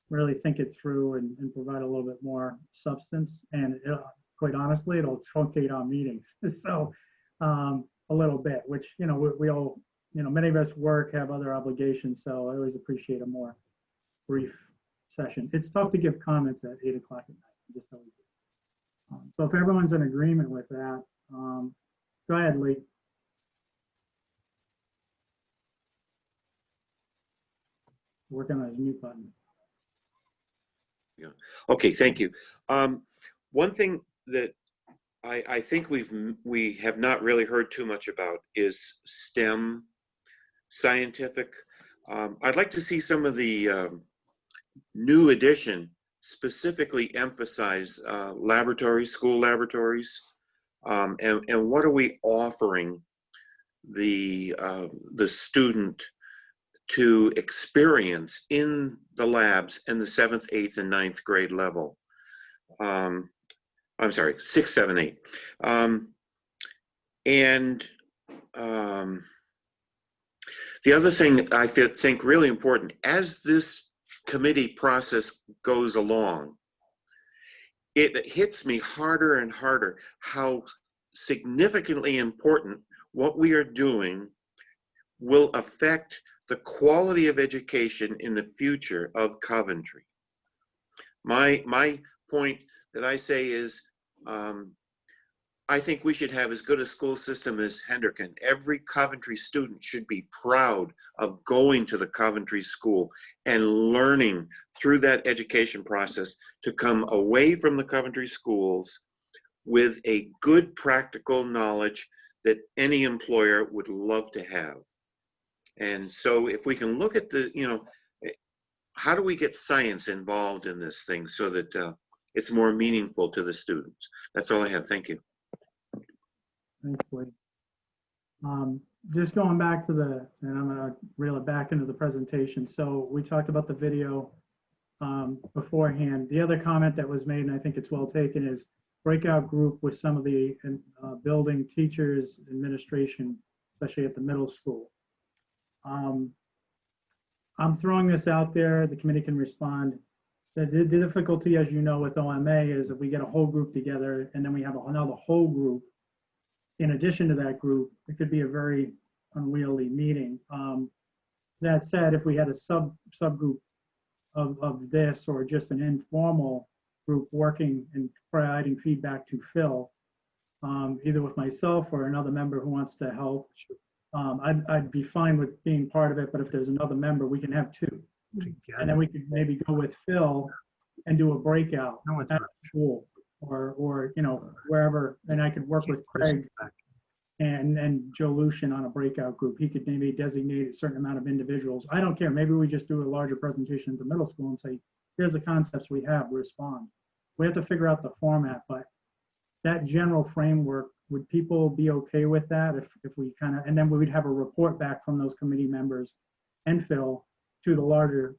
really think it through, and provide a little bit more substance. And quite honestly, it'll truncate our meetings so a little bit, which we all, many of us have other obligations, so I always appreciate a more brief session. It's tough to give comments at 8 o'clock at night. Just always. So if everyone's in agreement with that, go ahead, Lee. Working on his mute button. Yeah. Okay. Thank you. One thing that I think we have not really heard too much about is STEM, scientific. I'd like to see some of the new edition specifically emphasize school laboratories, and what are we offering the student to experience in the labs in the 7th, 8th, and 9th grade level. I'm sorry, 6, 7, 8. The other thing I think really important, as this committee process goes along, it hits me harder and harder how significantly important what we are doing will affect the quality of education in the future of Coventry. My point that I say is, I think we should have as good a school system as Hendricken. Every Coventry student should be proud of going to the Coventry school and learning through that education process to come away from the Coventry schools with a good practical knowledge that any employer would love to have. And so if we can look at the, how do we get science involved in this thing so that it's more meaningful to the students? That's all I have. Thank you. Thanks, Lee. Just going back to and I'm gonna reel it back into the presentation. So we talked about the video beforehand. The other comment that was made, and I think it's well taken, is breakout group with some of the building teachers, administration, especially at the middle school. I'm throwing this out there. The committee can respond. The difficulty, as you know, with OMA is if we get a whole group together and then we have another whole group in addition to that group, it could be a very unwieldy meeting. That said, if we had a subgroup of this, or just an informal group working and providing feedback to Phil, either with myself or another member who wants to help, I'd be fine with being part of it. But if there's another member, we can have two. And then we could maybe go with Phil and do a breakout at school or wherever. And I could work with Craig and Joe Lucian on a breakout group. He could maybe designate a certain amount of individuals. I don't care. Maybe we just do a larger presentation to middle school and say, here's the concepts we have, respond. We have to figure out the format, but that general framework, would people be okay with that if we kind of, and then we would have a report back from those committee members and Phil to the larger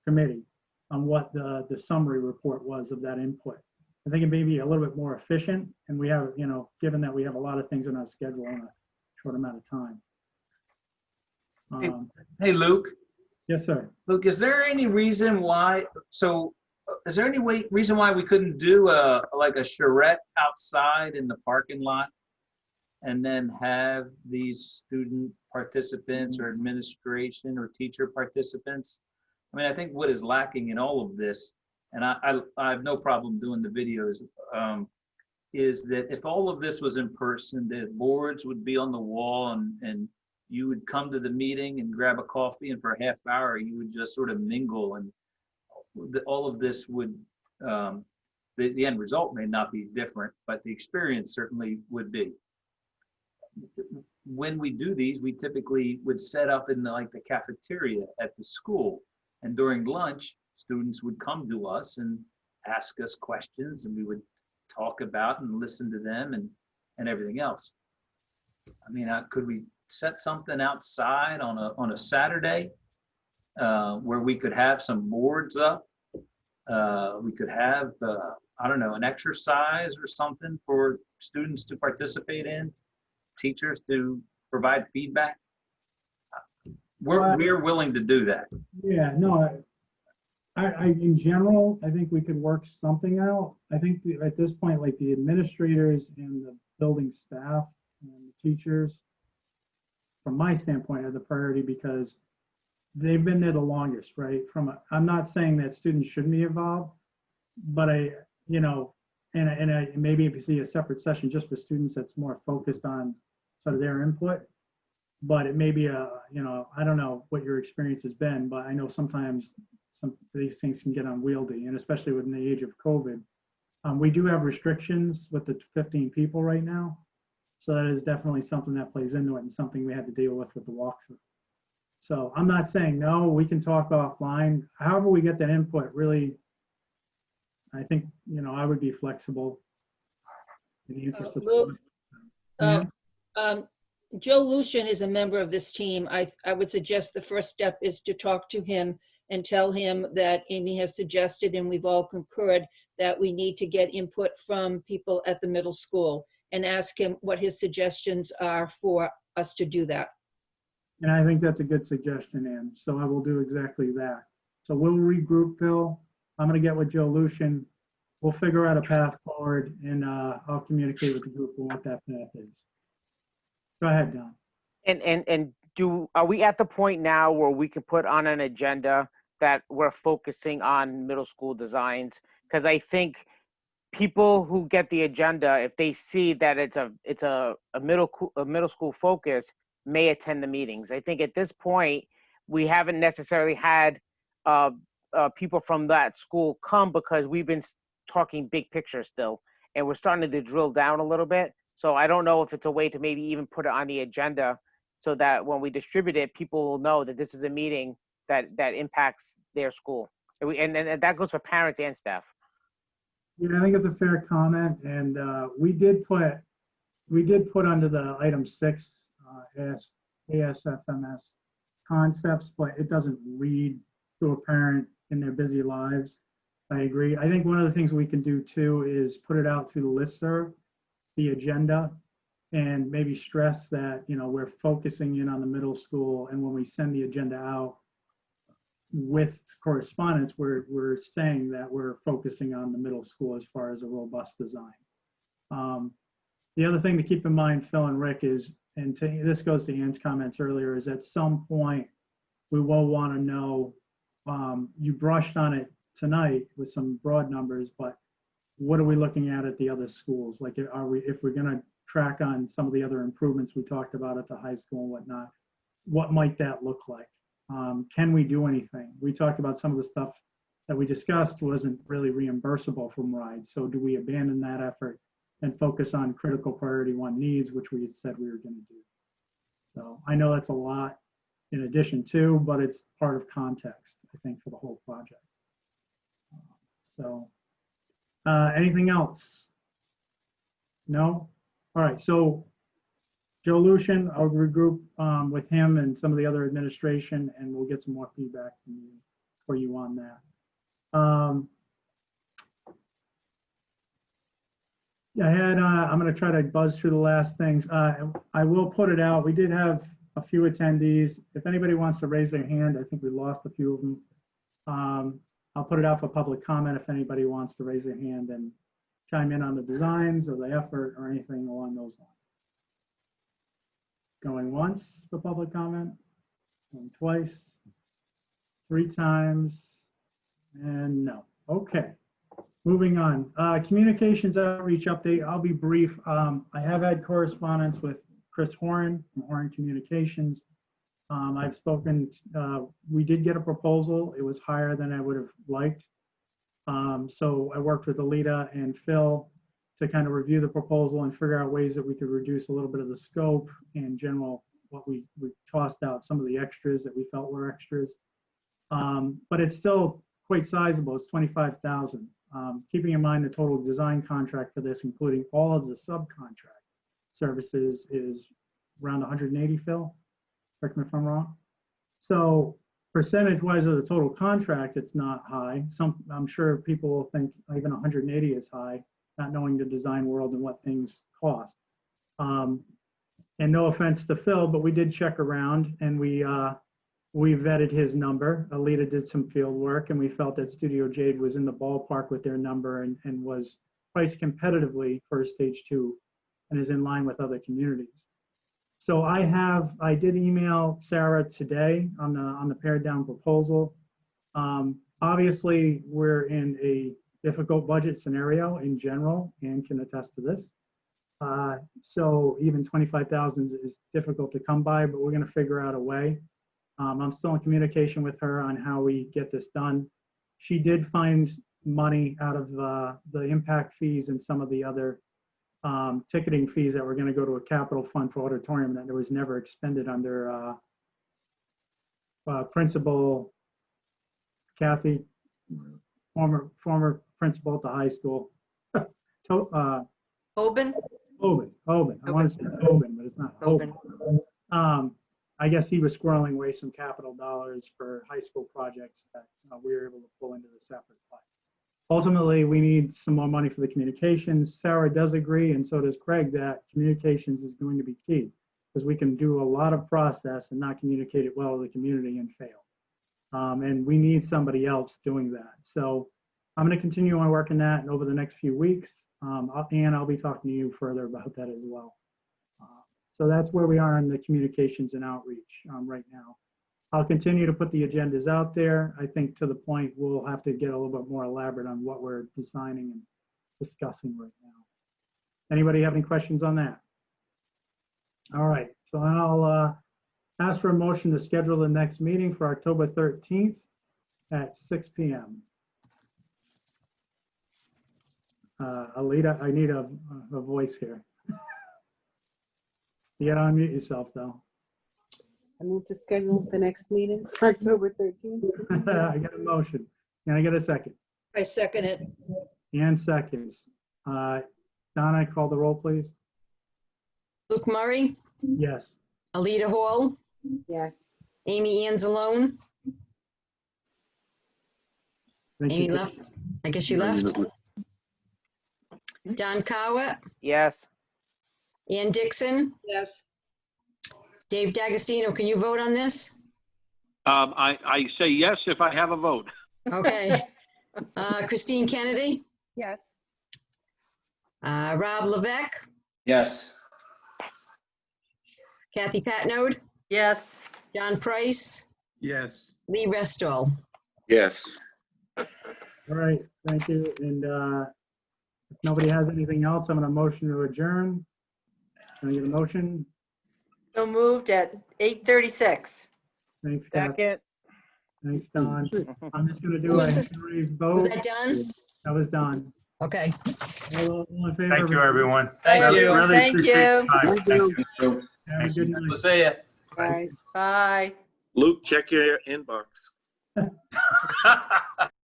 committee on what the summary report was of that input. I think it may be a little bit more efficient, and we have, given that we have a lot of things in our schedule in a short amount of time. Hey, Luke. Yes, sir. Luke, is there any reason why, is there any reason why we couldn't do like a charrette outside in the parking lot and then have these student participants or administration or teacher participants? I mean, I think what is lacking in all of this, and I have no problem doing the videos, is that if all of this was in person, the boards would be on the wall and you would come to the meeting and grab a coffee, and for a half hour, you would just sort of mingle, and all of this would, the end result may not be different, but the experience certainly would be. When we do these, we typically would set up in the cafeteria at the school, and during lunch, students would come to us and ask us questions, and we would talk about and listen to them and everything else. I mean, could we set something outside on a Saturday where we could have some boards up? We could have, I don't know, an exercise or something for students to participate in, teachers to provide feedback. We're willing to do that. Yeah, no, I in general, I think we could work something out. I think at this point, like the administrators and the building staff and the teachers, from my standpoint, are the priority because they've been there the longest, right? I'm not saying that students shouldn't be involved, but maybe if you see a separate session just for students that's more focused on sort of their input, but it may be I don't know what your experience has been, but I know sometimes some of these things can get unwieldy, and especially within the age of COVID. We do have restrictions with the 15 people right now. So that is definitely something that plays into it and something we had to deal with the walkthrough. So I'm not saying no, we can talk offline. However we get that input, really, I think, I would be flexible in the interest of. Luke, Yeah. Joe Lucian is a member of this team. I would suggest the first step is to talk to him and tell him that Amy has suggested, and we've all concurred, that we need to get input from people at the middle school and ask him what his suggestions are for us to do that. And I think that's a good suggestion, Ann. So I will do exactly that. So we'll regroup, Phil. I'm going to get with Joe Lucian. We'll figure out a path forward, and I'll communicate with the group on what that path is. Go ahead, Don. And are we at the point now where we can put on an agenda that we're focusing on middle school designs? Because I think people who get the agenda, if they see that it's a middle school focus, may attend the meetings. I think at this point we haven't necessarily had people from that school come because we've been talking big picture still, and we're starting to drill down a little bit. So I don't know if it's a way to maybe even put it on the agenda so that when we distribute it, people will know that this is a meeting that impacts their school. And that goes for parents and staff. Yeah, I think it's a fair comment, and we did put under the item 6 ASFMS concepts, but it doesn't read to a parent in their busy lives. I agree. I think one of the things we can do too is put it out through the listserv, the agenda, and maybe stress that, we're focusing in on the middle school, and when we send the agenda out with correspondence, we're saying that we're focusing on the middle school as far as a robust design. The other thing to keep in mind, Phil and Rick, is, and this goes to Ann's comments earlier, is at some point we will want to know, you brushed on it tonight with some broad numbers, but what are we looking at the other schools? Like, if we're going to track on some of the other improvements we talked about at the high school and whatnot, what might that look like? Can we do anything? We talked about some of the stuff that we discussed wasn't really reimbursable from rides. So do we abandon that effort and focus on critical priority 1 needs, which we said we were going to do? So I know that's a lot in addition to, but it's part of context, I think, for the whole project. So anything else? No? All right, so Joe Lucian, I'll regroup with him and some of the other administration, and we'll get some more feedback from you, for you on that. I'm going to try to buzz through the last things. I will put it out. We did have a few attendees. If anybody wants to raise their hand, I think we lost a few of them. I'll put it out for public comment if anybody wants to raise their hand and chime in on the designs or the effort or anything along those lines. Going once for public comment, going twice, 3 times, and no. Okay, moving on. Communications outreach update. I'll be brief. I have had correspondence with Chris Horan from Horan Communications. I've spoken, we did get a proposal. It was higher than I would have liked. So I worked with Alita and Phil to kind of review the proposal and figure out ways that we could reduce a little bit of the scope and general, what we tossed out, some of the extras that we felt were extras. But it's still quite sizable. It's $25,000. Keeping in mind the total design contract for this, including all of the subcontract services, is around 180, Phil? Correct me if I'm wrong. So percentage-wise of the total contract, it's not high. I'm sure people will think even 180 is high, not knowing the design world and what things cost. And no offense to Phil, but we did check around and we vetted his number. Alita did some field work and we felt that Studio Jade was in the ballpark with their number and was priced competitively for a stage 2 and is in line with other communities. So I did email Sarah today on the pared down proposal. Obviously, we're in a difficult budget scenario in general and can attest to this. So even 25,000 is difficult to come by, but we're going to figure out a way. I'm still in communication with her on how we get this done. She did find money out of the impact fees and some of the other ticketing fees that were going to go to a capital fund for auditorium that was never expended under Principal Kathy, former principal at the high school. Hoban? Hoban. I want to say Hoban, but it's not Hoban. I guess he was squirreling away some capital dollars for high school projects that we were able to pull into this effort. But ultimately, we need some more money for the communications. Sarah does agree, and so does Craig, that communications is going to be key because we can do a lot of process and not communicate it well to the community and fail. And we need somebody else doing that. So I'm going to continue on working that, and over the next few weeks, and I'll be talking to you further about that as well. So that's where we are in the communications and outreach right now. I'll continue to put the agendas out there. I think to the point we'll have to get a little bit more elaborate on what we're designing and discussing right now. Anybody have any questions on that? All right, so I'll ask for a motion to schedule the next meeting for October 13th at 6 p.m. Alita, I need a voice here. You gotta unmute yourself though. I move to schedule the next meeting, October 13th. I got a motion. Can I get a second? I second it. And seconds. Donna, call the roll, please. Luke Murray, Yes. Alita Hall, Yes. Amy Anzalone. Thank Amy you. left. I guess she left. Don Cowett, Yes. Ann Dixon, Yes. Dave D'Agostino. Can you vote on this? I say yes if I have a vote. Okay. Christine Kennedy, Yes. Rob Levesque, Yes. Kathy Patnode, Yes. John Price, Yes. Lee Restall. Yes. All right, thank you. And if nobody has anything else, I'm going to motion to adjourn. Can I get a motion? So moved at 8:36. Thanks, Kath. Second. Thanks, Don. I'm just going to Who do a was this? Henry Was vote. that done? That was done. Okay. All in favor? Thank you, everyone. Thank Really- you. Really Thank appreciate you. the time. Thank you. Have a good night. We'll see ya. Bye. Bye. Luke, check your inbox.